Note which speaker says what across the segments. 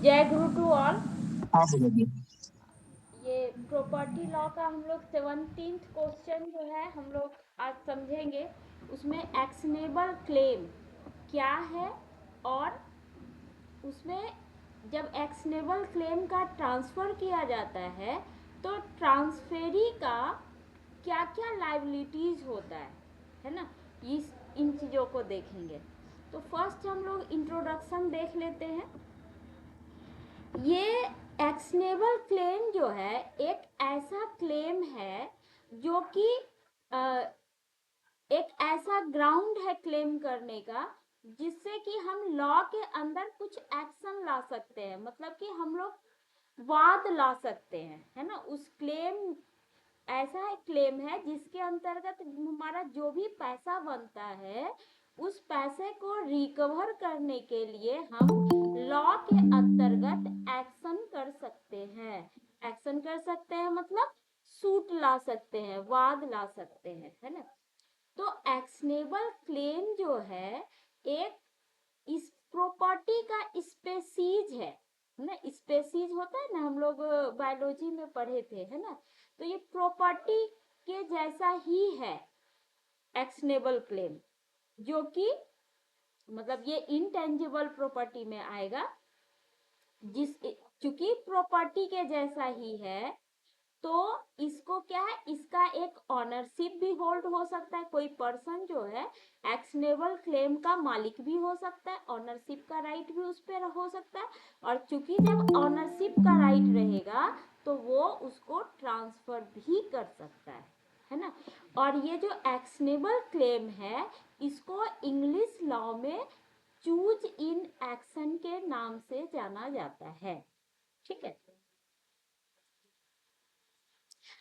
Speaker 1: जय गुरु to all.
Speaker 2: हाँ जी।
Speaker 1: ये प्रॉपर्टी लॉ का हम लोग 17th क्वेश्चन जो है हम लोग आज समझेंगे। उसमें एक्शनेबल क्लेम क्या है और उसमें जब एक्शनेबल क्लेम का ट्रांसफ़र किया जाता है तो ट्रांसफेरी का क्या क्या लाइबिलिटीज़ होता है ना। इस इन चीज़ों को देखेंगे। तो फर्स्ट हम लोग इंट्रोडक्शन देख लेते हैं। ये एक्शनेबल क्लेम जो है एक ऐसा क्लेम है जो कि एक ऐसा ग्राउंड है क्लेम करने का जिससे कि हम लॉ के अंदर कुछ एक्शन ला सकते हैं, मतलब कि हम लोग वाद ला सकते हैं, है ना। उस क्लेम ऐसा एक क्लेम है जिसके अंतर्गत हमारा जो भी पैसा बनता है उस पैसे को रिकवर करने के लिए हम लॉ के अंतर्गत एक्शन कर सकते हैं। एक्शन कर सकते हैं मतलब सूट ला सकते हैं, वाद ला सकते हैं, है ना। तो एक्शनेबल क्लेम जो है एक इस प्रॉपर्टी का स्पेसीज है ना। स्पेसीज होता है ना, हम लोग बायोलॉजी में पढ़े थे, है ना। तो ये प्रॉपर्टी के जैसा ही है एक्शनेबल क्लेम, जो कि मतलब ये इनटेंजिबल प्रॉपर्टी में आएगा। जिस चूंकि प्रॉपर्टी के जैसा ही है तो इसको क्या है, इसका एक ऑनरशिप भी होल्ड हो सकता है। कोई पर्सन जो है एक्शनेबल क्लेम का मालिक भी हो सकता है, ऑनरशिप का राइट भी उस पर हो सकता है। और चूंकि जब ऑनरशिप का राइट रहेगा तो वो उसको ट्रांसफर भी कर सकता है ना। और ये जो एक्शनेबल क्लेम है इसको इंग्लिश लॉ में चूज इन एक्शन के नाम से जाना जाता है, ठीक है।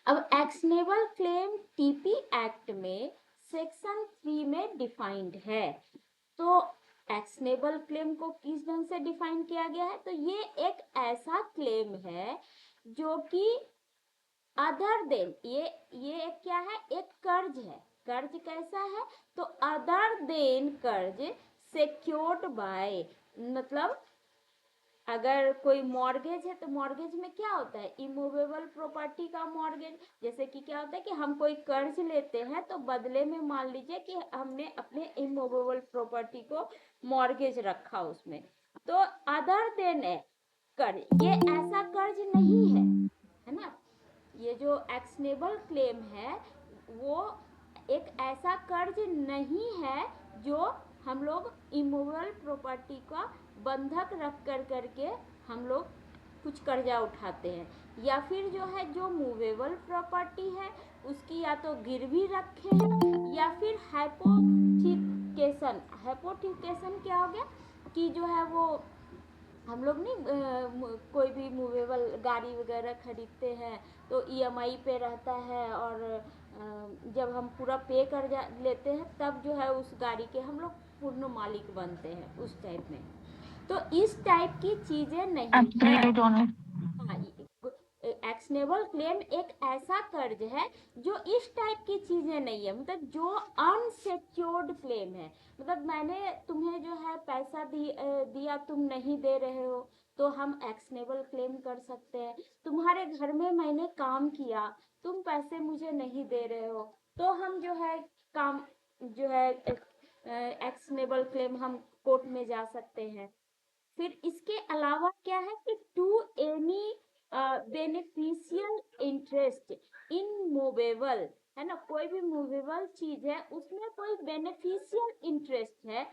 Speaker 1: अब एक्शनेबल क्लेम टीपी एक्ट में सेक्शन 3 में डिफाइंड है। तो एक्शनेबल क्लेम को किस ढंग से डिफाइन किया गया है, तो ये एक ऐसा क्लेम है जो कि अदर देन ये एक क्या है, एक कर्ज है। कर्ज कैसा है, तो अदर देन कर्ज सिक्योर्ड बाय, मतलब अगर कोई मॉर्गेज है तो मॉर्गेज में क्या होता है, इमूवेबल प्रॉपर्टी का मॉर्गेज। जैसे कि क्या होता है कि हम कोई कर्ज लेते हैं तो बदले में मान लीजिए कि हमने अपने इमूवेबल प्रॉपर्टी को मॉर्गेज रखा उसमें, तो अदर देन है कर्ज, ये ऐसा कर्ज नहीं है ना। ये जो एक्शनेबल क्लेम है वो एक ऐसा कर्ज नहीं है जो हम लोग इमूवेबल प्रॉपर्टी का बंधक रख कर करके हम लोग कुछ कर्जा उठाते हैं, या फिर जो है जो मूवेबल प्रॉपर्टी है उसकी या तो गिरवी रखे हैं या फिर हाइपोथिकेशन। हाइपोथिकेशन क्या हो गया कि जो है वो हम लोग नहीं कोई भी मूवेबल गाड़ी वगैरह खरीदते हैं तो ईएमआई पे रहता है, और जब हम पूरा पे कर लेते हैं तब जो है उस गाड़ी के हम लोग पूर्ण मालिक बनते हैं, उस टाइप में। तो इस टाइप की चीजें नहीं है। हाँ, एक्शनेबल क्लेम एक ऐसा कर्ज है जो इस टाइप की चीजें नहीं है, मतलब जो अनसेक्योर्ड क्लेम है। मतलब मैंने तुम्हें जो है पैसा दिया, तुम नहीं दे रहे हो तो हम एक्शनेबल क्लेम कर सकते हैं। तुम्हारे घर में मैंने काम किया, तुम पैसे मुझे नहीं दे रहे हो, तो हम जो है काम जो है एक्शनेबल क्लेम हम कोर्ट में जा सकते हैं। फिर इसके अलावा क्या है कि to any beneficial interest in movable, है ना, कोई भी मूवेबल चीज है उसमें कोई बेनिफिशियल इंटरेस्ट है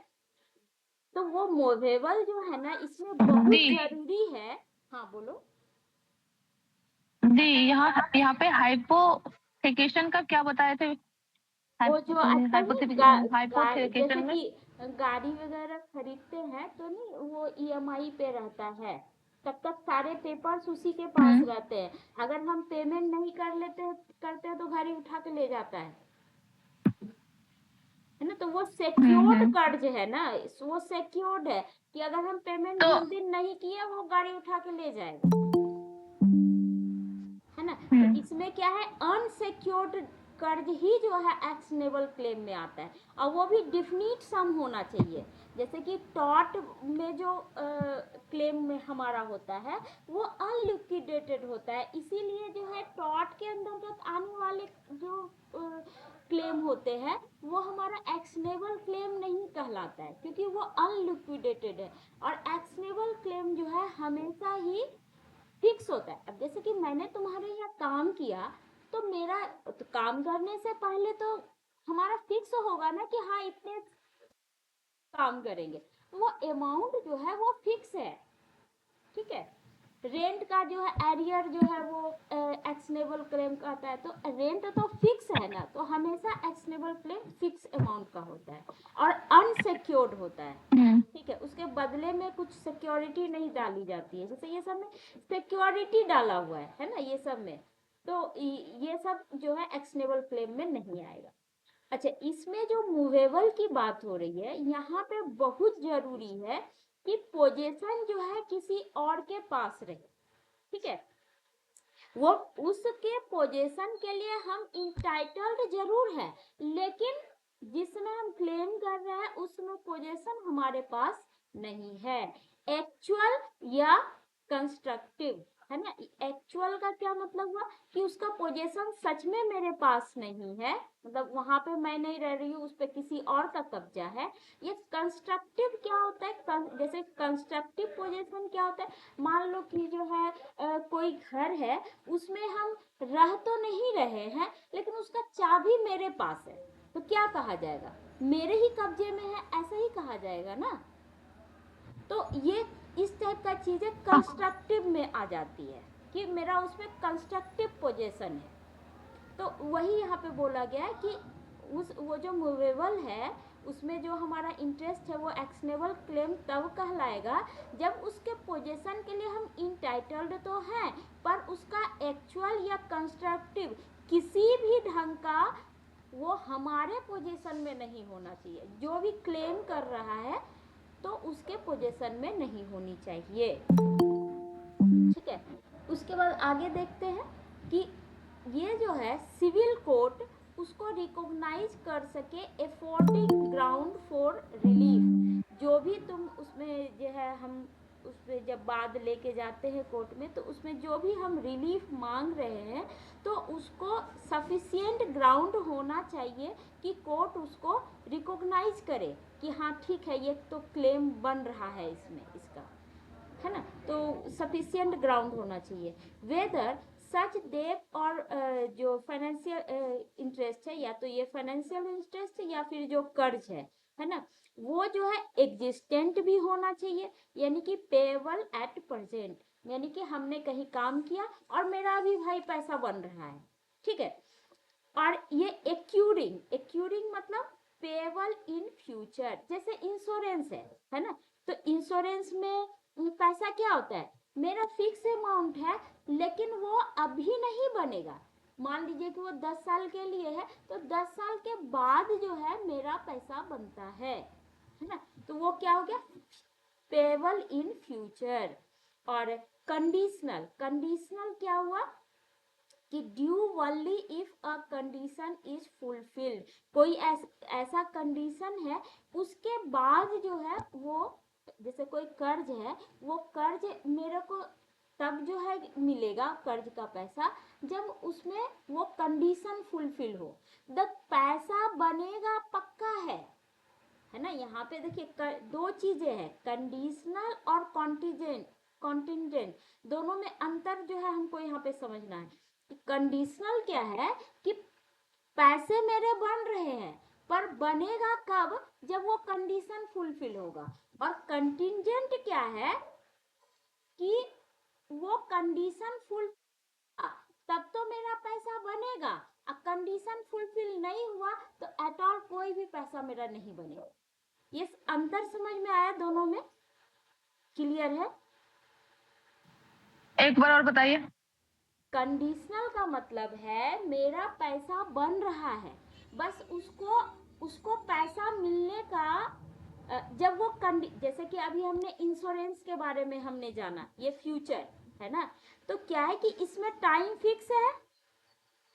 Speaker 1: तो वो मूवेबल जो है ना इसमें बहुत जरूरी है। हाँ बोलो।
Speaker 2: दी यहाँ पे हाइपोथेकेशन का क्या बताए थे?
Speaker 1: वो जो आजकल नहीं
Speaker 2: हाइपोथेकेशन
Speaker 1: जैसे
Speaker 2: में
Speaker 1: कि गाड़ी वगैरह खरीदते हैं तो नहीं वो ईएमआई पे रहता है, तब तक सारे पेपर्स उसी के पास रहते हैं। अगर हम पेमेंट नहीं करते हैं तो गाड़ी उठा के ले जाता है ना। तो वो सिक्योर्ड कर्ज है ना, वो सिक्योर्ड है कि अगर हम पेमेंट
Speaker 2: तो
Speaker 1: जिस दिन नहीं किए वो गाड़ी उठा के ले जाएगा, है ना। तो इसमें क्या है, अनसिक्योर्ड कर्ज ही जो है एक्शनेबल क्लेम में आता है, और वो भी डिफिनिट सम होना चाहिए। जैसे कि टॉट में जो क्लेम में हमारा होता है वो अनलिक्विडेटेड होता है, इसीलिए जो है टॉट के अंतर्गत आने वाले जो क्लेम होते हैं वो हमारा एक्शनेबल क्लेम नहीं कहलाता है, क्योंकि वो अनलिक्विडेटेड है। और एक्शनेबल क्लेम जो है हमेशा ही फिक्स होता है। अब जैसे कि मैंने तुम्हारे यहाँ काम किया, तो मेरा तो काम करने से पहले तो हमारा फिक्स होगा ना कि हाँ इतने काम करेंगे, तो वो अमाउंट जो है वो फिक्स है, ठीक है। रेंट का जो है एरियर जो है वो एक्शनेबल क्लेम कहता है, तो रेंट तो फिक्स है ना, तो हमेशा एक्शनेबल क्लेम फिक्स अमाउंट का होता है और अनसिक्योर्ड होता है, ठीक है। उसके बदले में कुछ सिक्योरिटी नहीं डाली जाती है, जैसे ये सब में सिक्योरिटी डाला हुआ है ना, ये सब में, तो ये सब जो है एक्शनेबल क्लेम में नहीं आएगा। अच्छा, इसमें जो मूवेबल की बात हो रही है, यहाँ पे बहुत जरूरी है कि पोजीशन जो है किसी और के पास रहे, ठीक है। वो उसके पोजीशन के लिए हम इंटाइटल्ड जरूर है, लेकिन जिसमें हम क्लेम कर रहे हैं उसमें पोजीशन हमारे पास नहीं है, एक्चुअल या कंस्ट्रक्टिव, है ना। एक्चुअल का क्या मतलब हुआ कि उसका पोजीशन सच में मेरे पास नहीं है, मतलब वहां पे मैं नहीं रह रही हूँ, उस पर किसी और का कब्जा है। ये कंस्ट्रक्टिव क्या होता है, जैसे कंस्ट्रक्टिव पोजीशन क्या होता है, मान लो कि जो है कोई घर है, उसमें हम रह तो नहीं रहे हैं, लेकिन उसका चाबी मेरे पास है, तो क्या कहा जाएगा, मेरे ही कब्जे में है, ऐसा ही कहा जाएगा ना। तो ये इस टाइप का चीजें कंस्ट्रक्टिव में आ जाती है कि मेरा उसमें कंस्ट्रक्टिव पोजीशन है। तो वही यहाँ पे बोला गया है कि वो जो मूवेबल है उसमें जो हमारा इंटरेस्ट है वो एक्शनेबल क्लेम तब कहलाएगा जब उसके पोजीशन के लिए हम इंटाइटल्ड तो हैं, पर उसका एक्चुअल या कंस्ट्रक्टिव किसी भी ढंग का वो हमारे पोजीशन में नहीं होना चाहिए। जो भी क्लेम कर रहा है तो उसके पोजीशन में नहीं होनी चाहिए, ठीक है। उसके बाद आगे देखते हैं कि ये जो है सिविल कोर्ट उसको रिकॉग्नाइज कर सके एफोर्डिंग ग्राउंड फॉर रिलीफ। जो भी तुम उसमें जो है हम उसमें जब बाद लेके जाते हैं कोर्ट में, तो उसमें जो भी हम रिलीफ मांग रहे हैं तो उसको सफिशिएंट ग्राउंड होना चाहिए कि कोर्ट उसको रिकॉग्नाइज करे कि हाँ ठीक है ये तो क्लेम बन रहा है इसमें इसका, है ना। तो सफिशिएंट ग्राउंड होना चाहिए। वेदर सच डेट और जो फाइनेंशियल इंटरेस्ट है, या तो ये फाइनेंशियल इंटरेस्ट है या फिर जो कर्ज है ना, वो जो है एग्जिस्टेंट भी होना चाहिए, यानी कि पेएबल एट प्रेजेंट, यानी कि हमने कहीं काम किया और मेरा भी भाई पैसा बन रहा है, ठीक है। और ये एक्यूरिंग मतलब पेएबल इन फ्यूचर, जैसे इंश्योरेंस है ना। तो इंश्योरेंस में पैसा क्या होता है, मेरा फिक्स अमाउंट है, लेकिन वो अभी नहीं बनेगा। मान लीजिए कि वो 10 साल के लिए है, तो 10 साल के बाद जो है मेरा पैसा बनता है ना। तो वो क्या हो गया, पेएबल इन फ्यूचर। और कंडीशनल क्या हुआ कि due only if a condition is fulfilled. कोई ऐसा कंडीशन है उसके बाद जो है वो, जैसे कोई कर्ज है, वो कर्ज मेरे को तब जो है मिलेगा कर्ज का पैसा जब उसमें वो कंडीशन फुलफिल हो। द पैसा बनेगा पक्का है ना। यहाँ पे देखिए दो चीजें हैं, कंडीशनल और कॉन्टिजेंट दोनों में अंतर जो है हमको यहाँ पे समझना है। कंडीशनल क्या है कि पैसे मेरे बन रहे हैं, पर बनेगा कब, जब वो कंडीशन फुलफिल होगा। और कंटिजेंट क्या है कि वो कंडीशन फुल तब तो मेरा पैसा बनेगा, अब कंडीशन फुलफिल नहीं हुआ तो एट ऑल कोई भी पैसा मेरा नहीं बनेगा। ये अंतर समझ में आया, दोनों में क्लियर है।
Speaker 2: एक बार और बताइए।
Speaker 1: कंडीशनल का मतलब है मेरा पैसा बन रहा है, बस उसको पैसा मिलने का जब वो जैसे कि अभी हमने इंश्योरेंस के बारे में हमने जाना, ये फ्यूचर है ना। तो क्या है कि इसमें टाइम फिक्स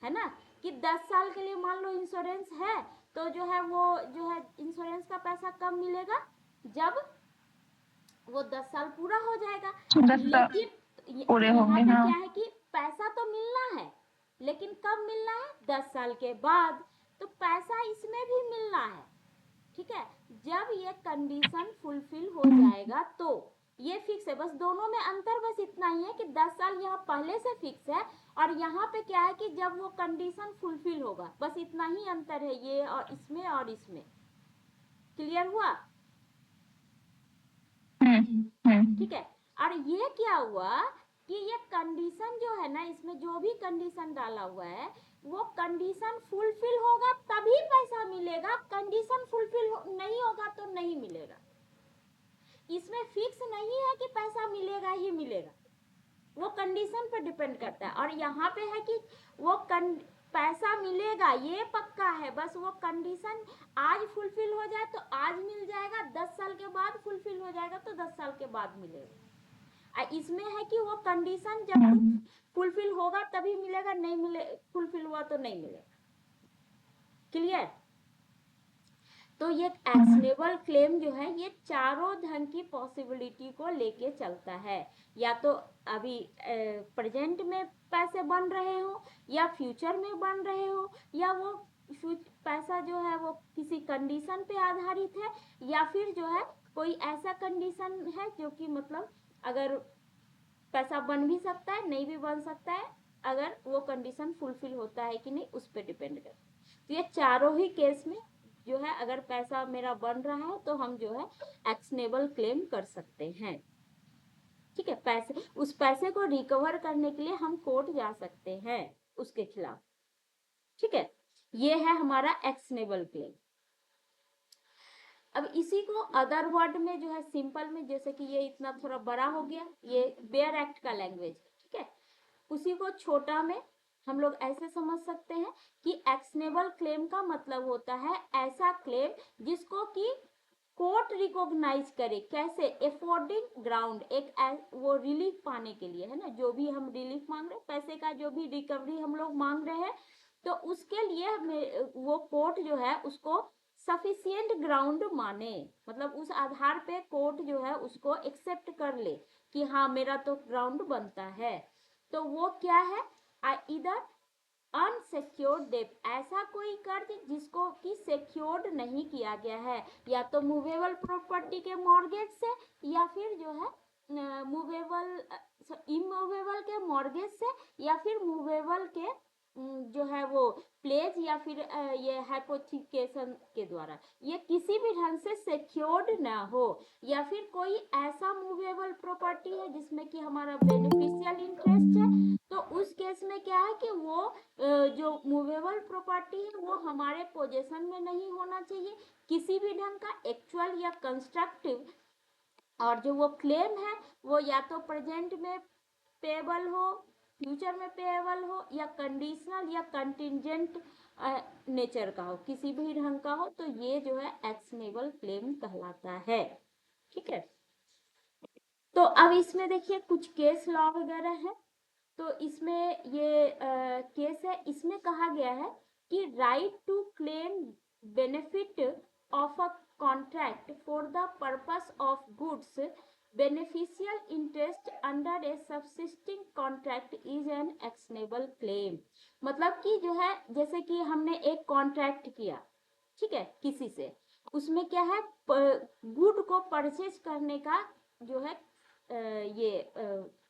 Speaker 1: है ना, कि 10 साल के लिए मान लो इंश्योरेंस है, तो जो है वो जो है इंश्योरेंस का पैसा कब मिलेगा, जब वो 10 साल पूरा हो जाएगा।
Speaker 2: 10 साल
Speaker 1: लेकिन
Speaker 2: पूरे
Speaker 1: यहाँ
Speaker 2: होंगे।
Speaker 1: पे
Speaker 2: हाँ।
Speaker 1: क्या है कि पैसा तो मिलना है, लेकिन कब मिलना है, 10 साल के बाद। तो पैसा इसमें भी मिलना है, ठीक है, जब ये कंडीशन फुलफिल हो जाएगा तो। ये फिक्स है, बस दोनों में अंतर बस इतना ही है कि 10 साल यहाँ पहले से फिक्स है, और यहाँ पे क्या है कि जब वो कंडीशन फुलफिल होगा, बस इतना ही अंतर है ये और इसमें। क्लियर हुआ? ठीक है। और ये क्या हुआ कि ये कंडीशन जो है ना, इसमें जो भी कंडीशन डाला हुआ है, वो कंडीशन फुलफिल होगा तभी पैसा मिलेगा, कंडीशन फुलफिल नहीं होगा तो नहीं मिलेगा। इसमें फिक्स नहीं है कि पैसा मिलेगा ही मिलेगा, वो कंडीशन पे डिपेंड करता है। और यहाँ पे है कि वो पैसा मिलेगा ये पक्का है, बस वो कंडीशन आज फुलफिल हो जाए तो आज मिल जाएगा, 10 साल के बाद फुलफिल हो जाएगा तो 10 साल के बाद मिलेगा। इसमें है कि वो कंडीशन जब फुलफिल होगा तभी मिलेगा, नहीं मिले फुलफिल हुआ तो नहीं मिलेगा। क्लियर? तो ये एक्शनेबल क्लेम जो है ये चारों ढंग की पॉसिबिलिटी को लेके चलता है, या तो अभी प्रेजेंट में पैसे बन रहे हो, या फ्यूचर में बन रहे हो, या वो पैसा जो है वो किसी कंडीशन पे आधारित है, या फिर जो है कोई ऐसा कंडीशन है जो कि मतलब अगर पैसा बन भी सकता है, नहीं भी बन सकता है, अगर वो कंडीशन फुलफिल होता है कि नहीं उस पर डिपेंड करता है। तो ये चारों ही केस में जो है अगर पैसा मेरा बन रहा है तो हम जो है एक्शनेबल क्लेम कर सकते हैं। ठीक है, पैसे उस पैसे को रिकवर करने के लिए हम कोर्ट जा सकते हैं उसके खिलाफ। ठीक है, ये है हमारा एक्शनेबल क्लेम। अब इसी को अदर वर्ड में जो है सिंपल में, जैसे कि ये इतना थोड़ा बड़ा हो गया, ये बेयर एक्ट का लैंग्वेज, ठीक है, उसी को छोटा में हम लोग ऐसे समझ सकते हैं कि एक्शनेबल क्लेम का मतलब होता है ऐसा क्लेम जिसको कि कोर्ट रिकॉग्नाइज करे। कैसे? एफोर्डिंग ग्राउंड, एक वो रिलीफ पाने के लिए, है ना, जो भी हम रिलीफ मांग रहे हैं, पैसे का जो भी रिकवरी हम लोग मांग रहे हैं, तो उसके लिए वो कोर्ट जो है उसको सफिशिएंट ग्राउंड माने, मतलब उस आधार पे कोर्ट जो है उसको एक्सेप्ट कर ले कि हाँ मेरा तो ग्राउंड बनता है। तो वो क्या है? इधर अनसेक्योर्ड डेट, ऐसा कोई कर्ज जिसको कि सेक्योर्ड नहीं किया गया है, या तो मूवेबल प्रॉपर्टी के मॉर्गेज से, या फिर जो है मूवेबल इमूवेबल के मॉर्गेज से, या फिर मूवेबल के जो है वो प्लेज, या फिर ये हाइपोथिकेशन के द्वारा, ये किसी भी ढंग से सिक्योर्ड ना हो, या फिर कोई ऐसा मूवेबल प्रॉपर्टी है जिसमें कि हमारा बेनिफिशियल इंटरेस्ट है, तो उस केस में क्या है कि वो जो मूवेबल प्रॉपर्टी है वो हमारे पोजेशन में नहीं होना चाहिए किसी भी ढंग का, एक्चुअल या कंस्ट्रक्टिव। और जो वो क्लेम है वो या तो प्रेजेंट में पेएबल हो, फ्यूचर में पेएबल हो, या कंडीशनल या कंटिजेंट नेचर का हो, किसी भी ढंग का हो, तो ये जो है एक्शनेबल क्लेम कहलाता है। ठीक है, तो अब इसमें देखिए कुछ केस लॉ वगैरह है, तो इसमें ये केस है, इसमें कहा गया है कि right to claim benefit of a contract for the purpose of goods beneficial interest under a subsisting contract is an actionable claim. मतलब कि जो है जैसे कि हमने एक कॉन्ट्रैक्ट किया, ठीक है, किसी से, उसमें क्या है, गुड को परचेज करने का जो है ये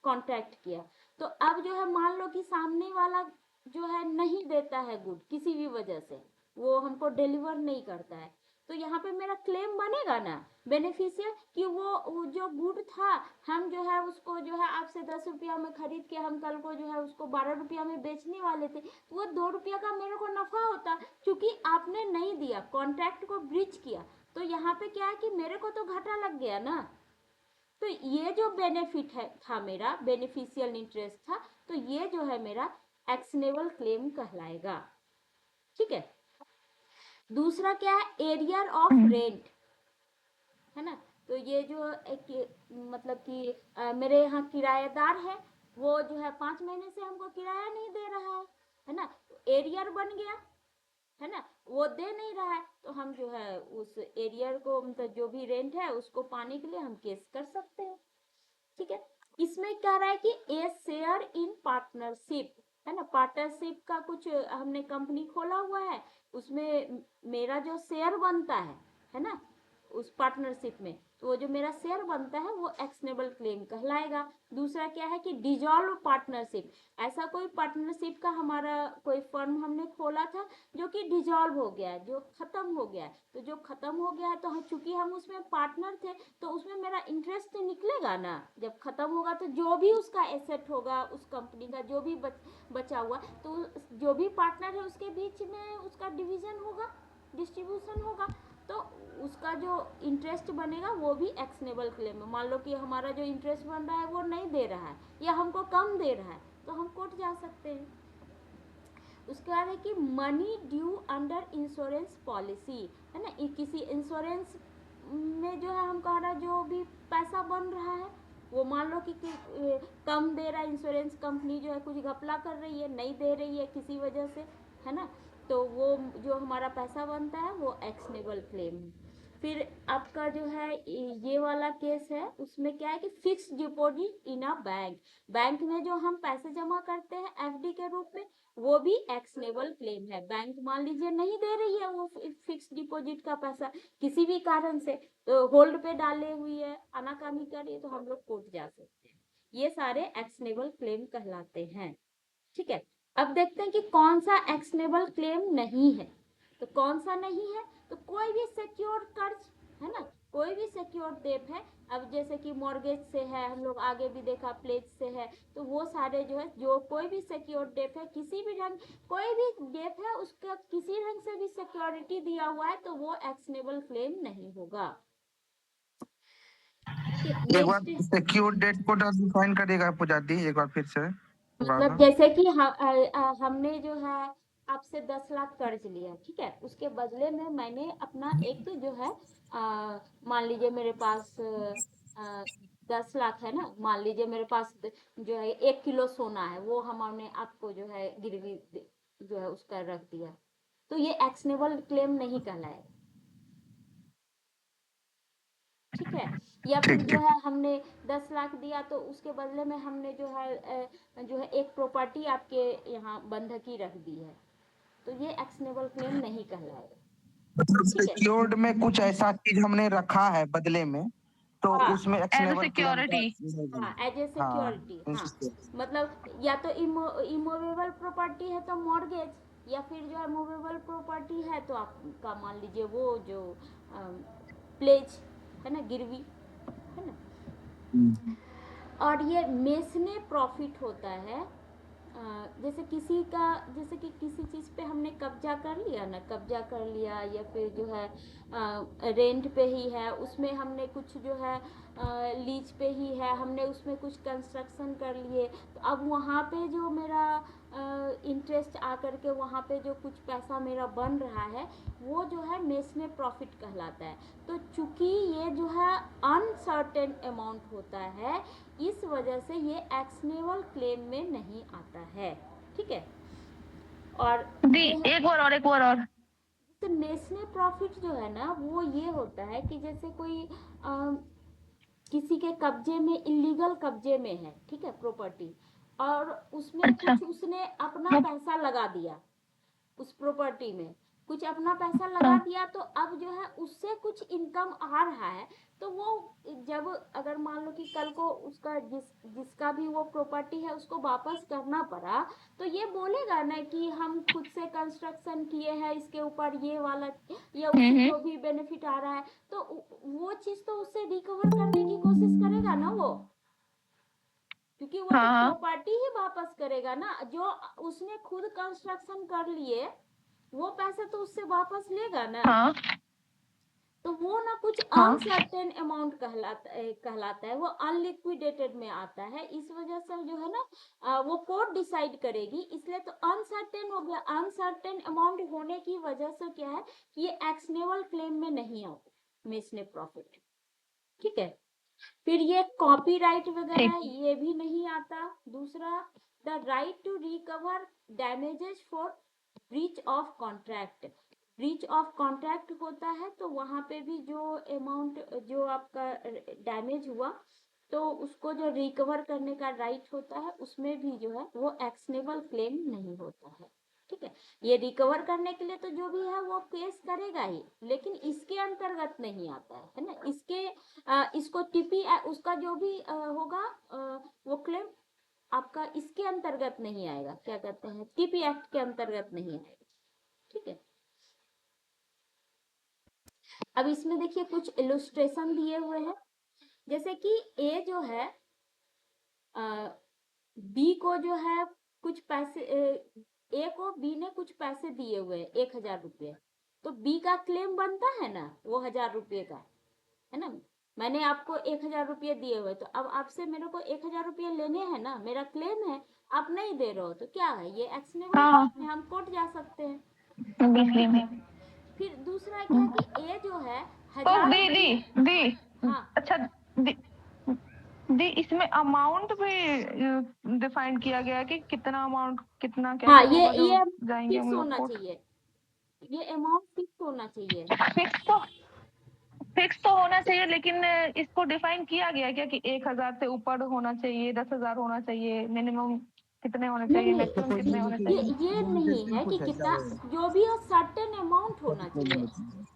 Speaker 1: कॉन्ट्रैक्ट किया, तो अब जो है मान लो कि सामने वाला जो है नहीं देता है गुड, किसी भी वजह से वो हमको डिलीवर नहीं करता है, तो यहाँ पे मेरा क्लेम बनेगा ना बेनिफिशियल कि वो जो गुड था, हम जो है उसको जो है आपसे 10 रुपया में खरीद के हम कल को जो है उसको 12 रुपया में बेचने वाले थे, तो वो 2 रुपया का मेरे को नफा होता, क्योंकि आपने नहीं दिया, कॉन्ट्रैक्ट को ब्रीच किया, तो यहाँ पे क्या है कि मेरे को तो घाटा लग गया ना। तो ये जो बेनिफिट है था मेरा, बेनिफिशियल इंटरेस्ट था, तो ये जो है मेरा एक्शनेबल क्लेम कहलाएगा। ठीक है, दूसरा क्या है, एरियर ऑफ रेंट, है ना, तो ये जो एक मतलब कि मेरे यहाँ किराएदार है, वो जो है 5 महीने से हमको किराया नहीं दे रहा है, है ना, एरियर बन गया, है ना, वो दे नहीं रहा है, तो हम जो है उस एरियर को, मतलब जो भी रेंट है उसको पाने के लिए हम केस कर सकते हैं। ठीक है, इसमें कह रहा है कि ए शेयर इन पार्टनरशिप, है ना, पार्टनरशिप का कुछ हमने कंपनी खोला हुआ है, उसमें मेरा जो शेयर बनता है ना, उस पार्टनरशिप में, तो वो जो मेरा शेयर बनता है वो एक्शनेबल क्लेम कहलाएगा। दूसरा क्या है कि डिजॉल्व पार्टनरशिप, ऐसा कोई पार्टनरशिप का हमारा कोई फर्म हमने खोला था जो कि डिजॉल्व हो गया है, जो खत्म हो गया है, तो जो खत्म हो गया है तो हम, चूंकि हम उसमें पार्टनर थे, तो उसमें मेरा इंटरेस्ट तो निकलेगा ना, जब खत्म होगा तो जो भी उसका एसेट होगा उस कंपनी का, जो भी बचा हुआ, तो जो भी पार्टनर है उसके बीच में उसका डिवीजन होगा, डिस्ट्रीब्यूशन होगा, तो उसका जो इंटरेस्ट बनेगा वो भी एक्शनेबल क्लेम है। मान लो कि हमारा जो इंटरेस्ट बन रहा है वो नहीं दे रहा है या हमको कम दे रहा है, तो हम कोर्ट जा सकते हैं। उसके बाद है कि money due under insurance policy, है ना, किसी इंश्योरेंस में जो है हम कह रहा है जो भी पैसा बन रहा है, वो मान लो कि कम दे रहा है, इंश्योरेंस कंपनी जो है कुछ घपला कर रही है, नहीं दे रही है किसी वजह से, है ना, तो वो जो हमारा पैसा बनता है वो एक्शनेबल क्लेम है। फिर आपका जो है ये वाला केस है, उसमें क्या है कि fix deposit in a bank, bank में जो हम पैसे जमा करते हैं एफडी के रूप में, वो भी एक्शनेबल क्लेम है। बैंक मान लीजिए नहीं दे रही है वो फिक्स डिपॉजिट का पैसा किसी भी कारण से, तो होल्ड पे डाले हुई है, आनाकानी कर रही है, तो हम लोग कोर्ट जा सकते हैं। ये सारे एक्शनेबल क्लेम कहलाते हैं। ठीक है, अब देखते हैं कि कौन सा एक्शनेबल क्लेम नहीं है। तो कौन सा नहीं है, तो कोई भी सिक्योर कर्ज, है ना, कोई भी सिक्योर डेट है, अब जैसे कि मॉर्गेज से है, हम लोग आगे भी देखा प्लेज से है, तो वो सारे जो है, जो कोई भी सिक्योर डेट है, किसी भी ढंग, कोई भी डेट है उसका किसी ढंग से भी सिक्योरिटी दिया हुआ है, तो वो एक्शनेबल क्लेम नहीं होगा।
Speaker 3: एक बार
Speaker 1: नेक्स्ट,
Speaker 3: सिक्योर डेट को डिफाइन करेगा पूजा दी, एक बार फिर से
Speaker 1: मतलब जैसे कि हमने जो है आपसे 10 लाख कर्ज लिया, ठीक है, उसके बदले में मैंने अपना एक जो है मान लीजिए मेरे पास 10 लाख है ना, मान लीजिए मेरे पास जो है 1 किलो सोना है, वो हमने आपको जो है गिरवी जो है उसका रख दिया, तो ये एक्शनेबल क्लेम नहीं कहलाएगा। ठीक है, या फिर
Speaker 3: ठीक
Speaker 1: जो
Speaker 3: ठीक।
Speaker 1: है हमने 10 लाख दिया, तो उसके बदले में हमने जो है एक प्रॉपर्टी आपके यहाँ बंधकी रख दी है, तो ये एक्शनेबल क्लेम नहीं कहलाएगा।
Speaker 3: मतलब
Speaker 1: ठीक है,
Speaker 3: सिक्योर्ड में कुछ ऐसा चीज हमने रखा है बदले में, तो
Speaker 1: हाँ
Speaker 3: उसमें
Speaker 2: एज अ
Speaker 3: एक्शनेबल क्लेम का
Speaker 2: सिक्योरिटी।
Speaker 1: हाँ, एज ए
Speaker 3: हाँ।
Speaker 1: सिक्योरिटी, हाँ, मतलब या तो इमूवेबल प्रॉपर्टी है तो मॉर्गेज, या फिर जो है मूवेबल प्रॉपर्टी है तो आपका मान लीजिए वो जो प्लेज है ना, गिरवी, है ना। और ये मेसने प्रॉफिट होता है, जैसे किसी का, जैसे कि किसी चीज़ पे हमने कब्जा कर लिया ना, कब्जा कर लिया, या फिर जो है रेंट पे ही है, उसमें हमने कुछ जो है लीज पे ही है, हमने उसमें कुछ कंस्ट्रक्शन कर लिए, तो अब वहाँ पे जो मेरा इंटरेस्ट आकर के वहाँ पे जो कुछ पैसा मेरा बन रहा है, वो जो है मेसने प्रॉफिट कहलाता है। तो चूंकि ये जो है अनसर्टेन अमाउंट होता है, इस वजह से ये एक्शनेबल क्लेम में नहीं आता है। ठीक है, और
Speaker 2: दी
Speaker 1: ये है,
Speaker 2: एक और एक और।
Speaker 1: तो नेशनल प्रॉफिट जो है ना, वो ये होता है कि जैसे कोई किसी के कब्जे में, इलीगल कब्जे में है, ठीक है, प्रॉपर्टी, और उसमें
Speaker 2: अच्छा।
Speaker 1: कुछ उसने अपना पैसा लगा दिया उस प्रॉपर्टी में, कुछ अपना पैसा लगा
Speaker 2: हाँ
Speaker 1: दिया, तो अब जो है उससे कुछ इनकम आ रहा है, तो वो जब, अगर मान लो कि कल को उसका जिसका भी वो प्रॉपर्टी है उसको वापस करना पड़ा, तो ये बोलेगा ना कि हम खुद से कंस्ट्रक्शन किए हैं इसके ऊपर ये वाला, या उससे
Speaker 2: हम्म।
Speaker 1: जो भी बेनिफिट आ रहा है, तो वो चीज तो उससे रिकवर करने की कोशिश करेगा ना वो, क्योंकि वो तो
Speaker 2: हाँ हाँ
Speaker 1: प्रॉपर्टी ही वापस करेगा ना, जो उसने खुद कंस्ट्रक्शन कर लिए वो पैसे तो उससे वापस लेगा ना।
Speaker 2: हाँ
Speaker 1: तो वो ना कुछ
Speaker 2: हाँ।
Speaker 1: अनसर्टेन अमाउंट कहलाता है, वो अनलिक्विडेटेड में आता है, इस वजह से जो है ना वो कोर्ट डिसाइड करेगी, इसलिए तो अनसर्टेन हो गया, अनसर्टेन अमाउंट होने की वजह से क्या है कि ये एक्शनेबल क्लेम में नहीं आता, मेसने प्रॉफिट। ठीक है, फिर ये कॉपीराइट वगैरह
Speaker 2: ठीक।
Speaker 1: ये भी नहीं आता। दूसरा, the right to recover damages for breach of contract. Breach of contract होता है तो वहां पे भी जो अमाउंट जो आपका डैमेज हुआ तो उसको जो रिकवर करने का राइट होता है उसमें भी जो है वो एक्शनेबल क्लेम नहीं होता है। ठीक है, ये रिकवर करने के लिए तो जो भी है वो केस करेगा ही, लेकिन इसके अंतर्गत नहीं आता है ना। इसके इसको टीपी उसका जो भी होगा वो क्लेम आपका इसके अंतर्गत नहीं आएगा, क्या कहते हैं, टीपी एक्ट के अंतर्गत नहीं आएगा। ठीक है, अब इसमें देखिए कुछ इलस्ट्रेशन दिए हुए हैं, जैसे कि ए जो है बी को जो है कुछ पैसे ए को बी ने कुछ पैसे दिए हुए 1,000 रुपये, तो बी का क्लेम बनता है ना वो 1,000 रुपये का, है ना। मैंने आपको 1,000 रुपये दिए हुए, तो अब आपसे मेरे को 1,000 रुपये लेने हैं ना, मेरा क्लेम है, आप नहीं दे रहे हो तो क्या है, ये एक्शनेबल
Speaker 2: हाँ
Speaker 1: है, हम कोर्ट जा सकते हैं।
Speaker 2: बिजली में।
Speaker 1: फिर दूसरा क्या कि ए जो है
Speaker 2: तो
Speaker 1: 1,000
Speaker 2: दी दी दी
Speaker 1: हाँ
Speaker 2: अच्छा दी, दी इसमें अमाउंट भी डिफाइन किया गया है कि कितना अमाउंट कितना कैसे
Speaker 1: हाँ,
Speaker 2: होगा जो
Speaker 1: ये
Speaker 2: जाएंगे
Speaker 1: फिक्स
Speaker 2: हम लोग
Speaker 1: होना
Speaker 2: कोर्ट।
Speaker 1: चाहिए, ये अमाउंट फिक्स होना चाहिए।
Speaker 2: फिक्स तो होना चाहिए, लेकिन इसको डिफाइन किया गया क्या कि 1,000 से ऊपर होना चाहिए, 10,000 होना चाहिए, मिनिमम कितने होने चाहिए,
Speaker 1: नहीं
Speaker 2: मैक्सिमम कितने होने
Speaker 1: ये
Speaker 2: चाहिए?
Speaker 1: ये नहीं है कि कितना, जो भी हो सर्टेन अमाउंट होना चाहिए।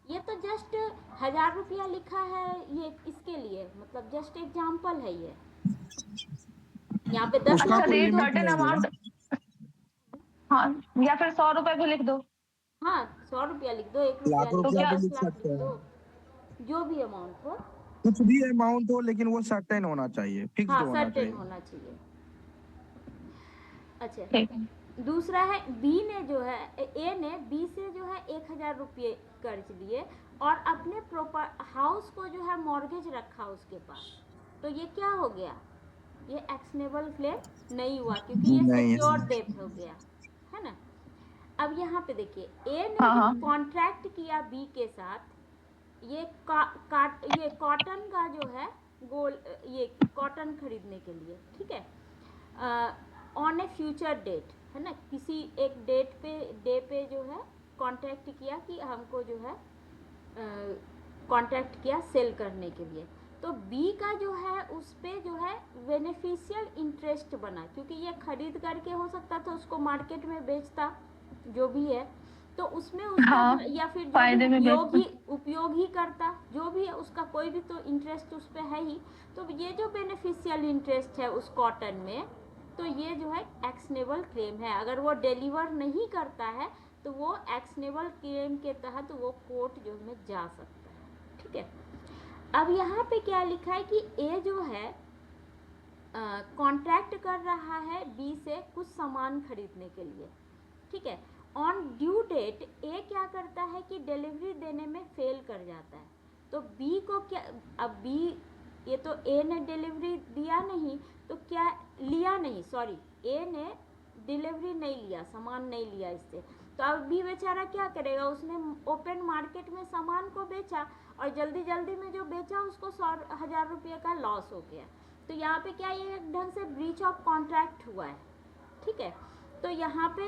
Speaker 1: ये तो जस्ट 1,000 रुपया लिखा है ये इसके लिए, मतलब जस्ट एग्जांपल है ये। यहाँ पे 10
Speaker 3: उसका
Speaker 1: लाख
Speaker 3: कोई
Speaker 1: लिख दो,
Speaker 3: लिमिट
Speaker 2: सर्टेन
Speaker 3: नहीं है।
Speaker 2: अमाउंट, हाँ, या फिर 100 रुपए भी लिख दो।
Speaker 1: हाँ 100 रुपया लिख दो, 1 रुपया
Speaker 3: लाख
Speaker 1: लिख दो,
Speaker 3: रुपया भी
Speaker 1: 10
Speaker 3: लिख
Speaker 1: लाख
Speaker 3: सकते
Speaker 1: लिख
Speaker 3: हैं,
Speaker 1: दो, जो भी अमाउंट हो।
Speaker 3: कुछ भी अमाउंट हो लेकिन वो सर्टेन होना चाहिए, फिक्स्ड
Speaker 1: हाँ
Speaker 3: होना
Speaker 1: सर्टेन
Speaker 3: चाहिए।
Speaker 1: होना चाहिए। अच्छा,
Speaker 2: ठीक,
Speaker 1: दूसरा है बी ने जो है ए ने बी से जो है 1,000 रुपये कर्ज लिए और अपने प्रॉपर हाउस को जो है मॉर्गेज रखा उसके पास, तो ये क्या हो गया, ये एक्शनेबल क्लेम नहीं हुआ क्योंकि ये
Speaker 3: नहीं है।
Speaker 1: सिक्योर डेट हो गया, है ना। अब यहाँ पे देखिए ए ने
Speaker 2: हाँ
Speaker 1: जो
Speaker 2: हाँ
Speaker 1: कॉन्ट्रैक्ट किया बी के साथ, ये ये कॉटन का जो है गोल्ड, ये कॉटन खरीदने के लिए, ठीक है, ऑन ए फ्यूचर डेट, है ना, किसी एक डे पे जो है कॉन्ट्रैक्ट किया कि हमको जो है कॉन्ट्रैक्ट किया सेल करने के लिए, तो बी का जो है उस पे जो है बेनिफिशियल इंटरेस्ट बना, क्योंकि ये खरीद करके हो सकता था उसको मार्केट में बेचता जो भी है, तो उसमें उसका
Speaker 2: हाँ,
Speaker 1: या फिर जो
Speaker 2: फायदे
Speaker 1: भी
Speaker 2: में
Speaker 1: उपयोग ही करता, जो भी है उसका कोई भी तो इंटरेस्ट उस पर है ही, तो ये जो बेनिफिशियल इंटरेस्ट है उस कॉटन में, तो ये जो है एक्शनेबल क्लेम है। अगर वो डिलीवर नहीं करता है तो वो एक्शनेबल क्लेम के तहत वो कोर्ट जो में जा सकता है। ठीक है, अब यहाँ पे क्या लिखा है कि ए जो है कॉन्ट्रैक्ट कर रहा है बी से कुछ सामान खरीदने के लिए, ठीक है, ऑन ड्यू डेट ए क्या करता है कि डिलीवरी देने में फेल कर जाता है, तो बी को क्या, अब बी, ये तो ए ने डिलीवरी दिया नहीं, तो क्या लिया नहीं, सॉरी, ए ने डिलीवरी नहीं लिया, सामान नहीं लिया इससे, तो अब बी बेचारा क्या करेगा, उसने ओपन मार्केट में सामान को बेचा और जल्दी जल्दी में जो बेचा उसको 100,000 रुपये का लॉस हो गया, तो यहाँ पे क्या ये एक ढंग से ब्रीच ऑफ कॉन्ट्रैक्ट हुआ है। ठीक है, तो यहाँ पे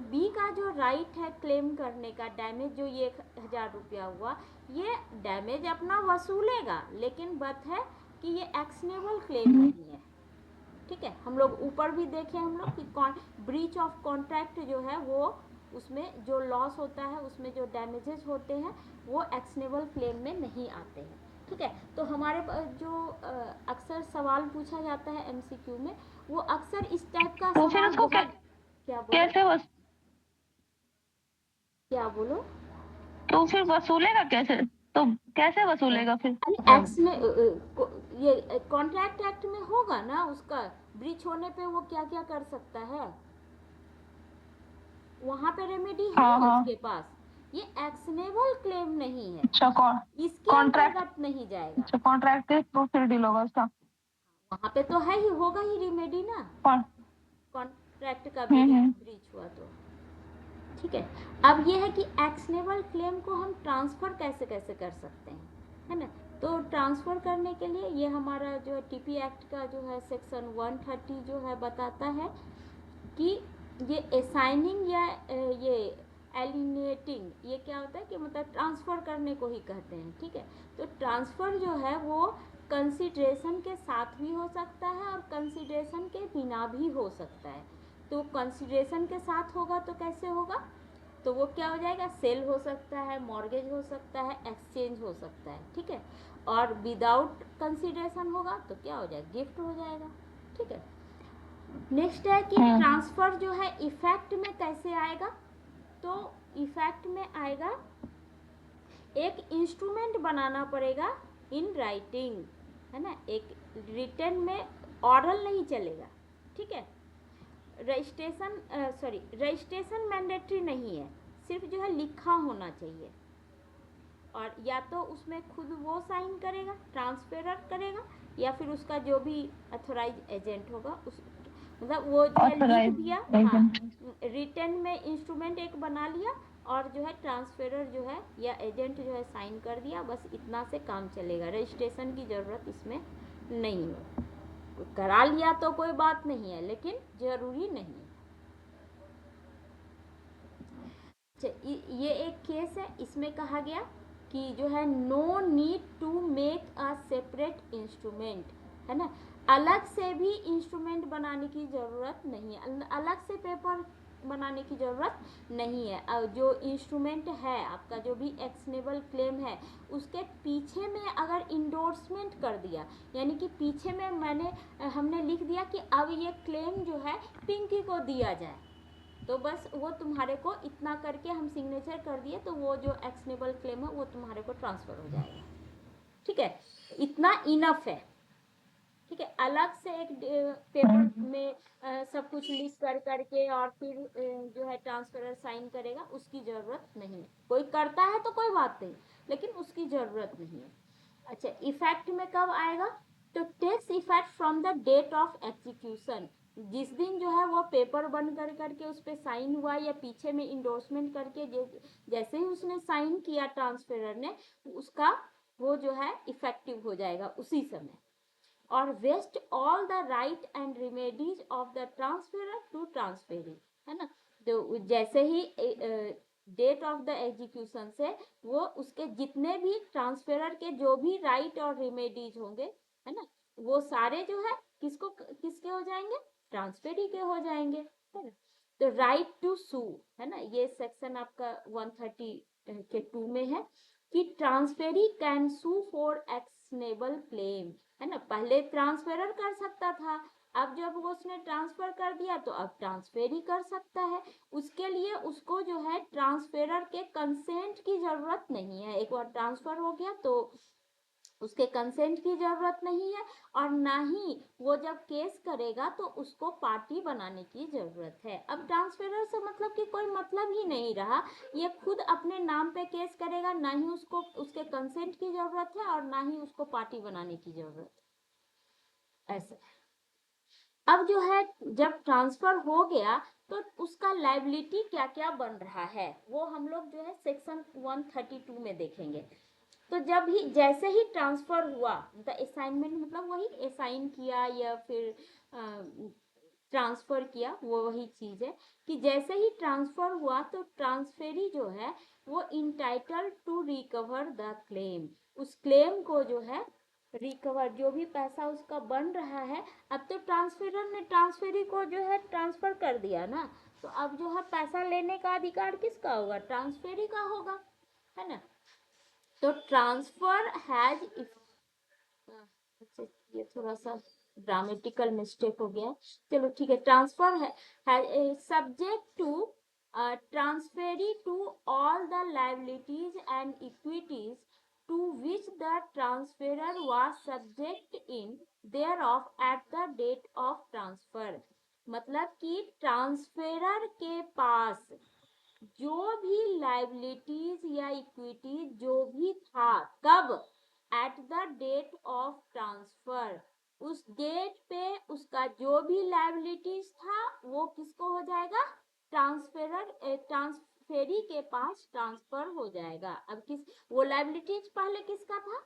Speaker 1: बी का जो राइट है क्लेम करने का, डैमेज जो ये 1,000 रुपया हुआ, ये डैमेज अपना वसूलेगा, लेकिन बात है कि ये एक्शनेबल क्लेम नहीं है। ठीक है, हम लोग ऊपर भी देखे हम लोग कि ब्रीच ऑफ कॉन्ट्रैक्ट जो है वो उसमें जो लॉस होता है, उसमें जो डैमेजेस होते हैं वो एक्शनेबल क्लेम में नहीं आते हैं। ठीक है, तो हमारे जो अक्सर सवाल पूछा जाता है एमसीक्यू में, वो अक्सर इस टाइप का
Speaker 2: तो फिर
Speaker 1: सवाल
Speaker 2: उसको
Speaker 1: बहुत, क्या बोलो,
Speaker 2: तो फिर वसूलेगा कैसे, तो कैसे वसूलेगा फिर?
Speaker 1: अरे एक्स में ये कॉन्ट्रैक्ट एक्ट में होगा ना, उसका ब्रीच होने पे वो क्या क्या कर सकता है, वहां पे रेमेडी है
Speaker 2: हाँ
Speaker 1: ना
Speaker 2: हाँ,
Speaker 1: उसके पास, ये एक्शनेबल क्लेम नहीं है,
Speaker 2: अच्छा
Speaker 1: इसके
Speaker 2: कॉन्ट्रैक्ट,
Speaker 1: अंतर्गत नहीं जाएगा,
Speaker 2: अच्छा कॉन्ट्रैक्ट के थ्रू फिर डील होगा उसका।
Speaker 1: वहां पे तो है ही, होगा ही रेमेडी ना,
Speaker 2: कौन?
Speaker 1: कॉन्ट्रैक्ट का ब्रीच हुआ तो। ठीक है, अब ये है कि एक्शनेबल क्लेम को हम ट्रांसफर कैसे कैसे कर सकते हैं, है ना, तो ट्रांसफर करने के लिए ये हमारा जो टीपी एक्ट का जो है सेक्शन 130 जो है बताता है कि ये असाइनिंग या ये एलिनेटिंग ये क्या होता है कि मतलब ट्रांसफ़र करने को ही कहते हैं, ठीक है। तो ट्रांसफ़र जो है वो कंसिडरेशन के साथ भी हो सकता है और कंसिडरेशन के बिना भी हो सकता है। तो कंसिडरेशन के साथ होगा तो कैसे होगा, तो वो क्या हो जाएगा, सेल हो सकता है, मॉर्गेज हो सकता है, एक्सचेंज हो सकता है, ठीक है। और विदाउट कंसिडरेशन होगा तो क्या हो जाएगा, गिफ्ट हो जाएगा, ठीक है। नेक्स्ट है कि ट्रांसफ़र जो है इफेक्ट में कैसे आएगा, तो इफेक्ट में आएगा एक इंस्ट्रूमेंट बनाना पड़ेगा इन राइटिंग, है ना, एक रिटन में ऑरल नहीं चलेगा, ठीक है। रजिस्ट्रेशन मैंडेटरी नहीं है, सिर्फ जो है लिखा होना चाहिए, और या तो उसमें खुद वो साइन करेगा, ट्रांसफेरर करेगा, या फिर उसका जो भी अथोराइज एजेंट होगा उस, मतलब वो जो है लिख दिया, हाँ, रिटन में इंस्ट्रूमेंट एक बना लिया और जो है ट्रांसफेरर जो है या एजेंट जो है साइन कर दिया, बस इतना से काम चलेगा। रजिस्ट्रेशन की ज़रूरत इसमें नहीं है, करा लिया तो कोई बात नहीं है, लेकिन ज़रूरी नहीं है। ये एक केस है, इसमें कहा गया कि जो है no need to make a separate instrument, है ना, अलग से भी इंस्ट्रूमेंट बनाने की ज़रूरत नहीं है, अलग से पेपर बनाने की ज़रूरत नहीं है। और जो इंस्ट्रूमेंट है आपका, जो भी एक्शनेबल क्लेम है, उसके पीछे में अगर इंडोर्समेंट कर दिया, यानी कि पीछे में हमने लिख दिया कि अब ये क्लेम जो है पिंकी को दिया जाए, तो बस वो तुम्हारे को इतना करके हम सिग्नेचर कर दिए तो वो जो एक्शनेबल क्लेम है वो तुम्हारे को ट्रांसफ़र हो जाएगा, ठीक है। इतना इनफ है, ठीक है। अलग से एक पेपर में सब कुछ लिख कर करके और फिर जो है ट्रांसफरर साइन करेगा, उसकी ज़रूरत नहीं है। कोई करता है तो कोई बात नहीं, लेकिन उसकी ज़रूरत नहीं है। अच्छा, इफेक्ट में कब आएगा, तो takes effect from the date of execution, जिस दिन जो है वो पेपर बन कर करके उस पर साइन हुआ या पीछे में इंडोर्समेंट करके जैसे ही उसने साइन किया ट्रांसफेरर ने, उसका वो जो है इफेक्टिव हो जाएगा उसी समय, और vest all the right and remedies of the transferor to transferee, है ना। तो जैसे ही डेट ऑफ द एग्जीक्यूशन से वो उसके जितने भी ट्रांसफेरर के जो भी राइट और रेमेडीज होंगे, है ना, वो सारे जो है किसके हो जाएंगे, ट्रांसफेरी के हो जाएंगे, है ना। तो राइट टू सू, है ना, ये सेक्शन आपका 130 के 2 में है कि transferee can sue for actionable claim, है ना। पहले ट्रांसफेरर कर सकता था, अब जब वो उसने ट्रांसफर कर दिया तो अब ट्रांसफेर ही कर सकता है। उसके लिए उसको जो है ट्रांसफेरर के कंसेंट की जरूरत नहीं है, एक बार ट्रांसफर हो गया तो उसके कंसेंट की जरूरत नहीं है, और ना ही वो जब केस करेगा तो उसको पार्टी बनाने की जरूरत है। अब ट्रांसफेरर से मतलब कि कोई मतलब ही नहीं रहा, ये खुद अपने नाम पे केस करेगा, ना ही उसको उसके कंसेंट की जरूरत है और ना ही उसको पार्टी बनाने की जरूरत है, ऐसे। अब जो है जब ट्रांसफर हो गया तो उसका लायबिलिटी क्या क्या बन रहा है वो हम लोग जो है सेक्शन 132 में देखेंगे। तो जब ही जैसे ही ट्रांसफर हुआ, द असाइनमेंट मतलब वही असाइन किया या फिर ट्रांसफर किया, वो वही चीज है कि जैसे ही ट्रांसफर हुआ तो ट्रांसफेरी जो है वो entitle to recover the claim, उस क्लेम को जो है रिकवर, जो भी पैसा उसका बन रहा है, अब तो ट्रांसफेरर ने ट्रांसफेरी को जो है ट्रांसफर कर दिया ना, तो अब जो है पैसा लेने का अधिकार किसका होगा, ट्रांसफेरी का होगा, है ना। तो ट्रांसफर हैज, ये थोड़ा सा ग्रामेटिकल मिस्टेक हो गया, चलो ठीक है। Transfer is subject to transferee to all the liabilities and equities to which the transferor was subject in thereof at the date of transfer, मतलब कि ट्रांसफेरर के पास जो भी लायबिलिटीज या इक्विटीज जो भी था, कब, at the date of transfer, उस डेट पे उसका जो भी लायबिलिटीज था वो किसको हो जाएगा, ट्रांसफेरी के पास ट्रांसफर हो जाएगा। अब वो लायबिलिटीज पहले किसका था,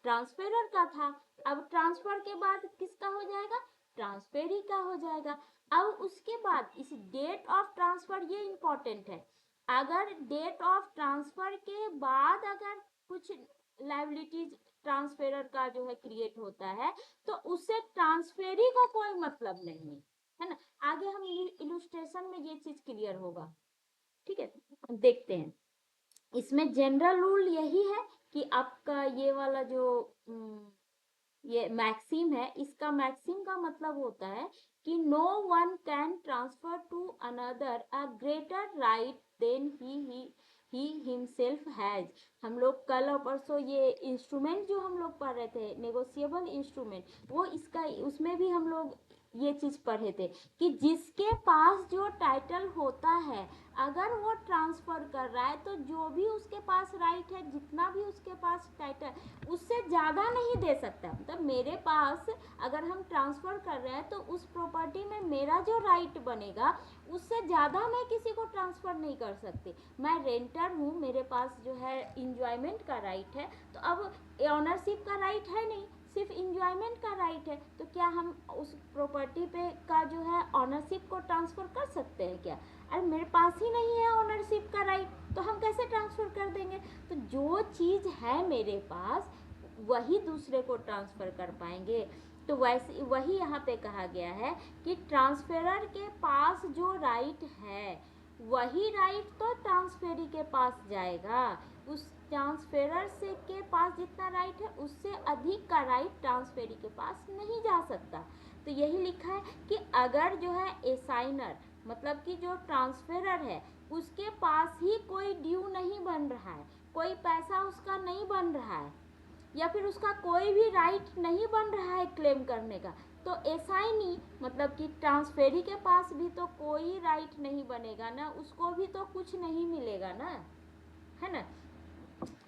Speaker 1: ट्रांसफेरर का था, अब ट्रांसफर के बाद किसका हो जाएगा, ट्रांसफेरी का हो जाएगा। अब उसके बाद इस डेट ऑफ ट्रांसफर, ये इंपॉर्टेंट है, अगर डेट ऑफ ट्रांसफर के बाद अगर कुछ लायबिलिटीज ट्रांसफेरर का जो है क्रिएट होता है तो उससे ट्रांसफेरी को कोई मतलब नहीं है ना। आगे हम इलुस्ट्रेशन में ये चीज क्लियर होगा, ठीक है। देखते हैं, इसमें जनरल रूल यही है कि आपका ये वाला जो ये मैक्सिम है, इसका मैक्सिम का मतलब होता है कि no one can transfer to another a greater right than he himself has. हम लोग कल और परसों ये इंस्ट्रूमेंट जो हम लोग पढ़ रहे थे, नेगोशिएबल इंस्ट्रूमेंट, वो इसका उसमें भी हम लोग ये चीज पढ़े थे कि जिसके पास जो टाइटल होता है अगर वो ट्रांसफर कर रहा है तो जो भी उसके पास राइट है, जितना भी उसके पास टाइटल, उससे ज़्यादा नहीं दे सकता। मतलब मेरे पास अगर हम ट्रांसफ़र कर रहे हैं तो उस प्रॉपर्टी में मेरा जो राइट बनेगा उससे ज़्यादा मैं किसी को ट्रांसफ़र नहीं कर सकती। मैं रेंटर हूँ, मेरे पास जो है इंजॉयमेंट का राइट है, तो अब ऑनरशिप का राइट है नहीं, सिर्फ इंजॉयमेंट का राइट है, तो क्या हम उस प्रॉपर्टी पे का जो है ऑनरशिप को ट्रांसफ़र कर सकते हैं क्या? अरे मेरे पास ही नहीं है ऑनरशिप का राइट, तो हम कैसे ट्रांसफ़र कर देंगे? तो जो चीज़ है मेरे पास वही दूसरे को ट्रांसफ़र कर पाएंगे। तो वैसे वही यहाँ पे कहा गया है कि ट्रांसफेरर के पास जो राइट है वही राइट तो ट्रांसफेरी के पास जाएगा। उस ट्रांसफेरर से के पास जितना राइट है उससे अधिक का राइट ट्रांसफेरी के पास नहीं जा सकता। तो यही लिखा है कि अगर जो है एसाइनर मतलब कि जो ट्रांसफेरर है उसके पास ही कोई ड्यू नहीं बन रहा है, कोई पैसा उसका नहीं बन रहा है, या फिर उसका कोई भी राइट नहीं बन रहा है क्लेम करने का, तो एसाइनी मतलब कि ट्रांसफेरी के पास भी तो कोई राइट नहीं बनेगा ना, उसको भी तो कुछ नहीं मिलेगा ना, है ना।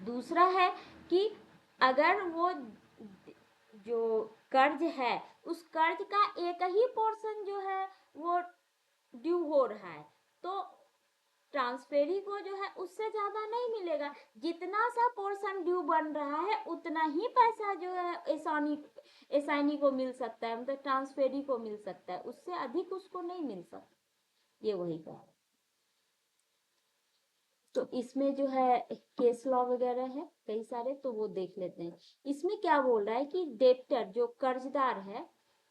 Speaker 1: दूसरा है कि अगर वो जो कर्ज है उस कर्ज का एक ही पोर्शन जो है वो ड्यू हो रहा है तो ट्रांसफेरी को जो है उससे ज्यादा नहीं मिलेगा। जितना सा पोर्शन ड्यू बन रहा है उतना ही पैसा जो है एसाइनी को मिल सकता है, मतलब ट्रांसफेरी को मिल सकता है, उससे अधिक उसको नहीं मिल सकता। ये वही कहा। तो इसमें जो है केस लॉ वगैरह है कई सारे, तो वो देख लेते हैं। इसमें क्या बोल रहा है कि डेप्टर जो कर्जदार है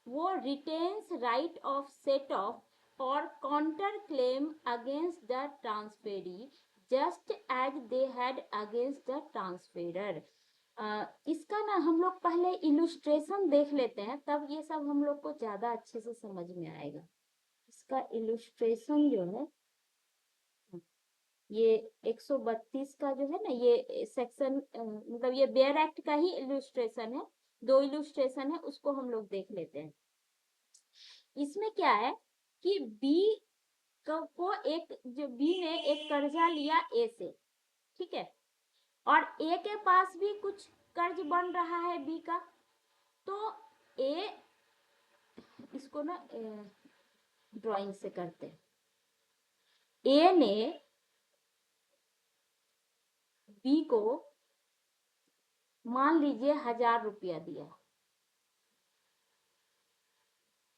Speaker 1: वो retains right of set off और counter claim against the transferee just as they had against the transferor. इसका ना हम लोग पहले इलुस्ट्रेशन देख लेते हैं, तब ये सब हम लोग को ज्यादा अच्छे से समझ में आएगा। इसका इलुस्ट्रेशन जो है ये 132 का जो है ना, ये सेक्शन मतलब ये बेयर एक्ट का ही इलुस्ट्रेशन है, 2 इलुस्ट्रेशन है, उसको हम लोग देख लेते हैं। इसमें क्या है कि बी को एक जो बी ने एक कर्जा लिया ए से, ठीक है, और ए के पास भी कुछ कर्ज बन रहा है बी का, तो ए इसको ना ड्राइंग से करते हैं। ए ने बी को मान लीजिए 1000 रुपया दिया,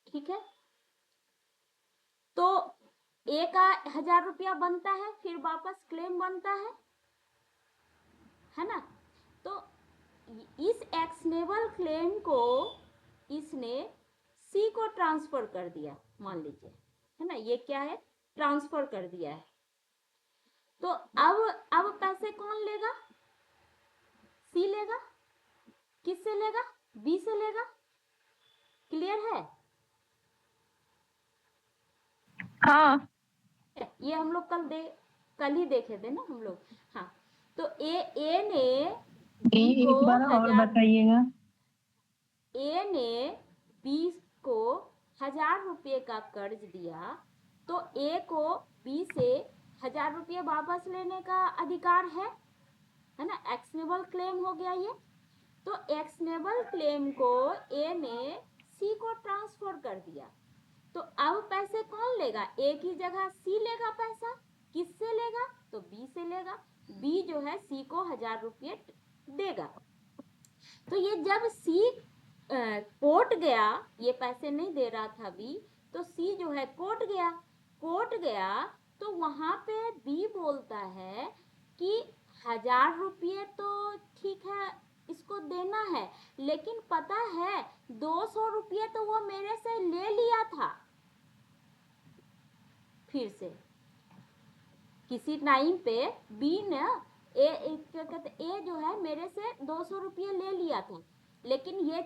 Speaker 1: ठीक है, तो ए का 1000 रुपया बनता है, फिर वापस क्लेम बनता है ना। तो इस एक्शनेबल क्लेम को इसने सी को ट्रांसफर कर दिया, मान लीजिए, है ना, ये क्या है, ट्रांसफर कर दिया है। तो अब पैसे कौन लेगा? सी लेगा। किससे लेगा? बी से लेगा। क्लियर है?
Speaker 2: हाँ
Speaker 1: ये हम लोग कल ही देखे थे ना हम लोग। हाँ, तो ए ने बी को
Speaker 2: एक बार और
Speaker 1: 1000
Speaker 2: बताइएगा।
Speaker 1: ए ने बी को 1000 रुपये का कर्ज दिया, तो ए को बी से 1000 रुपये वापस लेने का अधिकार है ना, एक्शनेबल क्लेम हो गया ये। तो एक्शनेबल क्लेम को ए ने सी को ट्रांसफर कर दिया, तो अब पैसे कौन लेगा? ए की जगह सी लेगा पैसा। किससे लेगा? तो बी से लेगा। बी जो है सी को 1000 रुपये देगा। तो ये जब सी कोर्ट गया, ये पैसे नहीं दे रहा था बी, तो सी जो है कोर्ट गया तो वहां पे बी बोलता है कि 1000 रुपये तो ठीक है इसको देना है, लेकिन पता है 200 रुपये तो वो मेरे से ले लिया था। फिर से किसी टाइम पे बी ने क्या कहते ए जो है मेरे से 200 रुपये ले लिया था, लेकिन ये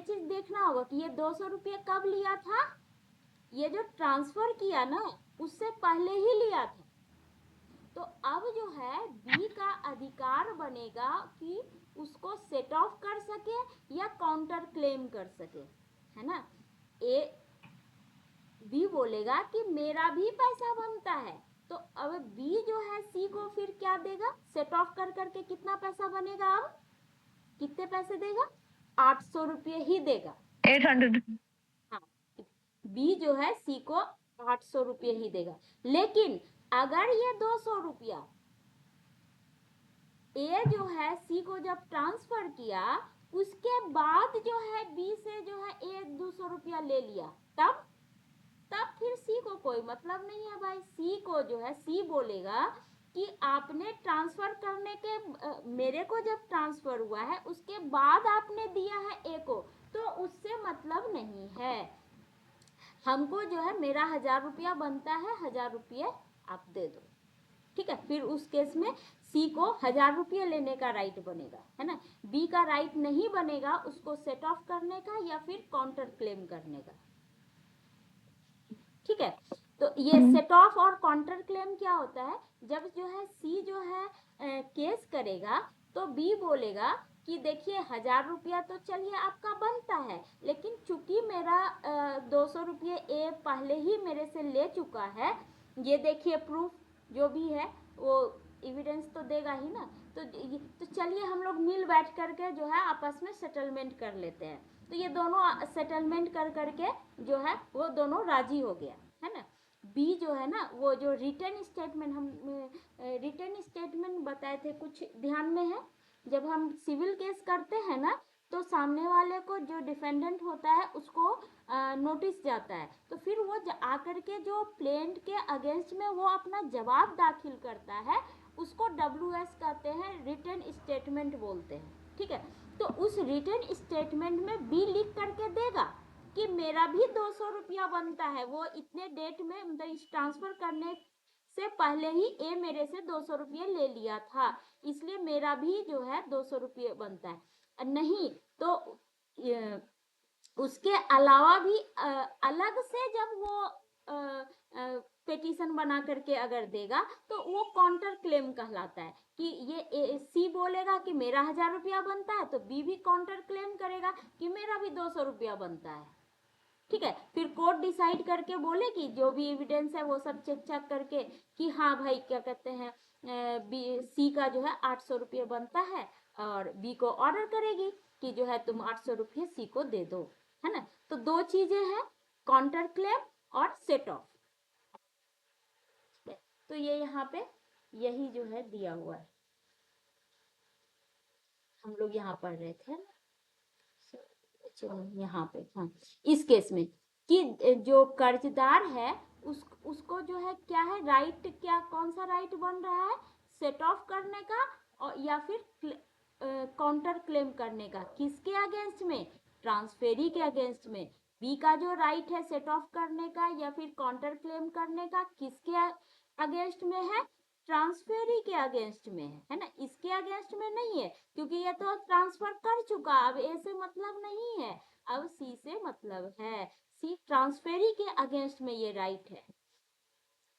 Speaker 1: चीज देखना होगा कि ये 200 रुपये कब लिया था, ये जो ट्रांसफर किया ना उससे पहले ही लिया था। तो अब जो है बी का अधिकार बनेगा कि उसको सेट ऑफ कर सके या काउंटर क्लेम कर सके, है ना। ए बी बोलेगा कि मेरा भी पैसा बनता है, तो अब बी जो है सी को फिर क्या देगा, सेट ऑफ कर करके कितना पैसा बनेगा, अब कितने पैसे देगा, 800 रुपये ही देगा।
Speaker 2: 800।
Speaker 1: हाँ, बी जो है सी को 800 रुपये ही देगा। लेकिन अगर ये 200 रुपया ए जो है सी को जब ट्रांसफर किया उसके बाद जो है बी से जो है ए 200 रुपया ले लिया, तब फिर सी को कोई मतलब नहीं है भाई। सी को जो है सी बोलेगा कि आपने ट्रांसफर करने के मेरे को जब ट्रांसफर हुआ है उसके बाद आपने दिया है ए को, तो उससे मतलब नहीं है। हमको जो है मेरा 1000 रुपया बनता है, 1000 रुपये आप दे दो, ठीक है। फिर उस केस में सी को 1000 रुपये लेने का राइट बनेगा, है ना। बी का राइट नहीं बनेगा उसको सेट ऑफ करने का या फिर काउंटर क्लेम करने का, ठीक है। तो ये सेट ऑफ और काउंटर क्लेम क्या होता है, जब जो है सी जो है केस करेगा तो बी बोलेगा कि देखिए 1000 रुपया तो चलिए आपका बनता है, लेकिन चूंकि मेरा 200 रुपये ए पहले ही मेरे से ले चुका है, ये देखिए प्रूफ जो भी है वो एविडेंस तो देगा ही ना, तो चलिए हम लोग मिल बैठ करके जो है आपस में सेटलमेंट कर लेते हैं। तो ये दोनों सेटलमेंट कर करके जो है वो दोनों राजी हो गया, है ना। बी जो है ना वो जो रिटर्न स्टेटमेंट हम रिटर्न स्टेटमेंट बताए थे, कुछ ध्यान में है, जब हम सिविल केस करते हैं ना तो सामने वाले को जो डिफेंडेंट होता है उसको नोटिस जाता है, तो फिर वो आकर के जो प्लेंट के अगेंस्ट में वो अपना जवाब दाखिल करता है, उसको WS कहते हैं, रिटर्न स्टेटमेंट बोलते हैं, ठीक है। तो उस रिटर्न स्टेटमेंट में बी लिख करके देगा कि मेरा भी 200 रुपया बनता है, वो इतने डेट में मतलब इस ट्रांसफर करने से पहले ही ए मेरे से 200 रुपये ले लिया था, इसलिए मेरा भी जो है 200 रुपये बनता है। नहीं तो उसके अलावा भी अलग से जब वो पिटीशन बना करके अगर देगा तो वो काउंटर क्लेम कहलाता है कि ये सी बोलेगा कि मेरा 1000 रुपया बनता है, तो बी भी काउंटर क्लेम करेगा कि मेरा भी 200 रुपया बनता है, ठीक है। फिर कोर्ट डिसाइड करके बोले कि जो भी एविडेंस है वो सब चेक चेक करके कि हाँ भाई क्या कहते हैं सी का जो है 800 रुपये बनता है, और बी को ऑर्डर करेगी कि जो है तुम 800 रुपये सी को दे दो, है ना। तो दो चीजें हैं, काउंटर क्लेम और सेट ऑफ। तो ये यहाँ पे यही जो है दिया हुआ है, हम लोग यहाँ पढ़ रहे थे ना, चलो यहाँ पे, हाँ इस केस में कि जो कर्जदार है उसको जो है क्या है राइट, क्या कौन सा राइट बन रहा है, सेट ऑफ करने का और या फिर काउंटर क्लेम करने का, किसके अगेंस्ट में, ट्रांसफेरी के अगेंस्ट में। बी का जो राइट है सेट ऑफ करने का या फिर काउंटर क्लेम करने का किसके अगेंस्ट में है, ट्रांसफेरी के अगेंस्ट में है ना, इसके अगेंस्ट में नहीं है, क्योंकि ये तो ट्रांसफर कर चुका, अब ए से मतलब नहीं है, अब सी से मतलब है, सी ट्रांसफेरी के अगेंस्ट में ये राइट है,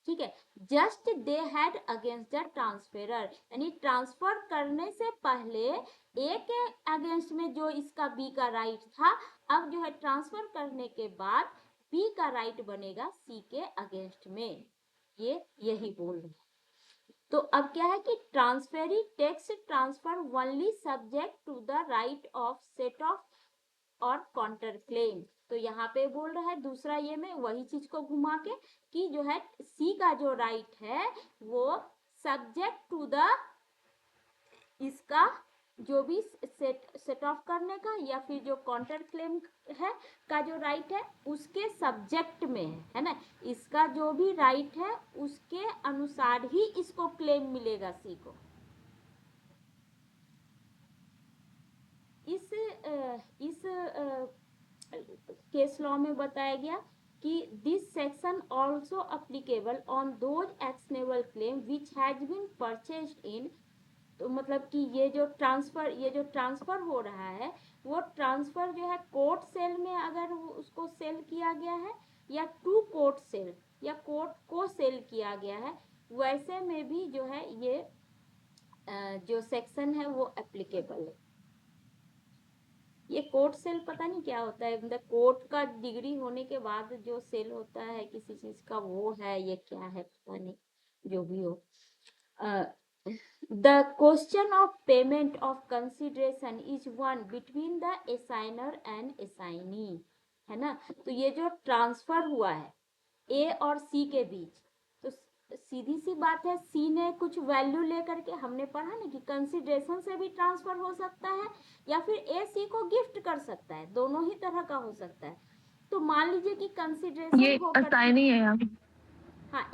Speaker 1: ठीक है। Just they had against the transferor, यानी ट्रांसफर करने से पहले ए के अगेंस्ट में जो इसका बी का राइट था, अब जो है ट्रांसफर करने के बाद बी का राइट बनेगा सी के अगेंस्ट में, ये यही बोल रहे हैं। तो अब क्या है कि transferee takes transfer only subject to the right of set off और काउंटर क्लेम। तो यहाँ पे बोल रहा है दूसरा ये में वही चीज को घुमा के कि जो है सी का जो राइट है वो सब्जेक्ट टू द इसका जो भी सेट ऑफ करने का या फिर जो काउंटर क्लेम है का जो राइट है उसके सब्जेक्ट में है ना, इसका जो भी राइट है उसके अनुसार ही इसको क्लेम मिलेगा सी को। इस केस लॉ में बताया गया कि this section also applicable on those actionable claim which has been purchased in, तो मतलब कि ये जो ट्रांसफर हो रहा है वो ट्रांसफर जो है कोर्ट सेल में अगर उसको सेल किया गया है या टू कोर्ट सेल या कोर्ट को सेल किया गया है, वैसे में भी जो है ये जो सेक्शन है वो एप्लीकेबल है। ये कोर्ट सेल पता नहीं क्या होता है, मतलब कोर्ट का डिग्री होने के बाद जो सेल होता है किसी चीज का वो है, ये क्या है पता नहीं, जो भी हो। The question of payment of consideration is one between the assigner and assignee, है ना। तो ये जो ट्रांसफर हुआ है ए और सी के बीच, तो सीधी सी बात है सी ने कुछ वैल्यू लेकर के, हमने पढ़ा ना कि कंसिडरेशन से भी ट्रांसफर हो सकता है या फिर ए सी को गिफ्ट कर सकता है, दोनों ही तरह का हो सकता है। तो मान लीजिए कि कंसिडरेशन
Speaker 2: ये असाइनी है यहाँ।
Speaker 1: हाँ,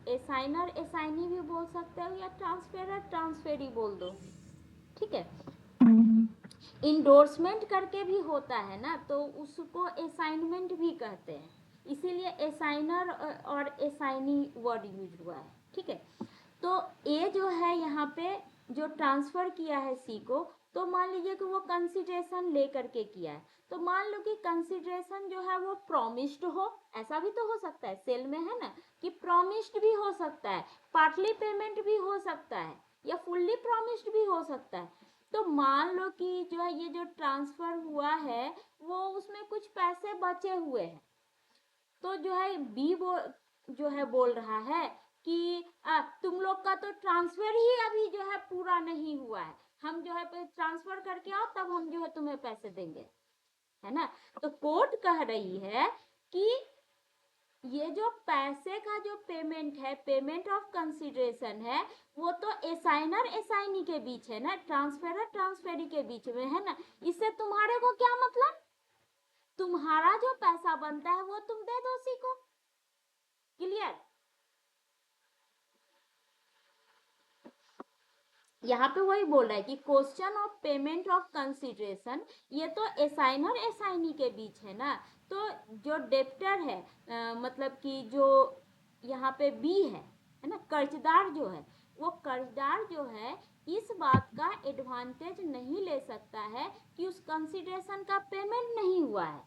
Speaker 1: एसाइनर एसाइनी भी बोल सकते हो या ट्रांसफेरर ट्रांसफेरी बोल दो, ठीक है। इंडोर्समेंट करके भी होता है ना, तो उसको असाइनमेंट भी कहते हैं, इसीलिए असाइनर और असाइनी वर्ड यूज हुआ है, ठीक है। तो ए जो है यहाँ पे जो ट्रांसफर किया है सी को, तो मान लीजिए कि वो कंसिडरेशन लेकर के किया है, तो मान लो कि कंसिडरेशन जो है वो प्रॉमिस्ड हो, ऐसा भी तो हो सकता है सेल में, है ना, कि प्रॉमिस्ड भी हो सकता है, पार्टली पेमेंट भी हो सकता है या फुल्ली प्रॉमिस्ड भी हो सकता है। तो मान लो कि जो है ये जो ट्रांसफर हुआ है वो उसमें कुछ पैसे बचे हुए हैं, तो जो है बी जो है बोल रहा है कि तुम लोग का तो ट्रांसफर ही अभी जो है पूरा नहीं हुआ है, हम जो है ट्रांसफर करके आओ तब हम जो है तुम्हें पैसे देंगे, है ना। तो कोर्ट कह रही है कि ये जो पैसे का जो पेमेंट है, पेमेंट ऑफ कंसिडरेशन है, वो तो असाइनर असाइनी के बीच है ना, ट्रांसफरर ट्रांसफेरी के बीच में है ना, इससे तुम्हारे को क्या मतलब, तुम्हारा जो पैसा बनता है वो तुम दे दो सी को। क्लियर। यहाँ पे वही बोल रहा है कि question of payment of consideration, ये तो असाइनर असाइनी के बीच है ना, तो जो डेप्टर है मतलब कि जो यहाँ पे बी है ना, कर्जदार जो है, वो कर्जदार जो है इस बात का एडवांटेज नहीं ले सकता है कि उस कंसिडरेशन का पेमेंट नहीं हुआ है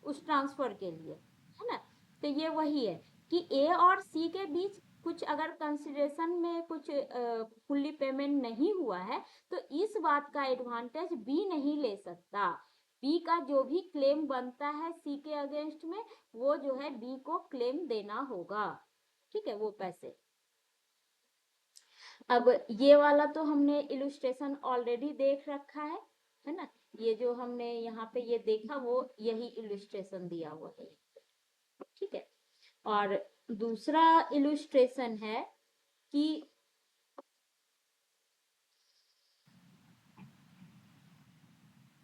Speaker 1: उस ट्रांसफर के लिए, है ना। तो ये वही है कि ए और सी के बीच कुछ अगर कंसिडरेशन में कुछ फुल्ली पेमेंट नहीं हुआ है तो इस बात का एडवांटेज बी नहीं ले सकता, बी का जो भी क्लेम बनता है सी के अगेंस्ट में वो जो है बी को क्लेम देना होगा, ठीक है, वो पैसे। अब ये वाला तो हमने इलुस्ट्रेशन ऑलरेडी देख रखा है ना, ये जो हमने यहाँ पे ये देखा वो यही इलुस्ट्रेशन दिया हुआ है, ठीक है। और दूसरा इलुस्ट्रेशन है कि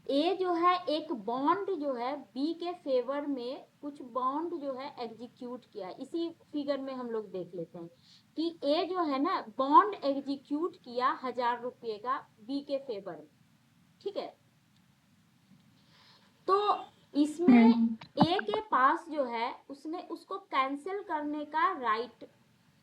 Speaker 1: ए जो है एक बॉन्ड जो है बी के फेवर में कुछ बॉन्ड जो है एग्जीक्यूट किया, इसी फिगर में हम लोग देख लेते हैं कि ए जो है ना बॉन्ड एग्जीक्यूट किया 1000 रुपये का बी के फेवर में, ठीक है। तो इसमें ए के पास जो है उसने उसको कैंसिल करने का राइट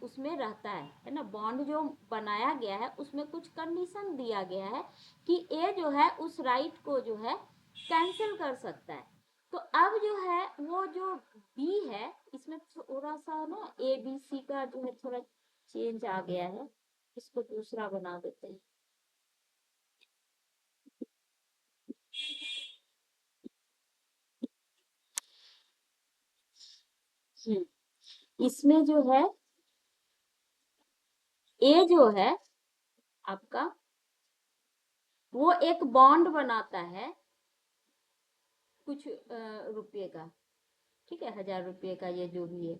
Speaker 1: उसमें रहता है ना, बॉन्ड जो बनाया गया है उसमें कुछ कंडीशन दिया गया है कि ए जो है उस राइट को जो है कैंसिल कर सकता है। तो अब जो है वो जो बी है इसमें थोड़ा सा ना ए बी सी का जो है थोड़ा चेंज आ गया है, इसको दूसरा बना देते हैं। इसमें जो है ए जो है आपका वो एक बॉन्ड बनाता है कुछ रुपये का, ठीक है, 1000 रुपये का ये जो भी है,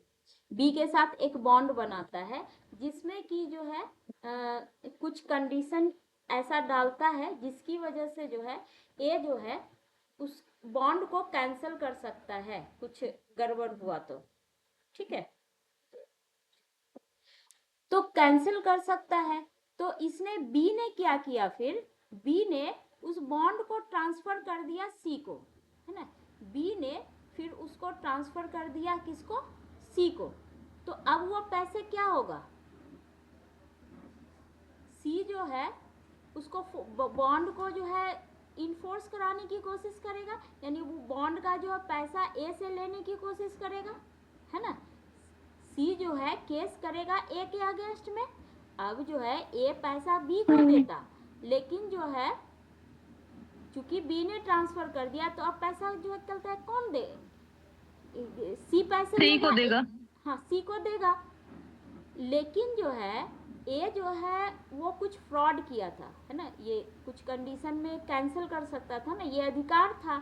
Speaker 1: बी के साथ एक बॉन्ड बनाता है जिसमें कि जो है कुछ कंडीशन ऐसा डालता है जिसकी वजह से जो है ए जो है उस बॉन्ड को कैंसिल कर सकता है, कुछ गड़बड़ हुआ तो, ठीक है, तो कैंसिल कर सकता है। तो इसने बी ने क्या किया, फिर बी ने उस बॉन्ड को ट्रांसफर कर दिया सी को, है ना, बी ने फिर उसको ट्रांसफर कर दिया किसको, सी को। तो अब वो पैसे क्या होगा, सी जो है उसको बॉन्ड को जो है इन्फोर्स कराने की कोशिश करेगा, यानी वो बॉन्ड का जो है पैसा ए से लेने की कोशिश करेगा, है ना, सी जो है केस करेगा ए के अगेंस्ट में। अब जो है ए पैसा बी को देता, लेकिन जो है चूंकि बी ने ट्रांसफर कर दिया तो अब पैसा जो है चलता है कौन दे, सी पैसे
Speaker 2: सी को देगा।
Speaker 1: हाँ सी को देगा, लेकिन जो है ए जो है वो कुछ फ्रॉड किया था, है ना, ये कुछ कंडीशन में कैंसिल कर सकता था ना, ये अधिकार था।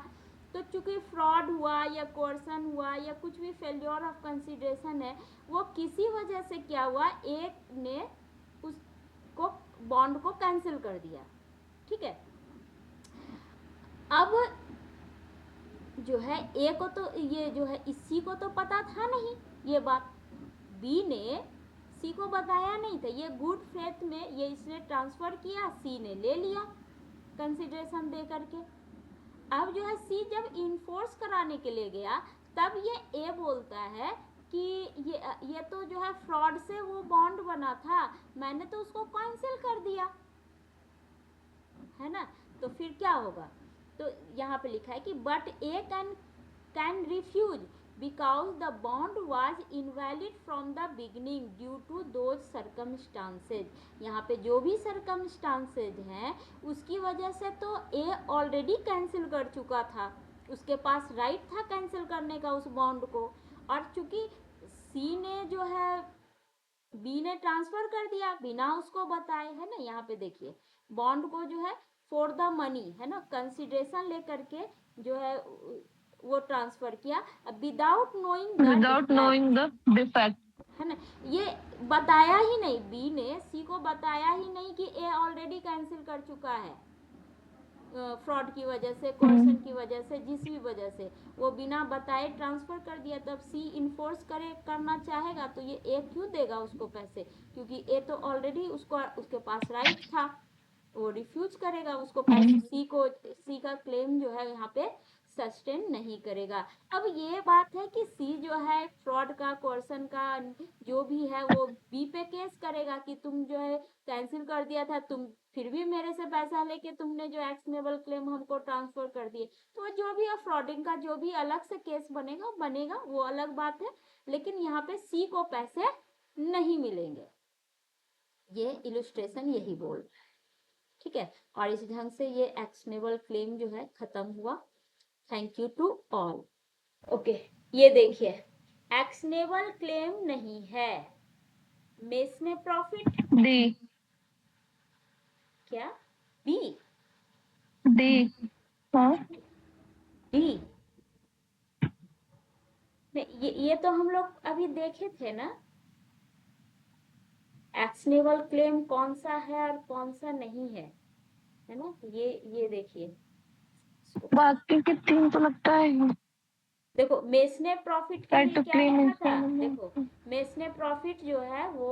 Speaker 1: तो चूंकि फ्रॉड हुआ या कोर्सन हुआ या कुछ भी फेल्योर ऑफ कंसिडरेशन है, वो किसी वजह से क्या हुआ, ए ने उसको बॉन्ड को कैंसिल कर दिया, ठीक है। अब जो है ए को तो ये जो है इसी को तो पता था नहीं ये बात, बी ने सी को बताया नहीं था, ये गुड फेथ में ये इसने ट्रांसफर किया, सी ने ले लिया कंसिडरेशन दे करके। अब जो है सी जब इन्फोर्स कराने के लिए गया तब ये ए बोलता है कि ये तो जो है फ्रॉड से वो बॉन्ड बना था, मैंने तो उसको कैंसिल कर दिया, है ना। तो फिर क्या होगा, तो यहाँ पे लिखा है कि but A can refuse because the bond was invalid from the beginning due to those circumstances। यहाँ पे जो भी circumstances हैं उसकी वजह से तो A ऑलरेडी कैंसिल कर चुका था, उसके पास राइट था कैंसिल करने का उस बॉन्ड को, और चूंकि C ने जो है B ने ट्रांसफर कर दिया बिना उसको बताए, है ना, यहाँ पे देखिए बॉन्ड को जो है फॉर द मनी, है ना, कंसिडरेशन लेकर के जो है वो ट्रांसफर किया विदाउट नोइंग
Speaker 2: द डिफेक्ट,
Speaker 1: है ना, ये बताया ही नहीं, बी ने सी को बताया ही नहीं कि ए ऑलरेडी कैंसिल कर चुका है फ्रॉड की वजह से, कोर्सन की वजह से, जिस भी वजह से वो बिना बताए ट्रांसफर कर दिया। तब सी इन्फोर्स करना चाहेगा तो ये ए क्यों देगा उसको पैसे, क्योंकि ए तो ऑलरेडी उसके पास राइट था, वो रिफ्यूज करेगा उसको पैसे, सी का क्लेम जो है यहाँ पे सस्टेन नहीं करेगा। अब ये बात है कि सी जो है फ्रॉड का, कोर्सन का जो भी है वो बी पे केस करेगा कि तुम जो है कैंसिल कर दिया था, तुम फिर भी मेरे से पैसा लेके तुमने जो एक्शनेबल क्लेम हमको ट्रांसफर कर दिए। तो जो भी है फ्रॉडिंग का जो भी अलग से केस बनेगा वो अलग बात है, लेकिन यहाँ पे सी को पैसे नहीं मिलेंगे, ये इलस्ट्रेशन यही बोल रहा है, ठीक है। और इस ढंग से ये एक्शनेबल क्लेम जो है खत्म हुआ। Thank you to all. Okay, ये देखिए एक्शनेबल क्लेम नहीं है, मेसने प्रॉफिट
Speaker 2: डी
Speaker 1: क्या, बी
Speaker 2: डी हाँ
Speaker 1: डी ये तो हम लोग अभी देखे थे ना, एक्शनेबल क्लेम कौन सा है और कौन सा नहीं है ना, ये देखिए
Speaker 2: बाकी के तीन तो लगता है
Speaker 1: देखो मेसने प्रॉफिट के
Speaker 2: राइट
Speaker 1: लिए
Speaker 2: टू
Speaker 1: क्या
Speaker 2: क्लेम
Speaker 1: लिखा था,
Speaker 2: इन,
Speaker 1: देखो मेसने प्रॉफिट जो है वो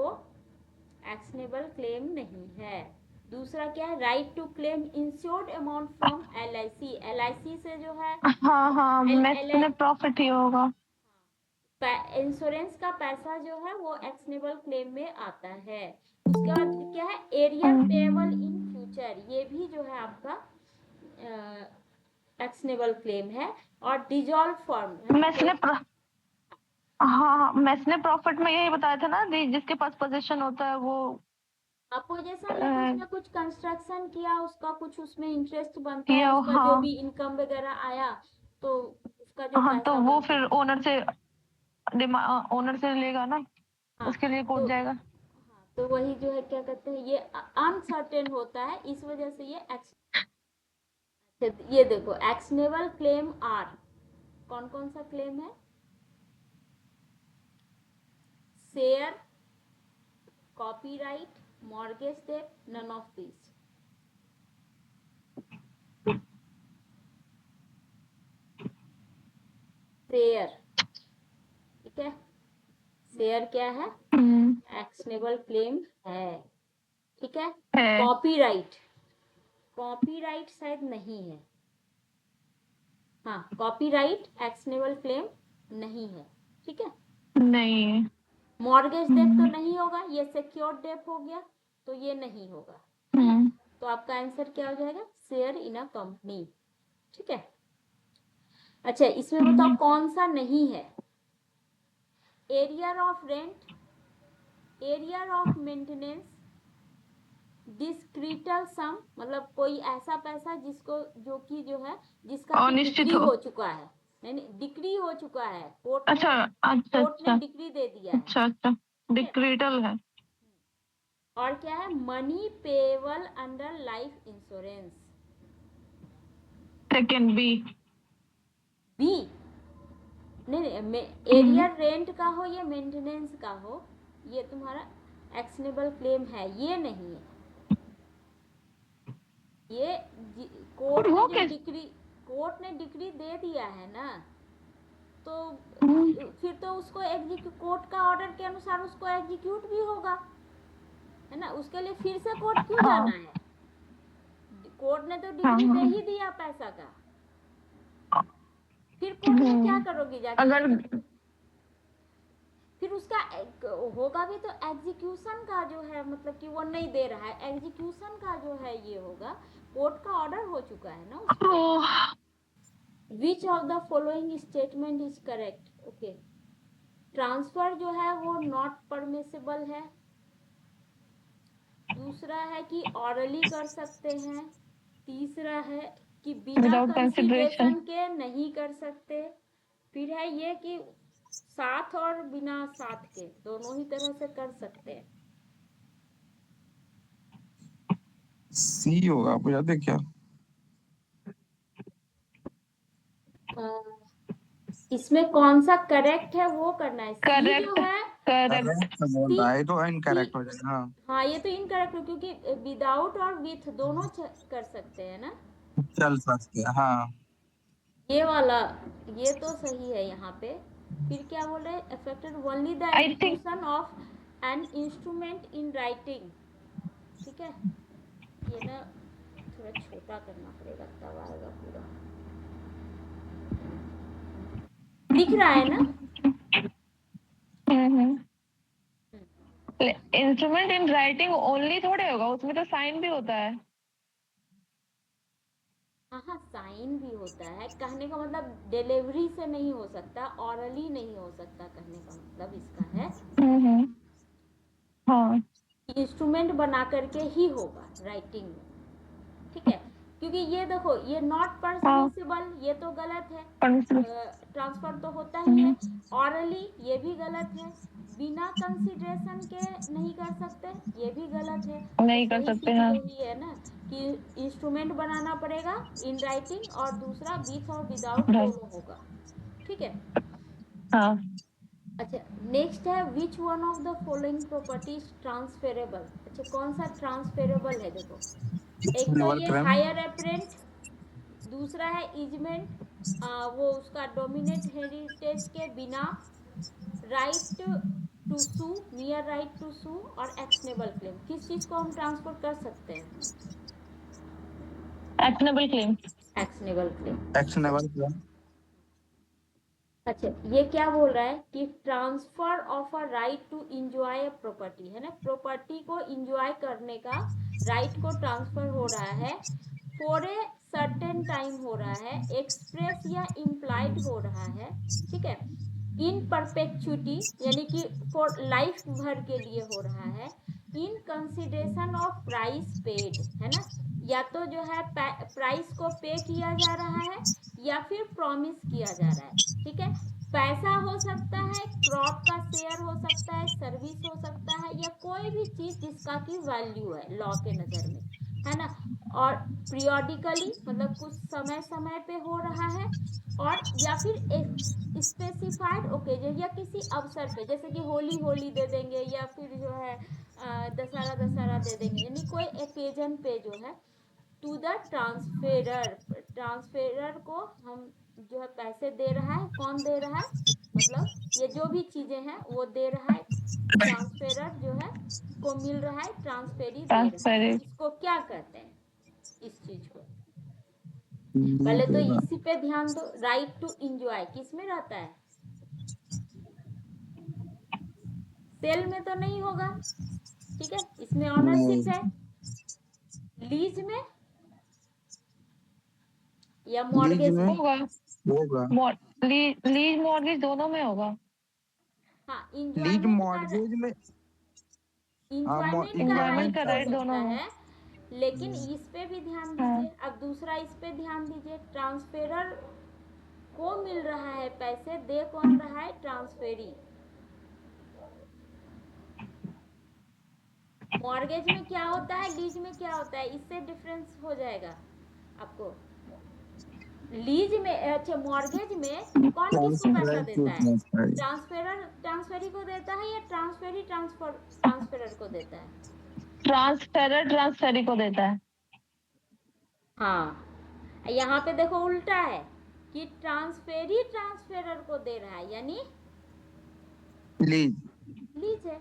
Speaker 1: एक्शनेबल क्लेम नहीं है। दूसरा क्या है, right to claim insured amount from LIC, LIC से जो है
Speaker 2: हाँ मैंने प्रॉफिट ही होगा।
Speaker 1: इंश्योरेंस का पैसा जो है वो एक्शनेबल क्लेम में आता है। उसके बाद क्या है, एरियर पेएबल इन फ्यूचर, ये भी जो है आपका एक्शनेबल क्लेम है। और डिजॉल्व फॉर्म
Speaker 2: मैंने प्रॉफिट में यही बताया था ना, जिसके पास पोजीशन होता है वो
Speaker 1: अपोजिशन में उसने कुछ कंस्ट्रक्शन किया, उसका कुछ उसमें इंटरेस्ट बनता है, उसका जो भी इनकम वगैरह आया तो उसका जो
Speaker 2: हाँ,
Speaker 1: पैसा
Speaker 2: तो वो
Speaker 1: बनता
Speaker 2: फिर ओनर से लेगा ना, उसके लिए कोर्ट जाएगा।
Speaker 1: हाँ, तो वही जो है क्या कहते हैं, ये अनसर्टेन होता है, इस वजह से ये देखो एक्शनेबल क्लेम आर कौन कौन सा क्लेम है, share, copyright, mortgage debt, none of this, share, ठीक है, शेयर क्या है, एक्शनेबल क्लेम है, ठीक है। कॉपीराइट, कॉपीराइट शायद नहीं है, हाँ कॉपीराइट एक्शनेबल क्लेम नहीं है, ठीक है।
Speaker 2: नहीं,
Speaker 1: मॉर्गेज डेट तो नहीं होगा, ये सिक्योर्ड डेट हो गया, तो ये नहीं होगा, है ना। तो आपका आंसर क्या हो जाएगा, शेयर इन अ कंपनी, ठीक है। अच्छा, इसमें बताओ कौन सा नहीं है, arrear of rent, arrear of maintenance, discretional sum, मतलब कोई ऐसा पैसा जिसको जो कि जो है जिसका कि
Speaker 2: अनिश्चित
Speaker 1: डिक्री
Speaker 2: हो।
Speaker 1: हो चुका है, नहीं डिक्री हो चुका है, कोर्ट
Speaker 2: अच्छा अच्छा
Speaker 1: ने
Speaker 2: अच्छा
Speaker 1: डिक्री दे दिया है,
Speaker 2: अच्छा अच्छा,
Speaker 1: ठीक है।
Speaker 2: डिक्रीटल है।
Speaker 1: और क्या है, money payable under life insurance,
Speaker 2: second B.
Speaker 1: B, नहीं एरियर रेंट का हो या मेंटेनेंस का हो, ये तुम्हारा एक्शनेबल क्लेम है, ये नहीं है, ये कोर्ट
Speaker 2: वो
Speaker 1: ने जो डिक्री, कोर्ट ने डिक्री दे दिया है ना, तो फिर तो उसको एग्जीक्यूट, कोर्ट का ऑर्डर के अनुसार उसको एग्जीक्यूट भी होगा, है ना, उसके लिए फिर से कोर्ट क्यों जाना है, कोर्ट ने तो डिक्री दे ही दिया पैसा का, फिर कोर्ट में क्या करोगी जाके,
Speaker 2: अगर
Speaker 1: फिर उसका होगा भी तो एग्जीक्यूशन का जो है, मतलब कि वो नहीं दे रहा है, एग्जीक्यूशन का जो है ये होगा, कोर्ट का ऑर्डर हो चुका है ना उस पर। Which of the following statement is correct, okay, transfer जो है वो नॉट परमिसिबल है, दूसरा है कि ऑरली कर सकते हैं, तीसरा है कि बिना
Speaker 2: Without
Speaker 1: कंसीडरेशन
Speaker 2: consideration।
Speaker 1: के नहीं कर सकते, फिर है ये कि साथ और बिना साथ के दोनों ही तरह से कर सकते हैं।
Speaker 3: सी होगा, आपको याद है क्या?
Speaker 1: इसमें कौन सा करेक्ट है वो करना है, सी
Speaker 2: करेक्ट
Speaker 1: जो है,
Speaker 3: करेक्ट बोल रहा है तो इनकरेक्ट हो जाएगा। हाँ,
Speaker 1: हाँ ये तो इनकरेक्ट है, क्योंकि विदाउट और विथ दोनों कर सकते हैं ना,
Speaker 3: चल सकते हैं, हाँ।
Speaker 1: ये वाला, ये तो सही है यहाँ पे। फिर क्या बोल रहे हैं, affected only the
Speaker 2: I think
Speaker 1: execution of an instrument in writing, ठीक है, ये ना थोड़ा छोटा करना पड़ेगा तब आएगा पूरा, दिख रहा है ना,
Speaker 2: इंस्ट्रूमेंट इन राइटिंग ओनली थोड़े होगा, उसमें तो साइन भी होता है।
Speaker 1: हाँ साइन भी होता है, कहने का मतलब डिलीवरी से नहीं हो सकता, ऑरली नहीं हो सकता, कहने का मतलब इसका है
Speaker 2: हाँ
Speaker 1: इंस्ट्रूमेंट बना करके ही होगा राइटिंग में, ठीक है, क्योंकि ये देखो ये नॉट परमिसिबल, ये तो गलत है, ट्रांसफर तो होता ही है, ऑरली ये भी गलत है, बिना कंसीडरेशन के नहीं कर सकते ये भी गलत है,
Speaker 2: नहीं
Speaker 1: तो
Speaker 2: कर
Speaker 1: सही
Speaker 2: सकते
Speaker 1: चीज
Speaker 2: हैं।
Speaker 1: वही है ना कि इंस्ट्रूमेंट बनाना पड़ेगा इन राइटिंग, और दूसरा विथ और विदाउट दोनों होगा, ठीक है।
Speaker 2: हाँ
Speaker 1: अच्छा नेक्स्ट है, which one of the following property is transferable, अच्छा कौन सा ट्रांसफेरेबल है, देखो एक तो ये
Speaker 3: क्लेम,
Speaker 1: हायर अप्रेंट, दूसरा है इजमेंट, वो उसका डोमिनेट हेरिटेज के बिना, right to sue, mere right to sue, और एक्शनेबल क्लेम, किस चीज को हम ट्रांसफर कर सकते हैं,
Speaker 2: actionable claim.
Speaker 1: Actionable claim,
Speaker 3: actionable claim.
Speaker 1: अच्छा ये क्या बोल रहा है कि transfer of a right to enjoy property, है ना, प्रॉपर्टी को इंजॉय करने का राइट को ट्रांसफर हो रहा है, फॉर ए सर्टेन टाइम हो रहा है, एक्सप्रेस या इम्प्लाइड हो रहा है, ठीक है, इन परपेचुटी यानी कि फॉर लाइफ भर के लिए हो रहा है, in consideration of price paid, है ना, या तो जो है प्राइस को पे किया जा रहा है या फिर प्रॉमिस किया जा रहा है, ठीक है, पैसा हो सकता है, क्रॉप का शेयर हो सकता है, सर्विस हो सकता है, या कोई भी चीज जिसका की वैल्यू है लॉ के नजर में, है ना, और पीरियोडिकली मतलब कुछ समय समय पे हो रहा है, और या फिर स्पेसिफाइड ओकेजन या किसी अवसर पे, जैसे कि होली होली दे देंगे, या फिर जो है दशहरा दशहरा दे देंगे, यानी कोई ओकेजन पे जो है, टू द ट्रांसफेरर, ट्रांसफेरर को हम जो है पैसे दे रहा है, कौन दे रहा है, मतलब ये जो भी चीजें हैं वो दे रहा है, ट्रांसफेरर जो है को मिल रहा है, ट्रांसफेरी दे रहा है।
Speaker 2: ट्रांसफेरी
Speaker 1: इसको क्या कहते हैं, इस चीज को?
Speaker 3: लीज
Speaker 1: पहले तो
Speaker 3: होगा।
Speaker 1: इसी पे ध्यान दो, राइट टू एंजॉय किस में रहता है? सेल में तो नहीं होगा, ठीक है, इसमें ऑनरशिप है। लीज में या
Speaker 3: लीज
Speaker 1: मॉर्गेज
Speaker 3: में
Speaker 1: में?
Speaker 2: होगा,
Speaker 3: होगा।
Speaker 2: लीज मॉर्गेज दोनों में होगा।
Speaker 1: हाँ,
Speaker 3: लीज
Speaker 1: इंजॉयमेंट का,
Speaker 3: मॉर्गेज में, हाँ
Speaker 1: इंजॉयमेंट का
Speaker 2: एंजॉयमेंट
Speaker 1: राइट
Speaker 2: का
Speaker 1: हो
Speaker 2: राइट
Speaker 1: सकता
Speaker 2: दोनों में।
Speaker 1: है, लेकिन इस पे भी ध्यान
Speaker 2: हाँ,
Speaker 1: दीजिए। अब दूसरा इस पे ध्यान दीजिए, ट्रांसफेरर को मिल रहा है पैसे, दे कौन रहा है, ट्रांसफेरी। मॉर्गेज में क्या होता है, लीज में क्या होता है, इससे डिफरेंस हो जाएगा आपको। लीज में, अच्छा, मॉर्गेज में कौन किसको पैसा देता है, ट्रांसफेरर ट्रांसफेरी को देता है, या ट्रांसफेरी ट्रांसफेरर को देता है?
Speaker 2: ट्रांसफेरर ट्रांसफेरी को देता है।
Speaker 1: हाँ, यहाँ पे देखो उल्टा है कि ट्रांसफेरी ट्रांसफेरर को दे रहा है, यानी
Speaker 3: लीज।
Speaker 1: लीज है।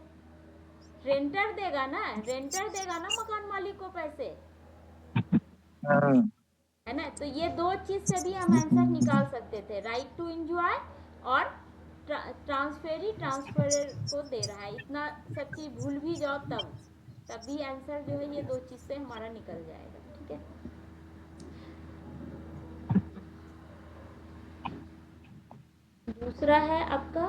Speaker 1: रेंटर देगा ना, रेंटर देगा ना मकान मालिक को पैसे,
Speaker 3: हाँ।
Speaker 1: है ना। तो ये दो चीज से भी हम आंसर निकाल सकते थे, राइट टू एंजॉय और ट्रांसफेरी ट्रांसफेरर को दे रहा है। इतना सब चीज भूल भी जाओ तब भी आंसर जो है ये दो चीज से हमारा निकल जाएगा, ठीक है। दूसरा है आपका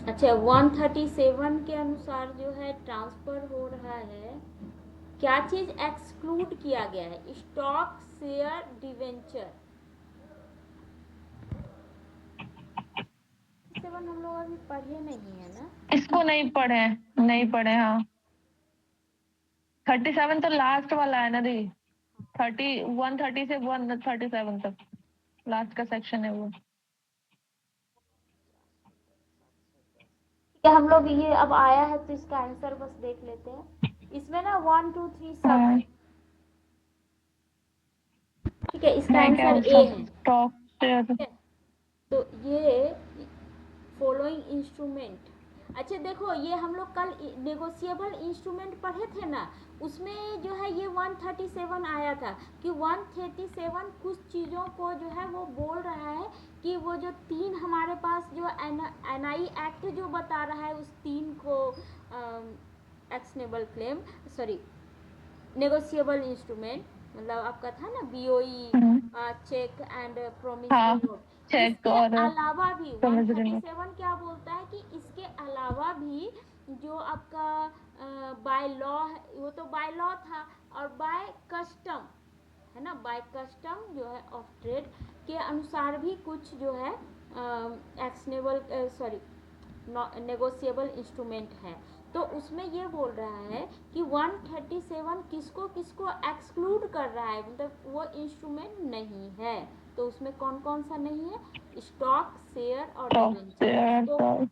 Speaker 1: अच्छा, 137 के अनुसार जो है ट्रांसफर हो रहा है, क्या चीज एक्सक्लूड किया गया है, स्टॉक, शेयर, डिवेंचर। 7 हम लोग अभी पढ़े नहीं है ना।
Speaker 2: इसको नहीं पढ़े हाँ। 37 तो लास्ट वाला है ना दी, 130 से 137 तक लास्ट का सेक्शन है वो।
Speaker 1: ठीक है, हम लोग ये अब आया है तो इसका आंसर बस देख लेते हैं। इसमें ना 1 2 3 सब
Speaker 2: हाँ,
Speaker 1: है, ठीक है, इसका
Speaker 2: मैं क्या
Speaker 1: आंसर ए है,
Speaker 2: स्टॉक शेयर।
Speaker 1: ठीक है। तो ये फॉलोइंग इंस्ट्रूमेंट, अच्छा देखो, ये हम लोग कल नेगोशिएबल इंस्ट्रूमेंट पढ़े थे ना, उसमें जो है ये 137 आया था कि 137 कुछ चीज़ों को जो है वो बोल रहा है कि वो जो तीन हमारे पास जो एनआई एक्ट जो बता रहा है, उस तीन को actionable claim, sorry, negotiable instrument, मतलब आपका था ना बीओई, चेक एंड प्रोमिसरी
Speaker 2: हाँ,
Speaker 1: नोट।
Speaker 2: चेक
Speaker 1: इसके
Speaker 2: और
Speaker 1: अलावा भी
Speaker 2: promissory note।
Speaker 1: 137 क्या बोलता है कि इसके अलावा भी जो आपका बाय लॉ है, वो तो बाय लॉ था, और बाय कस्टम है ना, बाय कस्टम जो है ऑफ ट्रेड के अनुसार भी कुछ जो है एक्शनेबल, सॉरी, नेगोशिएबल इंस्ट्रूमेंट है। तो उसमें ये बोल रहा है कि 137 किसको किसको एक्सक्लूड कर रहा है, मतलब वो इंस्ट्रूमेंट नहीं है। तो उसमें कौन कौन सा नहीं है, स्टॉक, शेयर और डिवेंचर।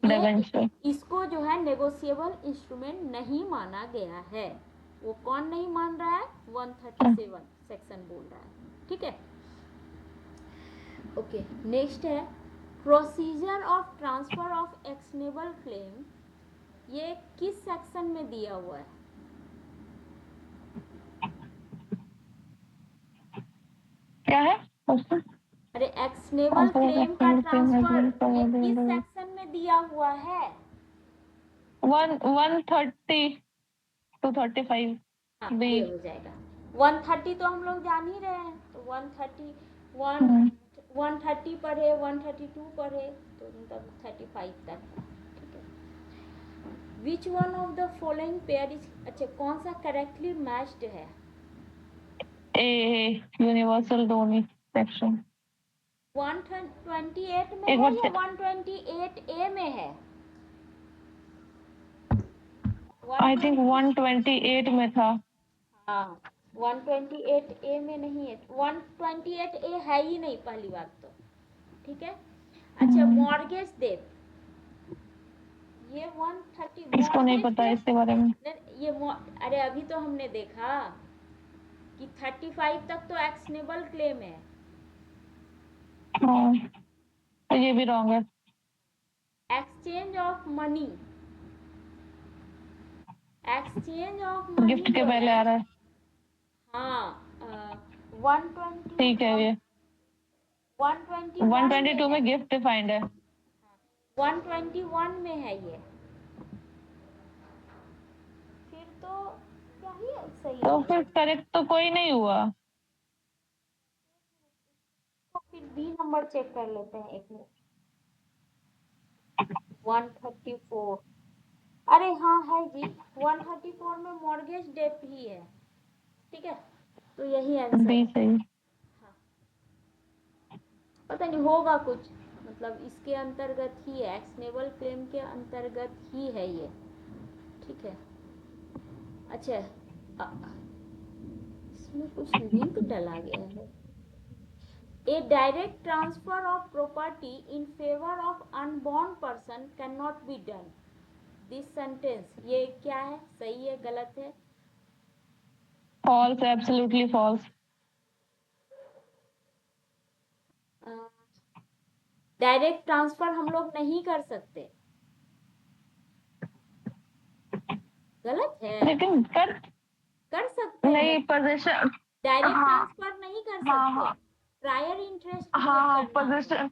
Speaker 2: डिवेंचर
Speaker 1: इसको जो है नेगोशिएबल इंस्ट्रूमेंट नहीं माना गया है। वो कौन नहीं मान रहा है, 137 सेक्शन बोल रहा है, ठीक है। ओके, नेक्स्ट है procedure of transfer of actionable claim. ये किस सेक्शन में दिया हुआ है,
Speaker 2: क्या है क्वेश्चन?
Speaker 1: अरे एक्शनेबल क्लेम का ट्रांसफर ये किस सेक्शन में दिया हुआ है?
Speaker 2: 130 to 35
Speaker 1: हाँ,
Speaker 2: बी।
Speaker 1: ये हो जाएगा। 130 तो हम लोग जान ही रहे हैं, तो 130 पढ़े, 132 पढ़े, तो मतलब 35 तक, ठीक है। Which one of the following pair is, अच्छा कौन सा करेक्टली मैच्ड है?
Speaker 2: ए यूनिवर्सल दोनों सेक्शन
Speaker 1: 128 में
Speaker 2: एक
Speaker 1: है
Speaker 2: बार
Speaker 1: या 128 ए में है?
Speaker 2: आई थिंक 128 में था।
Speaker 1: हाँ, 128 ए में नहीं है, 128 ए है ही नहीं, पहली बात तो, ठीक है। अच्छा, मॉर्गेज डेट, ये 130
Speaker 2: इसको नहीं
Speaker 1: mortgage
Speaker 2: पता
Speaker 1: debt-
Speaker 2: इसके बारे में।
Speaker 1: नहीं, ये अरे अभी तो हमने देखा कि 35 तक तो एक्शनेबल क्लेम है।
Speaker 2: हाँ, तो ये भी रॉन्ग है।
Speaker 1: Exchange of money, exchange of money
Speaker 2: gift के
Speaker 1: जो
Speaker 2: पहले
Speaker 1: है,
Speaker 2: आ रहा है।
Speaker 1: हाँ 120
Speaker 2: ठीक है, ये
Speaker 1: 121
Speaker 2: 122
Speaker 1: में
Speaker 2: में गिफ्ट डिफाइंड है।
Speaker 1: 121 में है ये। फिर तो क्या ही सही
Speaker 2: तो
Speaker 1: है।
Speaker 2: फिर करेक्ट तो कोई नहीं हुआ।
Speaker 1: तो फिर बी नंबर चेक कर लेते हैं एक मिनट। 134, अरे हाँ है जी, 134 में मॉर्गेज डेट ही है। ठीक है, तो यही आंसर
Speaker 2: बी
Speaker 1: है।
Speaker 2: सही।
Speaker 1: पता नहीं होगा कुछ, मतलब इसके अंतर्गत ही है, एक्शनेबल क्लेम के अंतर्गत ही है ये। ठीक है, अच्छा इसमें कुछ लिंक डला गया है। A direct transfer of property in favor of unborn person cannot be done. This sentence, ये क्या है, सही है गलत है?
Speaker 2: False, absolutely false.
Speaker 1: Direct transfer हम लोग नहीं कर सकते, गलत है।
Speaker 2: लेकिन
Speaker 1: कर सकते
Speaker 2: नहीं,
Speaker 1: हैं,
Speaker 2: पोजीशन।
Speaker 1: डायरेक्ट
Speaker 2: हाँ
Speaker 1: ट्रांसफर नहीं कर
Speaker 2: हाँ
Speaker 1: सकते,
Speaker 2: हाँ
Speaker 1: प्रायर इंटरेस्ट पे
Speaker 2: हाँ,
Speaker 1: करना होगा।
Speaker 2: पोजीशन।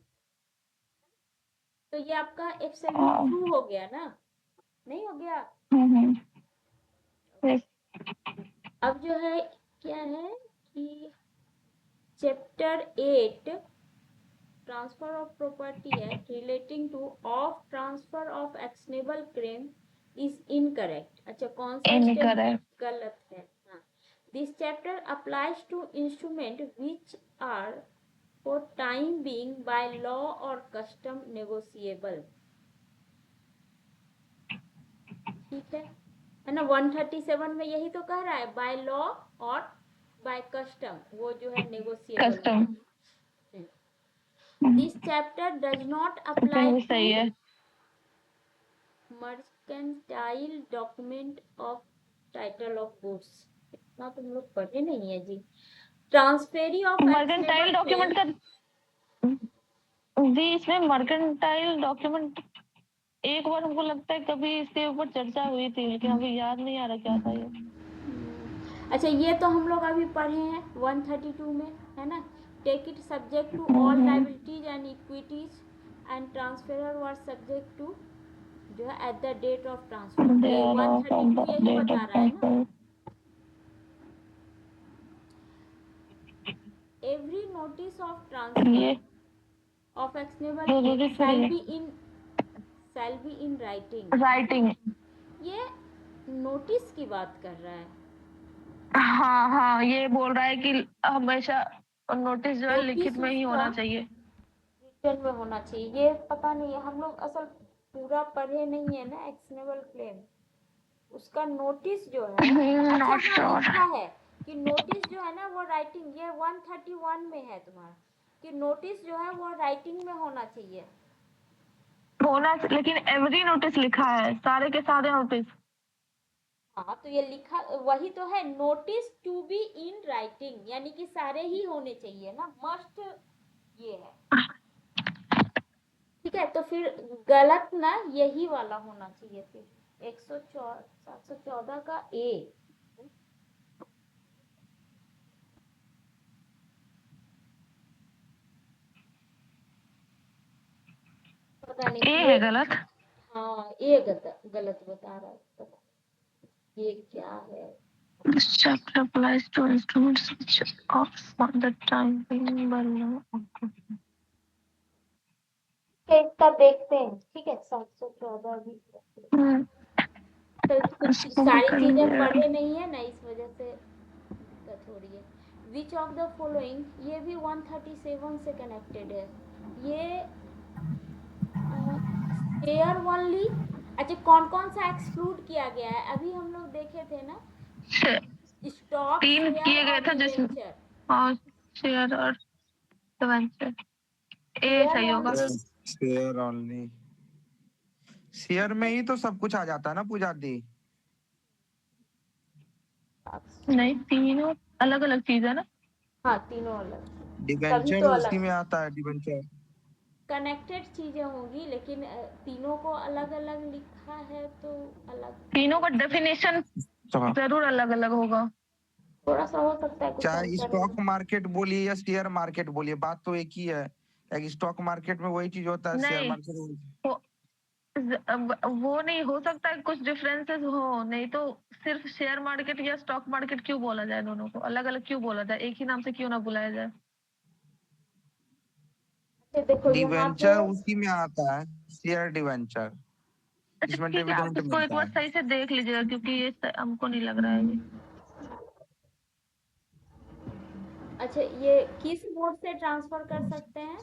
Speaker 1: तो ये आपका एब्सोल्यूट ट्रू हो गया ना, नहीं हो गया?
Speaker 2: yes।
Speaker 1: अब जो है क्या है कि chapter 8 transfer of property act relating to of transfer of actionable claim is incorrect. अच्छा, कौन सा स्टेप
Speaker 2: Incorrect।
Speaker 1: गलत है? हाँ, this chapter applies to instrument which are for time being by law और कस्टम नेगोशिएबल। ठीक है ना, 137 में यही तो कह रहा है, बाय लॉ और बाय कस्टम, वो जो है negotiable.
Speaker 2: Custom.
Speaker 1: This chapter does not
Speaker 2: second
Speaker 1: apply
Speaker 2: भी
Speaker 1: टू
Speaker 2: सही है।
Speaker 1: Mercantile document of title of goods. इतना तुम लोग पढ़े नहीं है जी। ट्रांसफेरी ऑफ
Speaker 2: मर्केंटाइल डॉक्यूमेंट का जी, इसमें मर्केंटाइल डॉक्यूमेंट एक बार हमको लगता है कभी इसके ऊपर चर्चा हुई थी, लेकिन अभी याद नहीं आ रहा क्या था ये।
Speaker 1: अच्छा, ये तो हम लोग अभी पढ़े हैं 132 में, है ना। Take it subject to all liabilities and equities and transferor were subject to जो है at the date of transfer. ये 132 यही बता रहा है ना। Every notice of transfer of actionable claim shall be in
Speaker 2: writing.
Speaker 1: ये नोटिस की बात कर रहा है।
Speaker 2: हाँ हाँ, ये बोल रहा है कि हमेशा नोटिस जो है
Speaker 1: नोटिस
Speaker 2: लिखित में ही
Speaker 1: उसका
Speaker 2: होना चाहिए।
Speaker 1: रिटर्न में होना चाहिए। ये पता नहीं है, हम लोग असल पूरा पढ़े नहीं है ना एक्शनेबल क्लेम। उसका नोटिस जो है, अच्छा
Speaker 2: नॉट
Speaker 1: हाँ
Speaker 2: श्योर।
Speaker 1: लिखा है कि नोटिस जो है ना वो राइटिंग, ये 131 में है तुम्हारा, कि नोटिस जो है वो राइटिंग में होना चाहिए।
Speaker 2: लेकिन एवरी नोटिस लिखा है, सारे के सारे नोटिस।
Speaker 1: हाँ तो ये लिखा वही तो है, notice to be in writing, यानी कि सारे ही होने चाहिए ना, मस्ट ये है। ठीक है, तो फिर गलत ना यही वाला होना चाहिए। फिर 714 का ए। पता नहीं
Speaker 2: ए है गलत।
Speaker 1: हाँ ये गलत बता रहा है, पता ये क्या है।
Speaker 2: This chapter applies to instruments which are on the time being by law.
Speaker 1: इसका देखते हैं। ठीक है, 714 भी तो कुछ सारी चीजें पढ़े नहीं है ना, इस वजह से दिक्कत हो रही है। विच ऑफ द फॉलोइंग, ये भी 137 से कनेक्टेड है। ये शेयर ओनली। अच्छा, कौन कौन सा एक्सक्लूड किया गया है? अभी हम लोग देखे थे ना, स्टॉक,
Speaker 2: 3
Speaker 1: शेयर
Speaker 2: किए गए
Speaker 1: और
Speaker 2: थे जिसमें
Speaker 1: डिवेंचर।
Speaker 2: शेयर और डिवेंचर। ए
Speaker 1: शेयर
Speaker 2: सही होगा।
Speaker 1: ओनली,
Speaker 3: शेयर ओनली, शेयर में ही तो सब कुछ आ जाता है ना पूजा दी।
Speaker 2: नहीं, तीनों अलग अलग चीज है ना।
Speaker 1: हाँ तीनों अलग, तभी
Speaker 3: डिबेंचर
Speaker 1: तो
Speaker 3: उसी
Speaker 1: अलग
Speaker 3: में आता है, डिबेंचर।
Speaker 1: कनेक्टेड चीजें होंगी, लेकिन तीनों को अलग अलग लिखा है तो अलग
Speaker 2: तीनों का डेफिनेशन
Speaker 3: तो
Speaker 2: जरूर अलग अलग होगा।
Speaker 1: थोड़ा सा हो सकता है कुछ
Speaker 3: चाहे
Speaker 1: अंतर
Speaker 3: स्टॉक मार्केट बोलिए या शेयर मार्केट बोलिए, बात तो एक ही है। एक स्टॉक मार्केट में वही चीज होता है, शेयर
Speaker 2: नहीं,
Speaker 3: मार्केट में
Speaker 2: वो नहीं हो सकता है, कुछ डिफरेंसेस हो, नहीं तो सिर्फ शेयर मार्केट या स्टॉक मार्केट क्यों बोला जाए, दोनों को अलग अलग क्यों बोला जाए, एक ही नाम से क्यों ना बुलाया जाए।
Speaker 1: देखो यहाँ पे
Speaker 3: डिवेंचर उसी में आता है, शेयर डिवेंचर।
Speaker 2: अच्छा
Speaker 3: इसमें
Speaker 2: ठीक है, आप
Speaker 3: डिविडेंड
Speaker 2: इसको एक
Speaker 3: मिलता
Speaker 2: बार
Speaker 3: है।
Speaker 2: सही से देख लीजिएगा, क्योंकि ये हमको नहीं लग रहा है ये।
Speaker 1: अच्छा, ये किस मोड से ट्रांसफर कर सकते हैं?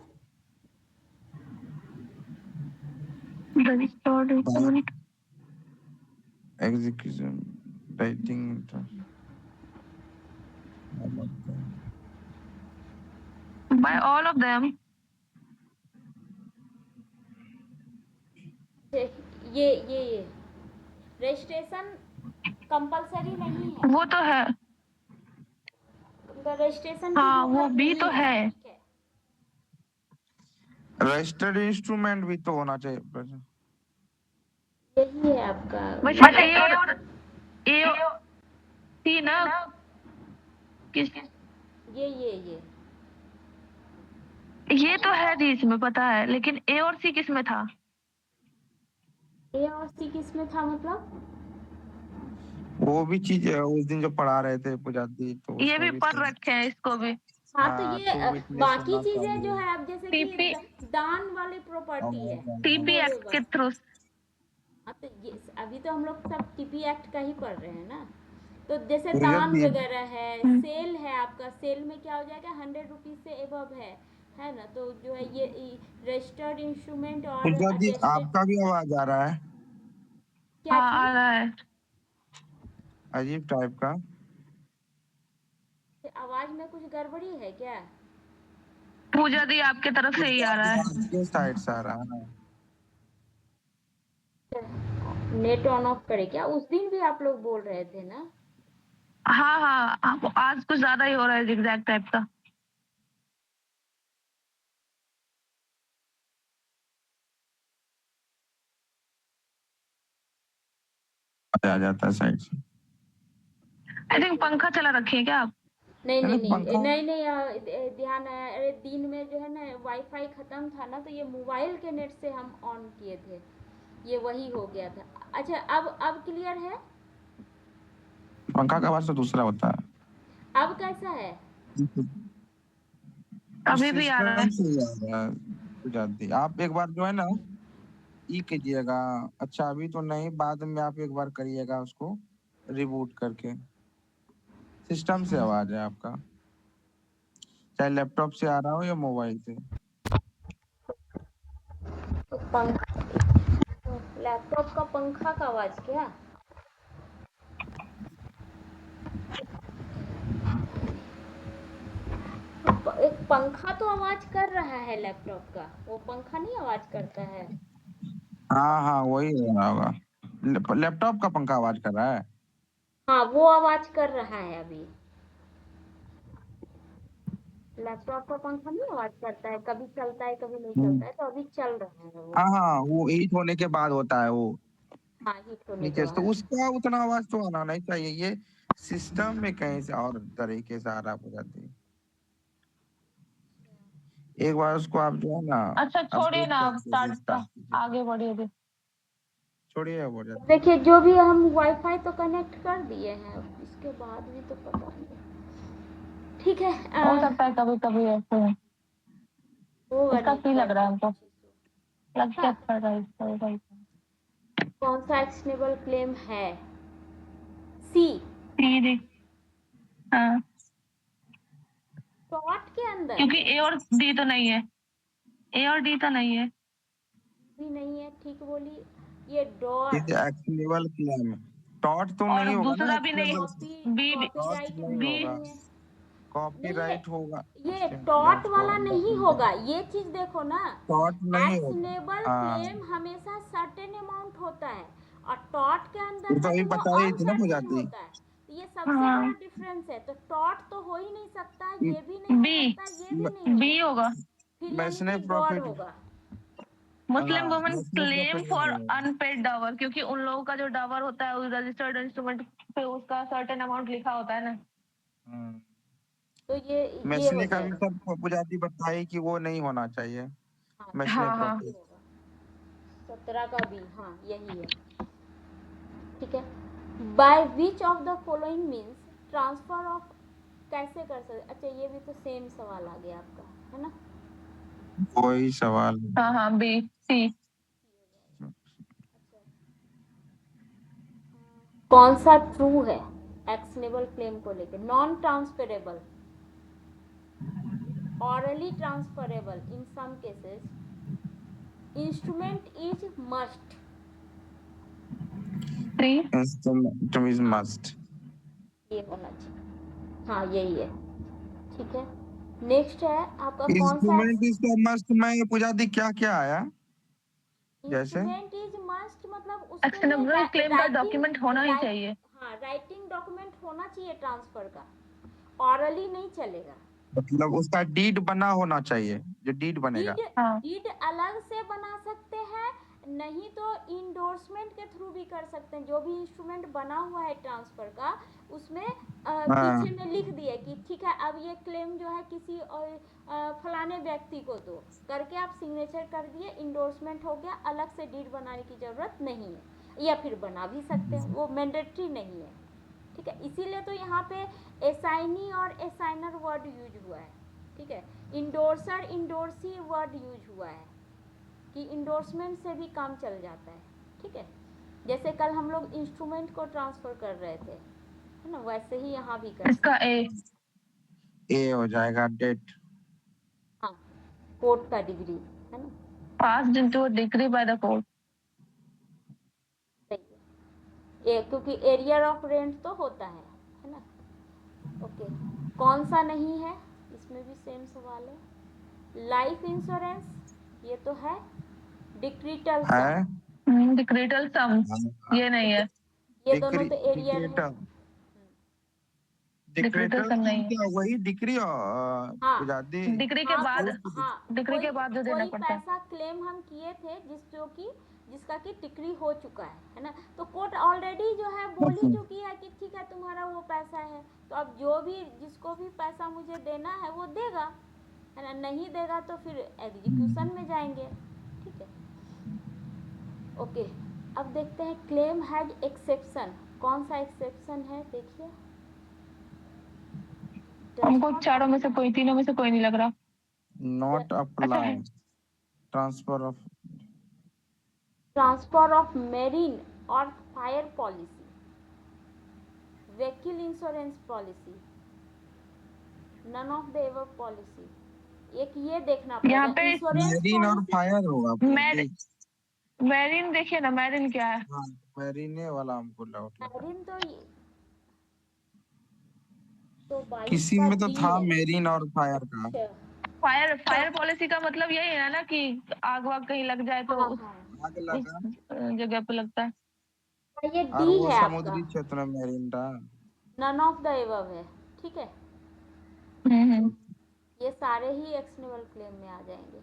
Speaker 3: Execution, writing,
Speaker 2: by all of them.
Speaker 1: ये रजिस्ट्रेशन कंपलसरी नहीं है,
Speaker 2: वो तो है,
Speaker 1: रजिस्ट्रेशन की
Speaker 2: हाँ वो
Speaker 1: जरूरत
Speaker 2: भी
Speaker 1: नहीं
Speaker 2: तो है।
Speaker 1: ठीक है।
Speaker 3: रजिस्टर्ड इंस्ट्रूमेंट भी तो होना चाहिए।
Speaker 1: यही है आपका
Speaker 2: वैसे ए और सी ना, किस ये तो है जी, इसमें पता है, लेकिन ए और सी किस में था?
Speaker 1: ए और सी किस में था मतलब?
Speaker 3: वो भी चीज उस दिन जो पढ़ा रहे थे पुजारी, तो
Speaker 2: ये भी
Speaker 3: उसमें
Speaker 2: पढ़
Speaker 3: तो
Speaker 2: रखे हैं इसको भी।
Speaker 1: हाँ तो
Speaker 3: हाँ,
Speaker 1: ये
Speaker 3: टू विटनेस
Speaker 1: बाकी
Speaker 3: होना
Speaker 1: चीजें जो
Speaker 3: चाहिए।
Speaker 1: है, अब जैसे कि
Speaker 2: टीपी
Speaker 1: दान वाली प्रॉपर्टी है
Speaker 2: टीपी
Speaker 1: वो
Speaker 2: एक्ट के थ्रू।
Speaker 1: हाँ तो ये अभी तो हम लोग सब टीपी एक्ट का ही पढ़ रहे हैं ना। तो जैसे
Speaker 3: पूजा
Speaker 1: दान
Speaker 3: दी
Speaker 1: वगैरह है, सेल है, आपका सेल में क्या हो जाएगा, 100 रुपीज से एबव है ना, तो जो है ये रजिस्टर्ड इंस्ट्रूमेंट और
Speaker 3: पूजा दी,
Speaker 1: अटेस्टेड।
Speaker 3: आपका भी आवाज आ रहा है
Speaker 1: क्या
Speaker 2: हाँ आ
Speaker 1: चीज?
Speaker 2: रहा है,
Speaker 3: अजीब टाइप का।
Speaker 1: आवाज में कुछ गड़बड़ी है क्या?
Speaker 2: पूजा दी आपके तरफ से ही आ रहा है।
Speaker 3: आपके साइड से आ रहा है।
Speaker 1: नेट ऑन ऑफ करे क्या? उस दिन भी आप लोग बोल रहे थे ना।
Speaker 2: हाँ हाँ, आज कुछ ज्यादा ही हो रहा है जिगजैग टाइप का।
Speaker 3: आ जाता है साइड से।
Speaker 2: आई थिंक पंखा चला रखी है क्या आप?
Speaker 1: नहीं नहीं नहीं
Speaker 3: पंखा
Speaker 1: नहीं नहीं, ध्यान है, अरे दिन में जो है ना वाईफाई खत्म था ना, तो ये मोबाइल के नेट से हम ऑन किए थे, ये वही हो गया था। अच्छा अब क्लियर है?
Speaker 3: पंखा का आवाज तो दूसरा होता है।
Speaker 1: अब कैसा है?
Speaker 2: अभी भी आ रहा है।
Speaker 3: सिस्टम से ही आ रहा है पुजारी। आप एक बार जो है ना ई कीजिएगा। अच्छा अभी तो नहीं, बाद में आप एक बार करिएगा उसको रिबूट करके। सिस्टम से आवाज है आपका, चाहे लैपटॉप से आ रहा हो या मोबाइल से।
Speaker 1: तो पंखा, लैपटॉप का पंखा का आवाज क्या? एक पंखा तो आवाज कर रहा है लैपटॉप का, वो पंखा नहीं आवाज करता है?
Speaker 3: हाँ हाँ, वही हो रहा होगा। लैपटॉप का पंखा आवाज कर रहा है।
Speaker 1: हाँ वो आवाज कर रहा है अभी। लैपटॉप का पंखा नहीं आवाज करता है, कभी चलता है कभी नहीं चलता है, तो अभी चल रहा है वो।
Speaker 3: हाँ हाँ, वो हीट होने के बाद होता है वो
Speaker 1: हाँ हीट होने के
Speaker 3: नीचे से, तो
Speaker 1: बाद।
Speaker 3: उसका उतना आवाज तो आना नहीं चाहिए। ये सिस्टम में कहीं से और तरीके से आ रहा हो जाती है। एक बार उसको आप जो है ना
Speaker 2: अच्छा छोड़िए
Speaker 3: अपडेट
Speaker 2: ना, आप
Speaker 3: करके रिस्टार्ट कीजिए।
Speaker 2: आगे बढ़िए अभी।
Speaker 3: छोड़िए, अब हो जाता
Speaker 1: देखिए जो भी हम वाईफाई तो कनेक्ट कर दिए हैं, इसके बाद भी तो पता नहीं। ठीक है,
Speaker 2: हो सकता है कभी कभी ऐसे हो।
Speaker 1: होगा
Speaker 2: इसका की लग रहा है हमको, लग क्या
Speaker 1: हाँ,
Speaker 2: कर रहा है इसका?
Speaker 1: कौन सा एक्शनेबल क्लेम है? सी
Speaker 2: हाँ,
Speaker 1: शॉर्ट के अंदर
Speaker 2: क्योंकि ए और डी तो नहीं है, ए और डी तो नहीं है।
Speaker 1: भी नहीं है, ठीक बोली। ये
Speaker 3: है।
Speaker 1: डॉट
Speaker 3: एक्शनेबल क्लेम टॉट तो
Speaker 2: और
Speaker 3: नहीं होगा ना,
Speaker 2: दूसरा भी नहीं,
Speaker 3: एक्शनेबल
Speaker 2: बी
Speaker 3: टॉट
Speaker 1: कॉपीराइट
Speaker 3: नहीं
Speaker 1: भी
Speaker 2: बी
Speaker 3: होगा।
Speaker 1: नहीं है,
Speaker 3: कॉपीराइट होगा
Speaker 1: ये
Speaker 3: उसके
Speaker 1: टॉट वाला
Speaker 3: उसको
Speaker 1: नहीं होगा, ये चीज देखो ना,
Speaker 3: शॉर्ट नहीं होगा।
Speaker 1: एक्शनेबल
Speaker 3: हाँ
Speaker 1: क्लेम हमेशा सर्टेन अमाउंट होता है और टॉट के अंदर
Speaker 3: ये तो
Speaker 1: है
Speaker 3: अभी
Speaker 1: तो वो
Speaker 3: बता रही थी ना
Speaker 1: अनसर्टेन
Speaker 3: पूजाती।
Speaker 1: होता है। तो ये सबसे
Speaker 2: हाँ।
Speaker 1: बड़ा डिफरेंस है। तो टॉट तो हो ही नहीं सकता, ये भी नहीं हो
Speaker 2: बी
Speaker 1: सकता, ये भी नहीं हो
Speaker 2: बी
Speaker 1: सकता,
Speaker 2: होगा।
Speaker 1: फिर यानी
Speaker 3: मैंने
Speaker 1: कि गॉड
Speaker 3: प्रॉफिट
Speaker 1: होगा।
Speaker 2: मुस्लिम वुमेन
Speaker 3: मैंने
Speaker 2: क्लेम
Speaker 3: प्रॉफिट
Speaker 2: फॉर
Speaker 3: नहीं होगा।
Speaker 2: अनपेड डावर, क्योंकि उन लोगों का जो डावर होता है उस रजिस्टर्ड इंस्ट्रूमेंट पे उसका सर्टेन अमाउंट लिखा होता है ना।
Speaker 3: हम्म।
Speaker 1: तो ये हो
Speaker 3: मैंने का भी
Speaker 1: जाएगा।
Speaker 3: सब पूजाती बताई कि वो नहीं होना चाहिए।
Speaker 1: हाँ
Speaker 3: मैंने
Speaker 2: हाँ हाँ।
Speaker 3: प्रॉफिट।
Speaker 1: 17 का भी, हाँ यही है। ठीक है। By which of the following means transfer of, कैसे कर सकते। अच्छा ये भी तो सेम सवाल आ गया आपका, है ना।
Speaker 3: कोई सवाल
Speaker 2: हाँ हाँ बी सी।
Speaker 1: कौन सा ट्रू है एक्शनेबल क्लेम को लेकर। Non transferable, orally transferable in some cases, instrument is must।
Speaker 2: Three.
Speaker 3: Instrument is must.
Speaker 1: ये होना चाहिए, हाँ यही है। ठीक है। नेक्स्ट है आपका कौन सा।
Speaker 3: इंस्ट्रूमेंट इज मस्ट में पूजाती क्या क्या आया जैसे।
Speaker 1: इंस्ट्रूमेंट इज मस्ट मतलब उसके लिए
Speaker 2: एक्शनेबल क्लेम का
Speaker 1: राइटिंग,
Speaker 2: डॉक्यूमेंट होना ही चाहिए।
Speaker 1: हाँ राइटिंग डॉक्यूमेंट होना चाहिए ट्रांसफर का, ऑरली नहीं चलेगा।
Speaker 3: मतलब उसका डीड बना होना चाहिए, जो डीड बनेगा।
Speaker 1: डीड,
Speaker 2: हाँ।
Speaker 1: डीड अलग से बना सकते हैं, नहीं तो इंडोर्समेंट के थ्रू भी कर सकते हैं। जो भी इंस्ट्रूमेंट बना हुआ है ट्रांसफर का, उसमें
Speaker 3: हाँ
Speaker 1: पीछे में लिख दिए कि ठीक है अब ये क्लेम जो है किसी और फलाने व्यक्ति को दो करके आप सिग्नेचर कर दिए, इंडोर्समेंट हो गया, अलग से डीड बनाने की जरूरत नहीं है। या फिर बना भी सकते हैं, वो मैंडेटरी नहीं है। ठीक है, इसीलिए तो यहाँ पे एसाइनी और एसाइनर वर्ड यूज हुआ है। ठीक है, इंडोर्सर इंडोर्सी वर्ड यूज हुआ है कि इंडोर्समेंट से भी काम चल जाता है। ठीक है, जैसे कल हम लोग इंस्ट्रूमेंट को ट्रांसफर कर रहे थे, है ना, वैसे ही यहाँ भी कर
Speaker 2: इसका
Speaker 1: सकते।
Speaker 3: ए हो जाएगा डेट।
Speaker 1: हाँ, कोर्ट का डिग्री, है ना,
Speaker 2: passed into a degree by the court.
Speaker 1: सही है। क्योंकि एरियर ऑफ रेंट तो होता है ना। ओके, कौन सा नहीं है, इसमें भी सेम सवाल है। लाइफ इंश्योरेंस, ये तो है। डिक्रीटल
Speaker 3: है
Speaker 1: सम,
Speaker 2: डिक्रीटल सम ये नहीं है।
Speaker 1: ये दोनों तो एरियर है।
Speaker 3: डिक्रेटर।
Speaker 2: डिक्रीटल
Speaker 3: डिक्रेटर
Speaker 2: सम नहीं है।
Speaker 3: क्या वही डिक्री
Speaker 1: हाँ
Speaker 3: पूजाती।
Speaker 2: डिग्री के
Speaker 1: हाँ
Speaker 2: बाद,
Speaker 1: हाँ,
Speaker 2: डिग्री के बाद जो देना
Speaker 1: कोई
Speaker 2: पड़ता है।
Speaker 1: पैसा क्लेम हम किए थे जिसका कि डिक्री हो चुका है ना, तो कोर्ट ऑलरेडी जो है बोल ही चुकी है कि ठीक है तुम्हारा वो पैसा है, तो अब जो भी जिसको भी पैसा मुझे देना है वो देगा, है ना, नहीं देगा तो फिर एग्जीक्यूशन में जाएंगे। ठीक है। ओके, अब देखते हैं क्लेम हैज एक्सेप्शन। कौन सा एक्सेप्शन है देखिए।
Speaker 2: हमको चारों में से कोई, तीनों में से कोई नहीं लग रहा।
Speaker 3: नॉट
Speaker 2: अच्छा
Speaker 3: अप्लाई
Speaker 2: है।
Speaker 3: ट्रांसफर
Speaker 1: ऑफ मेरीन और fire policy, vehicle insurance policy, none of the above policy. एक ये देखना
Speaker 2: यहाँ
Speaker 1: पड़ेगा
Speaker 2: पे
Speaker 1: इंश्योरेंस
Speaker 3: मैरीन और
Speaker 1: पॉलिसी।
Speaker 3: फायर होगा
Speaker 2: मैरिन देखिए ना, मैरिन क्या है।
Speaker 3: हाँ मैरीने वाला हमको डाउट लगा।
Speaker 1: मैरीन तो 22
Speaker 3: किसी
Speaker 1: का
Speaker 3: में तो
Speaker 1: डी
Speaker 3: था
Speaker 1: है।
Speaker 3: मैरीन और फायर का।
Speaker 1: अच्छा,
Speaker 2: फायर पॉलिसी का मतलब यही है ना कि आग वाग कहीं लग जाए तो
Speaker 1: हाँ
Speaker 2: उस
Speaker 1: हाँ,
Speaker 3: आग
Speaker 2: उस
Speaker 3: लगा
Speaker 2: जगह पे लगता है।
Speaker 1: ये
Speaker 3: और
Speaker 1: डी
Speaker 3: वो
Speaker 1: है आपका,
Speaker 3: समुद्री क्षेत्र में मैरीन था।
Speaker 1: नन ऑफ द एबव है। ठीक है,
Speaker 2: हम्म।
Speaker 1: ये सारे ही एक्शनेबल क्लेम में आ जाएंगे।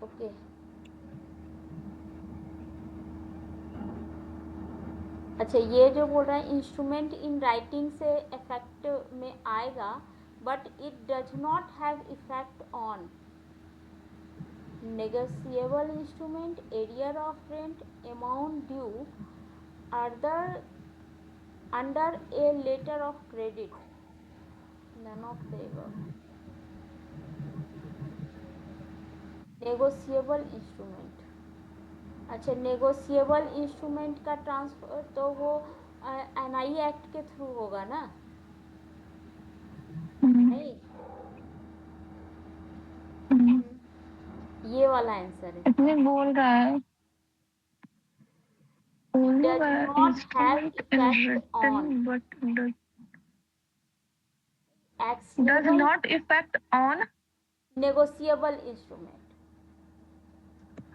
Speaker 1: ओके, अच्छा ये जो बोल रहा है इंस्ट्रूमेंट इन राइटिंग से इफेक्ट में आएगा, but it does not have effect on negotiable instrument, area of rent, amount due, other under a letter of credit, none of the above। negotiable instrument, अच्छा negotiable instrument का transfer तो वो NI act के through होगा ना, नहीं, ये वाला आंसर है।
Speaker 2: इतने बोल रहा है,
Speaker 1: does not have
Speaker 2: instrument in
Speaker 1: effect
Speaker 2: written
Speaker 1: on
Speaker 2: but does
Speaker 1: actionable
Speaker 2: not effect on,
Speaker 1: negotiable instrument.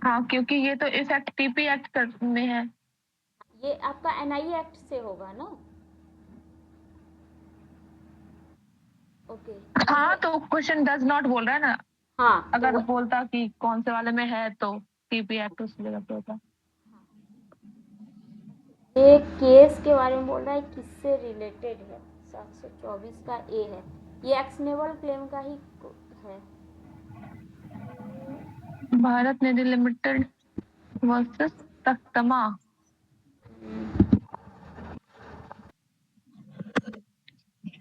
Speaker 2: हाँ क्योंकि ये तो इफेक्ट टीपी एक्ट में है।
Speaker 1: ये आपका एनआई एक्ट से होगा ना। ओके
Speaker 2: हाँ तो क्वेश्चन डज नॉट बोल रहा है ना,
Speaker 1: हाँ तो
Speaker 2: अगर बोलता कि कौन से वाले में है तो टीपी एक्ट उस जगह पे होता।
Speaker 1: ये केस के बारे में बोल रहा है, किससे रिलेटेड है। 724 का ए है, ये एक्शनेबल क्लेम का ही है।
Speaker 2: भारत निधि लिमिटेड वर्सेस तख्तमा।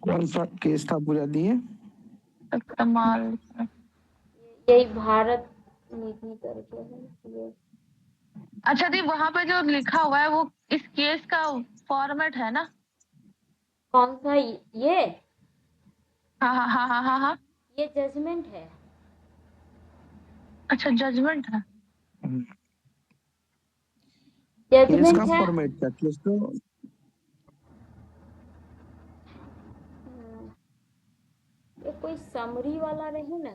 Speaker 3: कौन सा केस था पूजा दिए?
Speaker 2: तख्तमाल।
Speaker 1: यही भारत निधि करके है ये।
Speaker 2: अच्छा दी वहां पे जो लिखा हुआ है वो इस केस का फॉर्मेट है ना?
Speaker 1: कौन सा ये?
Speaker 2: हाँ हाँ हाँ हाँ हाँ हाँ।
Speaker 1: ये जजमेंट है।
Speaker 2: अच्छा जजमेंट है।
Speaker 3: केस
Speaker 1: जजमेंट
Speaker 3: का
Speaker 1: है।
Speaker 3: फॉर्मेट क्या? केस तो
Speaker 1: ये कोई समरी वाला रहे ना,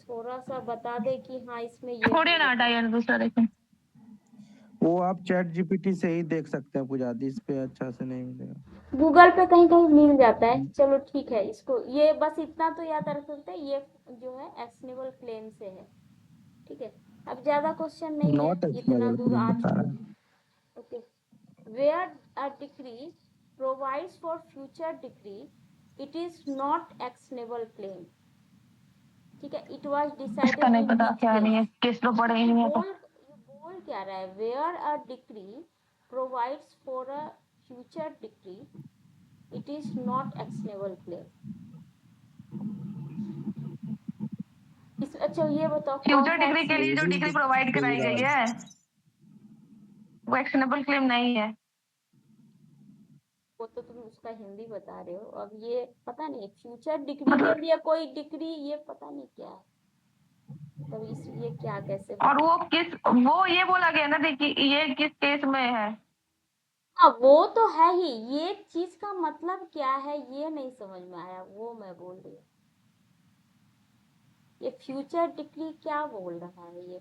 Speaker 1: थोड़ा सा बता दे कि हाँ इसमें ये
Speaker 2: छोड़िए ना,
Speaker 1: होगा।
Speaker 2: हटाइए दूसरा देखें।
Speaker 3: वो आप चैट जीपीटी से ही देख सकते हैं पूजा दी, इस पे अच्छा से नहीं मिलेगा।
Speaker 1: गूगल पे कहीं कहीं मिल जाता है। चलो ठीक है, इसको ये बस इतना तो याद रख सकते हैं, ये जो है एक्शनेबल क्लेम से है। ठीक है, अब ज्यादा क्वेश्चन नहीं है,
Speaker 3: नॉट
Speaker 1: इतना दूर आ
Speaker 3: बता रहा है।
Speaker 1: चुके। Okay, where a decree provides for future decree, it is not actionable claim. ठीक है, इट वाज डिसाइडेड
Speaker 2: इसका नहीं
Speaker 1: इन
Speaker 2: पता
Speaker 1: विच
Speaker 2: क्या नहीं है, केस तो पढ़े ही नहीं है तो।
Speaker 1: बोल क्या रहा है, where a decree provides for a future decree, it is not actionable claim. इस अच्छा ये बताओ कौन
Speaker 2: फ्यूचर
Speaker 1: सा
Speaker 2: डिग्री के लिए जो डिग्री प्रोवाइड कराई गई है वो एक्शनेबल क्लेम नहीं है।
Speaker 1: वो तो तुम उसका हिंदी बता रहे हो, अब ये पता नहीं फ्यूचर डिग्री के लिए कोई डिग्री, ये पता नहीं क्या है, तब इसलिए क्या कैसे
Speaker 2: और
Speaker 1: बता।
Speaker 2: वो ये बोला गया ना देखिए ये किस केस में है।
Speaker 1: हाँ वो तो है ही, ये चीज का मतलब क्या है ये नहीं समझ में आया, वो मैं बोल रही हूँ। ये फ्यूचर डिग्री क्या बोल रहा है ये।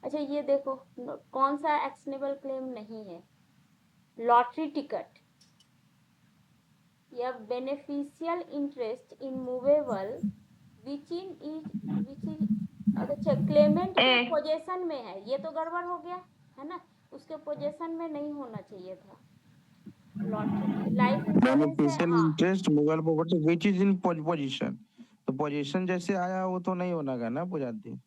Speaker 1: अच्छा ये देखो कौन सा एक्शनेबल क्लेम नहीं है, लॉटरी टिकट या beneficial interest in movable which is अच्छा क्लेमेंट के पोजीशन में है, ये तो गड़बड़ हो गया है ना, उसके पोजीशन में नहीं होना चाहिए था। लॉटरी लाइफ इंश्योरेंस है
Speaker 3: बेनिफिशियल
Speaker 1: हाँ।
Speaker 3: Interest mobile property which is in position, तो पोजीशन जैसे आया वो तो नहीं होना का ना पूजा दी।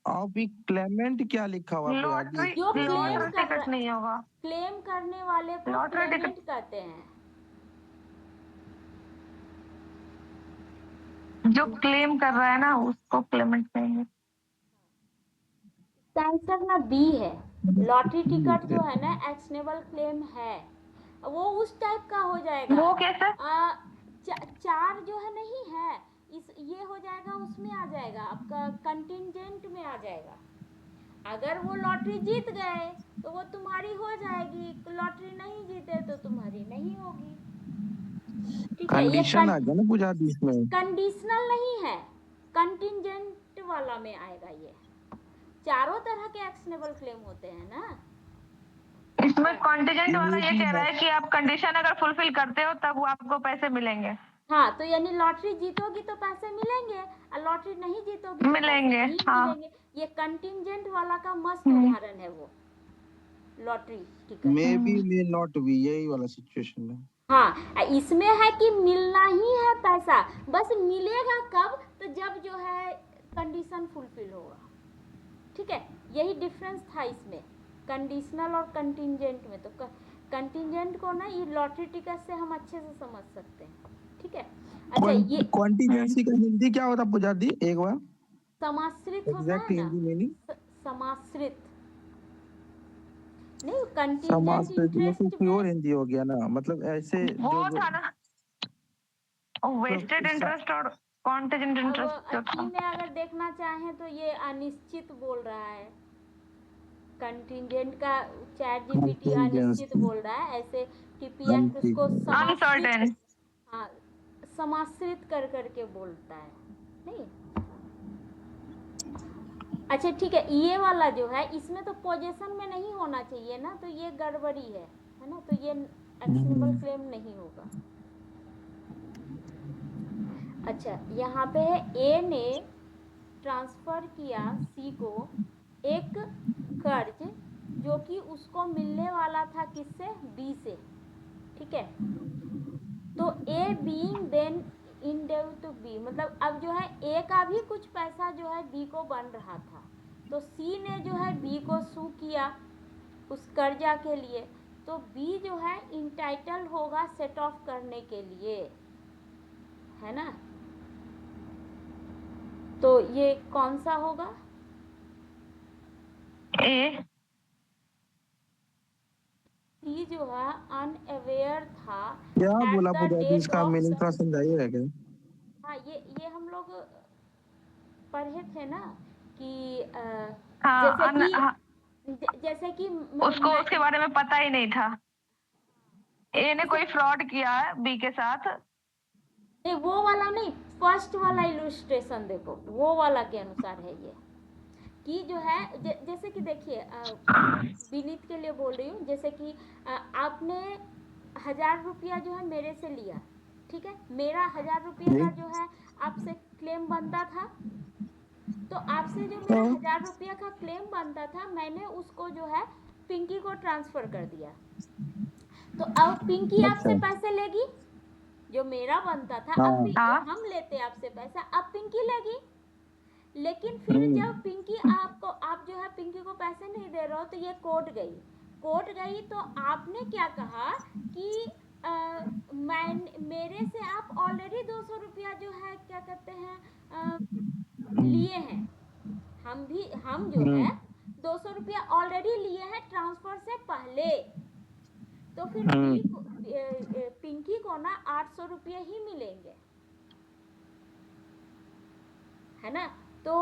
Speaker 3: आप ये क्लेमेंट क्या लिखा हुआ पूजा दी?
Speaker 1: जो क्लेम कर
Speaker 2: टिकट नहीं होगा,
Speaker 1: क्लेम करने वाले को
Speaker 2: लॉटरी
Speaker 1: क्लेमेंट
Speaker 2: टिकट
Speaker 1: कहते हैं।
Speaker 2: जो क्लेम कर रहा है ना उसको क्लेमेंट कहेंगे।
Speaker 1: इसका आंसर ना बी है, लॉटरी टिकट जो है ना एक्शनेबल क्लेम है, वो उस टाइप का हो जाएगा।
Speaker 2: वो कैसे?
Speaker 1: चार जो है नहीं है, इस ये हो जाएगा, उसमें आ जाएगा आपका कंटिंजेंट में आ जाएगा। अगर वो लॉटरी जीत गए तो वो तुम्हारी हो जाएगी, लॉटरी नहीं जीते तो तुम्हारी नहीं होगी। ठीक है, ये
Speaker 3: कंडीशन आ गया ना पूजा दी इसमें।
Speaker 1: कंडीशनल नहीं है, कंटिंजेंट वाला में आएगा। ये चारों तरह के एक्शनेबल क्लेम होते हैं ना।
Speaker 2: इसमें कॉन्टिजेंट वाला ये कह रहा है कि आप कंडीशन अगर फुलफिल करते हो तब वो आपको पैसे मिलेंगे।
Speaker 1: हाँ तो यानी लॉटरी जीतोगी तो पैसे मिलेंगे, और लॉटरी नहीं जीतोगी तो
Speaker 2: मिलेंगे,
Speaker 1: पैसे नहीं
Speaker 2: हाँ।
Speaker 1: मिलेंगे। ये कंटिंजेंट वाला का मस्त उदाहरण है वो lottery ticket.
Speaker 3: May be may not be, यही वाला सिचुएशन है।
Speaker 1: हाँ इसमें है कि मिलना ही है पैसा, बस मिलेगा कब, तो जब जो है कंडीशन फुलफिल होगा। ठीक है, यही डिफरेंस था इसमें कंडीशनल और कंटिंजेंट में। तो कंटिंजेंट को ना ये लॉटरी टिकट से हम अच्छे से समझ सकते हैं। ठीक है, अच्छा ये
Speaker 3: कॉन्टिजेंसी का हिंदी क्या होता पूजा दी एक बार?
Speaker 1: समाश्रित होता
Speaker 3: एग्जैक्ट
Speaker 1: है ना,
Speaker 3: हिंदी मीनिंग?
Speaker 1: समाश्रित नहीं, कंटिंजेंट
Speaker 3: समाश्रित मतलब
Speaker 1: इंटरेस्ट
Speaker 3: कोई
Speaker 1: में
Speaker 3: और हिंदी हो गया ना, मतलब ऐसे
Speaker 2: वो था ना वेस्टेड इंटरेस्ट और कॉन्टिजेंट
Speaker 1: अब
Speaker 2: इंटरेस्ट जो
Speaker 1: अच्छी
Speaker 2: था।
Speaker 1: में अगर देखना चाहें तो ये अनिश्चित बोल रहा है, कंटिंजेंट का चैट जीपीटी अनिश्चित बोल रहा है, ऐसे टीपी एक्ट उसको समाश्रित,
Speaker 2: अनसर्टेन।
Speaker 1: हाँ, समाश्रित कर करके बोलता है, नहीं। अच्छा ठीक है, ये वाला जो है इसमें तो पोजीशन में नहीं होना चाहिए ना, तो ये गड़बड़ी है ना, तो ये एक्शनेबल क्लेम नहीं होगा। अच्छा, यहाँ पे है ए ने ट्रांसफर किया सी को एक कर्ज जो कि उसको मिलने वाला था किससे, बी से, ठीक है। तो a being then in due to be, मतलब अब जो है ए का भी कुछ पैसा जो है बी को बन रहा था, तो सी ने जो है बी को सू किया उस कर्जा के लिए, तो बी जो है इंटाइटल होगा सेट ऑफ करने के लिए, है ना। तो ये कौन सा होगा,
Speaker 2: ए।
Speaker 1: सी जो है अनअवेयर था
Speaker 3: क्या
Speaker 1: एट
Speaker 3: बोला
Speaker 1: द
Speaker 3: पूजा जी,
Speaker 1: डेट
Speaker 3: इसका
Speaker 1: ऑफ,
Speaker 3: मीनिंग थोड़ा समझाइएगा क्या?
Speaker 1: हाँ ये हम लोग पढ़े थे ना कि
Speaker 2: हाँ,
Speaker 1: जैसे कि
Speaker 2: उसको उसके बारे में पता ही नहीं था। ए ने कोई फ्रॉड किया है बी के साथ।
Speaker 1: नहीं, वो वाला नहीं, फर्स्ट वाला इलस्ट्रेशन देखो, वो वाला के अनुसार है ये, कि जो है जैसे कि देखिए विनीत के लिए बोल रही हूँ, जैसे कि आपने 1000 रुपया जो है मेरे से लिया, ठीक है, मेरा 1000 रुपये का जो है आपसे क्लेम बनता था, तो आपसे जो मेरा 1000 रुपया का क्लेम बनता था, मैंने उसको जो है पिंकी को ट्रांसफर कर दिया, तो अब पिंकी आपसे पैसे लेगी, जो मेरा बनता था, अब जो हम लेते आपसे पैसा, अब पिंकी लेगी, लेकिन फिर जब पिंकी आपको, आप जो है पिंकी को पैसे नहीं दे रहे हो, तो ये कोर्ट गई, तो आपने क्या कहा कि मेरे से आप ऑलरेडी 200 रुपया जो है क्या कहते हैं लिए हैं, हम जो है 200 रुपया ऑलरेडी लिए हैं ट्रांसफर से पहले, तो फिर पिंकी को ना 800 रुपये ही मिलेंगे, है ना। तो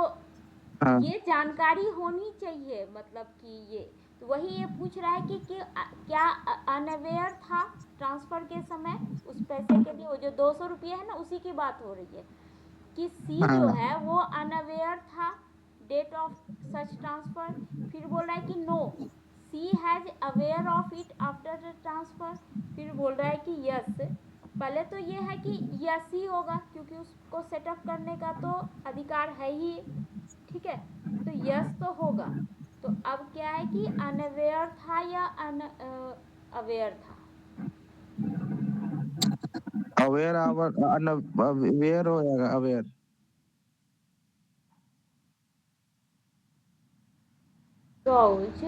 Speaker 1: ये जानकारी होनी चाहिए, मतलब कि ये, तो वही ये पूछ रहा है कि क्या अनअवेयर था ट्रांसफर के समय उस पैसे के लिए, वो जो 200 रुपये है ना, उसी की बात हो रही है कि सी जो है वो अनअवेयर था डेट ऑफ सच ट्रांसफर, फिर बोल रहा है कि notice has aware of it after the transfer, फिर बोल रहा है कि यस, पहले तो ये है कि यस ही होगा क्योंकि उसको सेटअप करने का तो अधिकार है ही, ठीक है, तो यस तो होगा, तो अब क्या है कि अनअवेयर था या अवेयर था,
Speaker 3: अवेयर अवेयर हो जाएगा, aware.
Speaker 1: Gauge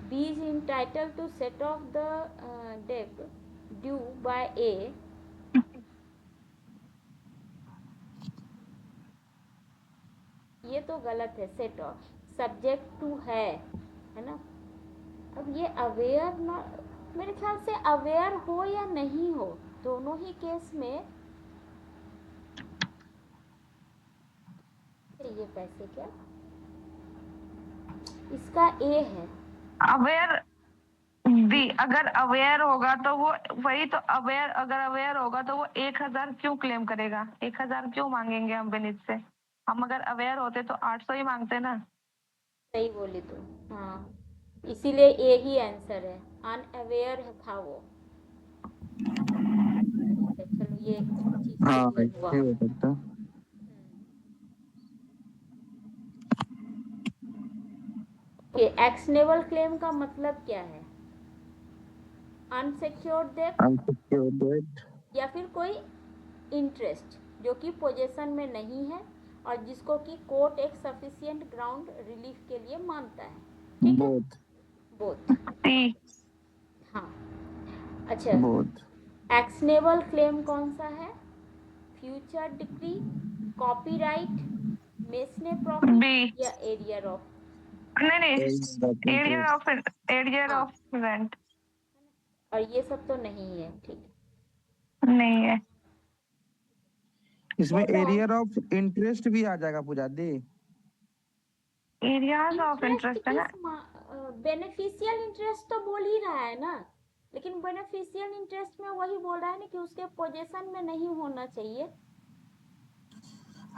Speaker 1: B is entitled to set off the debt due by A ये तो गलत है, सेट ऑफ सब्जेक्ट टू है ना। अब ये अवेयर ना, मेरे ख्याल से अवेयर हो या नहीं हो, दोनों ही केस में ये पैसे क्या, इसका ए है
Speaker 2: अवेयर बी, अगर अवेयर होगा तो वो वही तो, अवेयर अगर अवेयर होगा तो वो 1000 क्यों क्लेम करेगा, 1000 क्यों मांगेंगे हम विनीत से, हम अगर अवेयर होते तो 800 ही मांगते ना।
Speaker 1: सही बोली तो, हाँ, इसीलिए ए ही आंसर है, अनअवेयर था वो, चलो ये चीज क्लियर हुआ।
Speaker 3: हो सकता है।
Speaker 1: एक्शनेबल क्लेम का मतलब क्या है, अनसिक्योर्ड डेट या फिर कोई इंटरेस्ट जो कि पोजेशन में नहीं है और जिसको कि कोर्ट एक सफिशिएंट ग्राउंड रिलीफ के लिए मानता है, ठीक है, बोथ, हाँ। अच्छा, एक्शनेबल क्लेम कौन सा है, फ्यूचर डिक्री, कॉपीराइट, मेसने प्रॉफिट या एरियर ऑफ,
Speaker 2: नहीं, एरियर ऑफ रेंट,
Speaker 1: और ये सब तो नहीं है, ठीक
Speaker 2: नहीं है।
Speaker 3: इसमें एरियर ऑफ इंटरेस्ट भी आ जाएगा पूजा दी,
Speaker 2: एरियाज ऑफ इंटरेस्ट है ना,
Speaker 1: बेनिफिशियल इंटरेस्ट तो बोल ही रहा है ना, लेकिन बेनिफिशियल इंटरेस्ट में वही बोल रहा है ना कि उसके पोजीशन में नहीं होना चाहिए।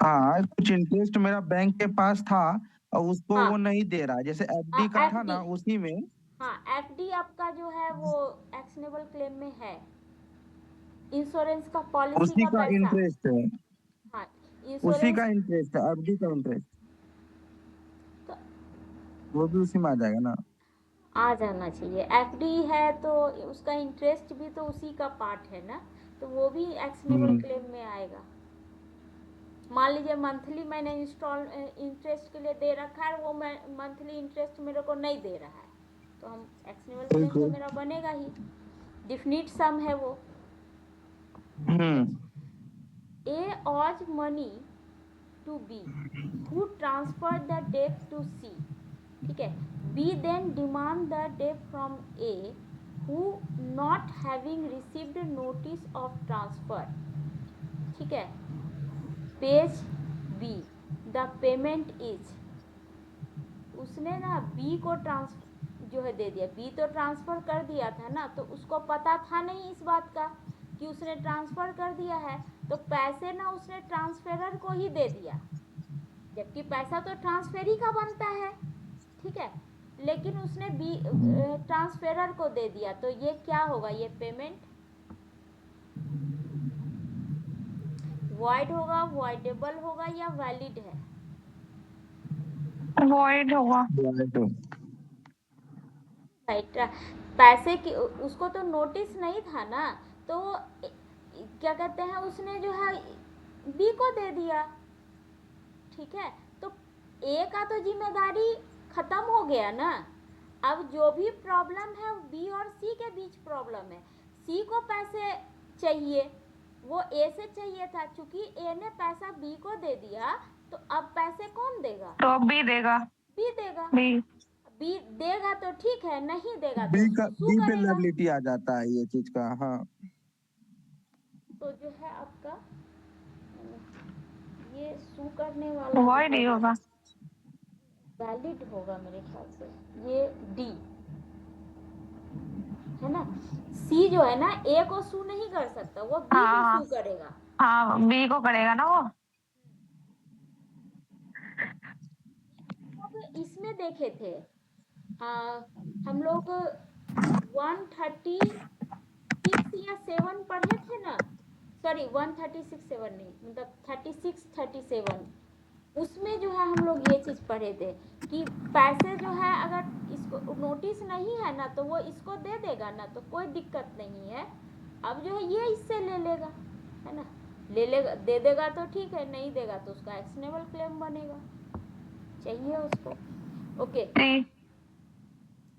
Speaker 3: हाँ, कुछ इंटरेस्ट मेरा बैंक के पास था और उसको
Speaker 1: हाँ,
Speaker 3: वो नहीं दे रहा, जैसे एफडी का था
Speaker 1: एफडी,
Speaker 3: ना उसी में।
Speaker 1: हाँ एफडी आपका जो है वो एक्शनेबल क्लेम में है। इंश्योरेंस का पॉलिसी
Speaker 3: उसी
Speaker 1: का
Speaker 3: का
Speaker 1: पैसा,
Speaker 3: इंटरेस्ट है,
Speaker 1: हाँ
Speaker 3: उसी
Speaker 1: इंश्योरेंस
Speaker 3: का इंटरेस्ट है, एफडी का इंटरेस्ट
Speaker 1: तो
Speaker 3: वो भी उसी में आ जाएगा ना।
Speaker 1: आ जाना चाहिए। एफडी है तो उसका इंटरेस्ट भी तो उसी का पार्ट है ना, तो वो भी एक्शनेबल क्लेम में आएगा। मान लीजिए मंथली मैंने इंटरेस्ट के लिए दे रखा है, वो मंथली इंटरेस्ट मेरे को नहीं दे रहा है, तो हम एक्शनेबल क्लेम तो मेरा बनेगा ही। डिफिनिट सम है वो। A owes money to B who transferred the debt to C, ठीक है। B then demand the debt from A who not having received notice of transfer, ठीक है। Page B, the payment is, उसने ना B को transfer जो है दे दिया, B तो ट्रांसफर कर दिया था ना, तो उसको पता था नहीं इस बात का कि उसने ट्रांसफर कर दिया है, तो पैसे ना उसने ट्रांसफरर को ही दे दिया, जबकि पैसा तो ट्रांसफर ही का बनता है, ठीक है। लेकिन उसने बी ट्रांसफरर को दे दिया, तो ये क्या होगा, ये पेमेंट वॉइड होगा, वॉइडेबल होगा या वैलिड है?
Speaker 2: वॉइड होगा।
Speaker 1: राइट। पैसे की उसको तो नोटिस नहीं था ना, तो क्या कहते हैं उसने जो है बी को दे दिया, ठीक है। तो ए का तो जिम्मेदारी खत्म हो गया ना। अब जो भी प्रॉब्लम है बी और सी के बीच प्रॉब्लम है। सी को पैसे चाहिए, वो ए से चाहिए था, चूंकि ए ने पैसा बी को दे दिया, तो अब पैसे कौन देगा?
Speaker 2: तो अब बी देगा।
Speaker 1: बी देगा।
Speaker 2: बी
Speaker 1: बी देगा तो ठीक है, नहीं देगा तो
Speaker 3: बी का
Speaker 1: सू
Speaker 3: बी पे
Speaker 1: करेगा।
Speaker 3: लायबिलिटी आ जाता है ये चीज का। हाँ,
Speaker 1: तो जो है आपका ये सू करने वाला
Speaker 2: वॉइड ही होगा।
Speaker 1: वैलिड होगा मेरे ख्याल से, ये डी है ना। सी जो है ना ए को सू नहीं कर सकता, वो बी को
Speaker 2: हाँ
Speaker 1: सू करेगा।
Speaker 2: हाँ, बी को करेगा ना वो।
Speaker 1: अब इसमें देखे थे हम लोग 136 या 7 पढ़े थे ना, सॉरी 136 7 नहीं, मतलब 36 37, उसमें जो है हम लोग ये चीज पढ़े थे कि पैसे जो है अगर इसको नोटिस नहीं है ना, तो वो इसको दे देगा ना, तो कोई दिक्कत नहीं है। अब जो है ये इससे ले लेगा, है ना, ले लेगा, दे देगा तो ठीक है, नहीं देगा तो उसका एक्शनेबल क्लेम बनेगा, चाहिए उसको। ओके,
Speaker 2: सी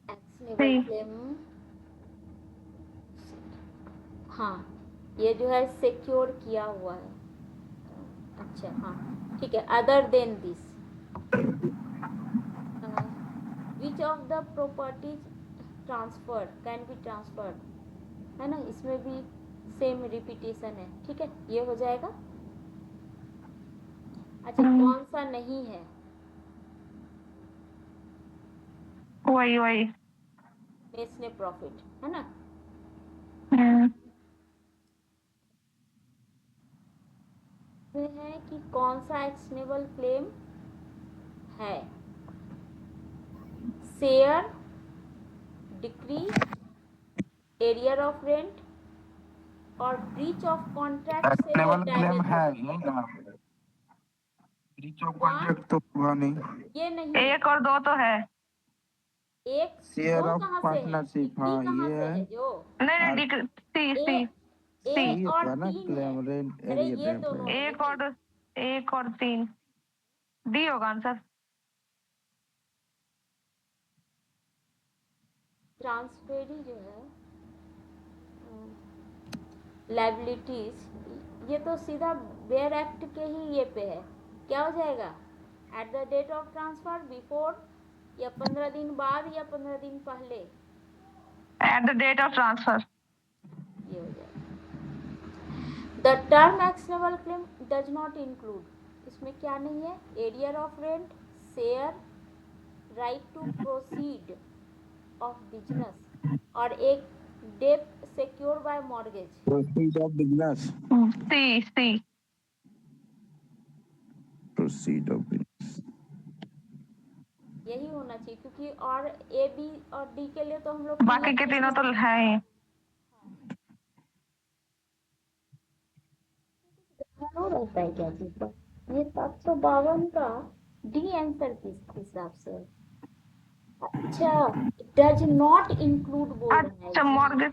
Speaker 1: एक्शनेबल क्लेम, हाँ ये जो है सिक्योर किया हुआ है, अच्छा हाँ ठीक है। Other than this which of the properties transfer can be transferred, है ना, इसमें भी सेम रिपीटेशन है, ठीक है, ये हो जाएगा। अच्छा कौन सा नहीं है?
Speaker 2: वही वही।
Speaker 1: मेस ने प्रॉफिट, है ना। है कि कौन सा एक्शनेबल क्लेम है? Share, decrease, arrear of rent और ब्रीच ऑफ कॉन्ट्रैक्ट से जो
Speaker 3: एक्शनेबल क्लेम
Speaker 1: डैमेज
Speaker 3: है
Speaker 1: हो।
Speaker 3: यही ना, ब्रीच ऑफ
Speaker 1: 1
Speaker 3: कॉन्ट्रैक्ट तो हुआ नहीं।
Speaker 1: ये नहीं है।
Speaker 2: एक और दो तो है।
Speaker 1: एक
Speaker 3: शेयर
Speaker 1: दो
Speaker 3: ऑफ
Speaker 1: कहाँ से है,
Speaker 3: पार्टनरशिप,
Speaker 1: डिक्री
Speaker 3: हाँ
Speaker 1: कहाँ
Speaker 3: ये
Speaker 1: से
Speaker 3: है।
Speaker 1: है जो?
Speaker 2: नहीं
Speaker 3: और
Speaker 2: नहीं, सी
Speaker 1: ए
Speaker 2: सी
Speaker 1: ए
Speaker 3: सी
Speaker 1: और
Speaker 3: होगा ना,
Speaker 1: 3 है,
Speaker 3: क्लेम रेंट
Speaker 1: अरे
Speaker 3: एरियर
Speaker 1: ये
Speaker 3: रेंट।
Speaker 1: दोनों है
Speaker 2: एक और 3, डी होगा आंसर।
Speaker 1: ट्रांसफेरी जो है लाइबिलिटीज, ये तो सीधा बेयर एक्ट के ही ये पे है, क्या हो जाएगा? At the date of transfer, before, या 15 दिन बाद, या 15 दिन पहले,
Speaker 2: at the date of transfer.
Speaker 1: ये हो जाएगा। The term actionable claim does not include, इसमें क्या नहीं है? Arrear of rent, share, right to proceed of business, और एक debt secure by mortgage.
Speaker 3: Proceed of business.
Speaker 2: See
Speaker 3: proceed of
Speaker 1: यही होना चाहिए, क्योंकि और ए बी और डी के लिए तो हम लोग
Speaker 2: बाकी के तीनों तो है ही।
Speaker 1: हो रहता है क्या चीज पर? ये 752 का डी आंसर किस हिसाब से? अच्छा, डज नॉट इंक्लूड बोल रहा है
Speaker 2: अच्छा
Speaker 1: जी।
Speaker 2: मॉर्गेज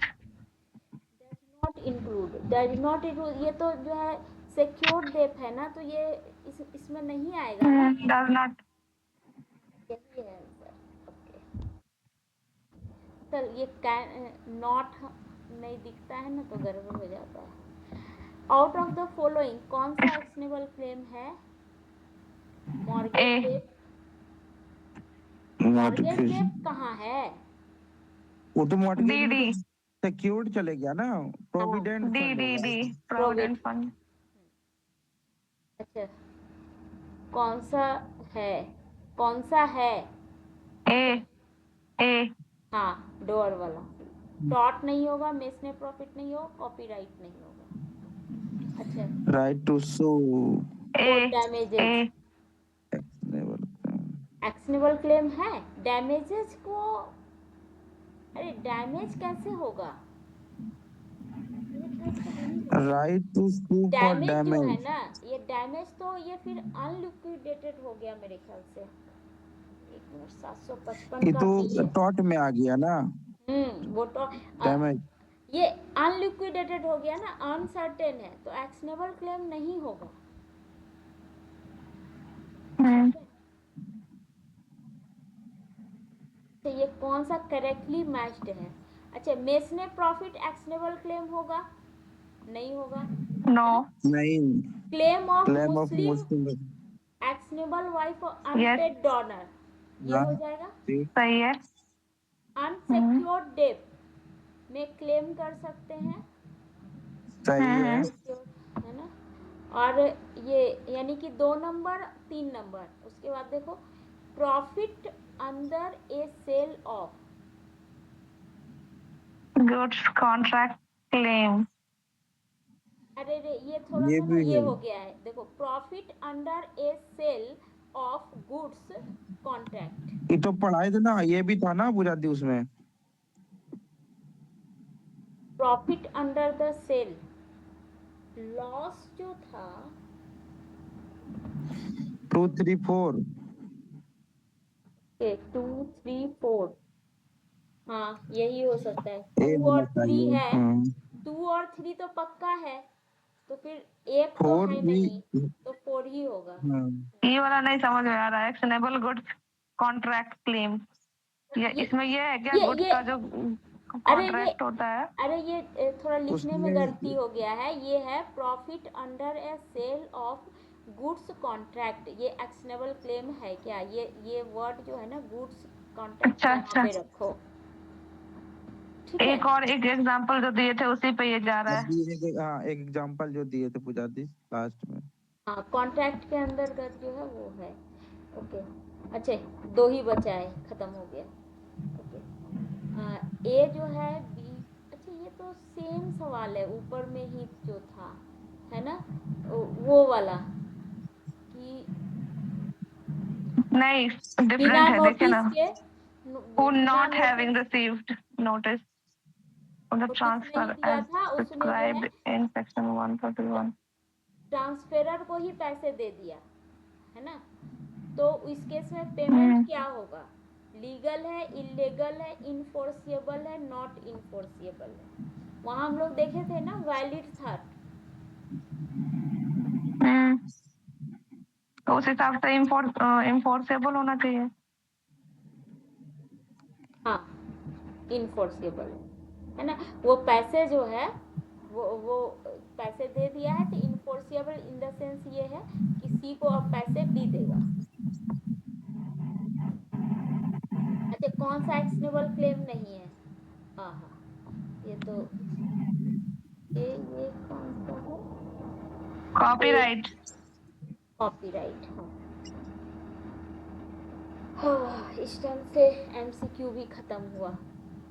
Speaker 1: डज नॉट इंक्लूड, ये तो जो है सिक्योर्ड डेट है ना, तो ये इसमें नहीं आएगा ना।
Speaker 2: Does not.
Speaker 1: यही है आंसर। ओके, चल ये नॉट नहीं दिखता है ना तो गड़बड़ हो जाता है। आउट ऑफ द फॉलोइंग कौन सा एक्शनेबल क्लेम है? मॉर्गेज
Speaker 2: ए
Speaker 1: डेट। मॉर्गेज डेट कहाँ है?
Speaker 3: वो तो मॉर्गेज
Speaker 2: डी
Speaker 3: में
Speaker 2: डी
Speaker 3: तो सिक्योर्ड चले गया ना, प्रोविडेंट
Speaker 2: डी
Speaker 3: फंड
Speaker 2: डी
Speaker 3: होगा।
Speaker 2: D provident fund.
Speaker 1: अच्छा, कौन सा है? कौन सा है?
Speaker 2: ए ए
Speaker 1: हाँ, डोअर वाला। टॉट नहीं होगा, मेसने प्रॉफिट नहीं होगा, कॉपीराइट नहीं होगा। अच्छा,
Speaker 3: राइट टू सू
Speaker 1: वो
Speaker 2: ए
Speaker 1: डैमेजेज एक्शनेबल क्लेम है। डैमेजेज को, अरे डैमेज कैसे होगा?
Speaker 3: Right to sue for
Speaker 1: damage जो है
Speaker 3: डैमेज।
Speaker 1: ना, ये डैमेज तो ये फिर अनलिक्विडेटेड हो गया मेरे ख्याल से। 755
Speaker 3: ये
Speaker 1: का
Speaker 3: तो
Speaker 1: बी है।
Speaker 3: टॉट में आ गया ना
Speaker 1: वो तो
Speaker 3: डैमेज।
Speaker 1: ये अनलिक्विडेटेड हो गया ना, अनसर्टेन है, तो एक्शनेबल क्लेम नहीं होगा। तो ये कौन सा करेक्टली मैच्ड है? अच्छा, मेसने प्रॉफिट एक्शनेबल क्लेम होगा? नहीं होगा।
Speaker 2: नो
Speaker 3: नहीं,
Speaker 1: claim of
Speaker 3: claim of
Speaker 1: Muslim
Speaker 3: Muslim.
Speaker 1: Actionable wife और
Speaker 2: यस
Speaker 1: अनपेड डोनर, ये हो जाएगा।
Speaker 2: सही है।
Speaker 1: अनसिक्योर्ड डेट में क्लेम कर सकते हैं,
Speaker 3: सही है।
Speaker 1: है ना। और ये यानी कि 2 नंबर 3 नंबर, उसके बाद देखो profit under a sale of.
Speaker 2: Goods contract claim.
Speaker 1: अरे रे, ये थोड़ा
Speaker 3: ये
Speaker 1: सा ना
Speaker 3: भी
Speaker 1: ये
Speaker 3: है।
Speaker 1: हो गया है। देखो, profit under a sale of goods contract.
Speaker 3: ये तो पढ़ाई थे ना, ये भी था ना बुझाती उसमें।
Speaker 1: Profit under the sale, loss जो था
Speaker 3: 2 3 4।
Speaker 1: 2 3 4, हाँ यही हो सकता है।
Speaker 3: ए
Speaker 1: 2
Speaker 3: होना
Speaker 1: और 3
Speaker 3: चाहिए।
Speaker 1: है। 2 और 3 तो पक्का है, तो फिर एक तो
Speaker 3: 4
Speaker 1: है
Speaker 3: भी।
Speaker 1: नहीं, तो 4 ही होगा।
Speaker 2: ये वाला नहीं समझ में आ रहा है। एक्शनेबल गुड्स कॉन्ट्रैक्ट क्लेम, ये इसमें ये है क्या? गुड्स का जो कॉन्ट्रैक्ट होता है।
Speaker 1: अरे ये थोड़ा लिखने में
Speaker 3: उसमें
Speaker 1: गलती हो गया है। ये है profit under a sale of goods contract. ये एक्शनेबल क्लेम है क्या? ये वर्ड जो है ना, गुड्स कॉन्ट्रैक्ट,
Speaker 2: अच्छा
Speaker 1: यहाँ
Speaker 2: अच्छा,
Speaker 1: पे रखो। ठीक है।
Speaker 2: एक और एक एग्जांपल जो दिए थे उसी पे ये जा रहा है।
Speaker 3: अभी एक एग्जांपल जो दिए थे पुजाती लास्ट में।
Speaker 1: हाँ, कॉन्ट्रैक्ट के अंतर्गत जो है वो है। ओके, अच्छा 2 ही बचा है, खत्म हो गया। ओके, ए जो है बी। अच्छा, ये तो सेम सवाल है, ऊपर में ही जो था, है ना, वो वाला कि
Speaker 2: नहीं डिफरेंट
Speaker 1: बिना
Speaker 2: है, देखिए ना।
Speaker 1: नोटिस के,
Speaker 2: Who
Speaker 1: बिना
Speaker 2: not having
Speaker 1: notice
Speaker 2: received notice of the
Speaker 1: नहीं
Speaker 2: transfer
Speaker 1: दिया
Speaker 2: as
Speaker 1: था, उसमें जो है
Speaker 2: described in section 131।
Speaker 1: ट्रांसफेरर को ही पैसे दे दिया, है ना, तो इस केस में पेमेंट क्या होगा? लीगल है, इलीगल है, इनफोर्सिएबल है, नॉट इनफोर्सिएबल है। वहां हम लोग देखे थे ना, वैलिड था।
Speaker 2: तो उस हिसाब से इनफोर्सेबल होना चाहिए।
Speaker 1: हाँ, इनफोर्सिएबल है ना। वो पैसे जो है वो पैसे दे दिया है, तो इनफोर्सिएबल इन द सेंस ये है कि सी को अब पैसे बी देगा। अच्छा, कौन सा एक्शनेबल क्लेम नहीं है? हाँ, ये तो ये कौन सा है?
Speaker 2: कॉपीराइट।
Speaker 1: कॉपीराइट। हाँ, इस टाइम से एमसीक्यू भी खत्म हुआ।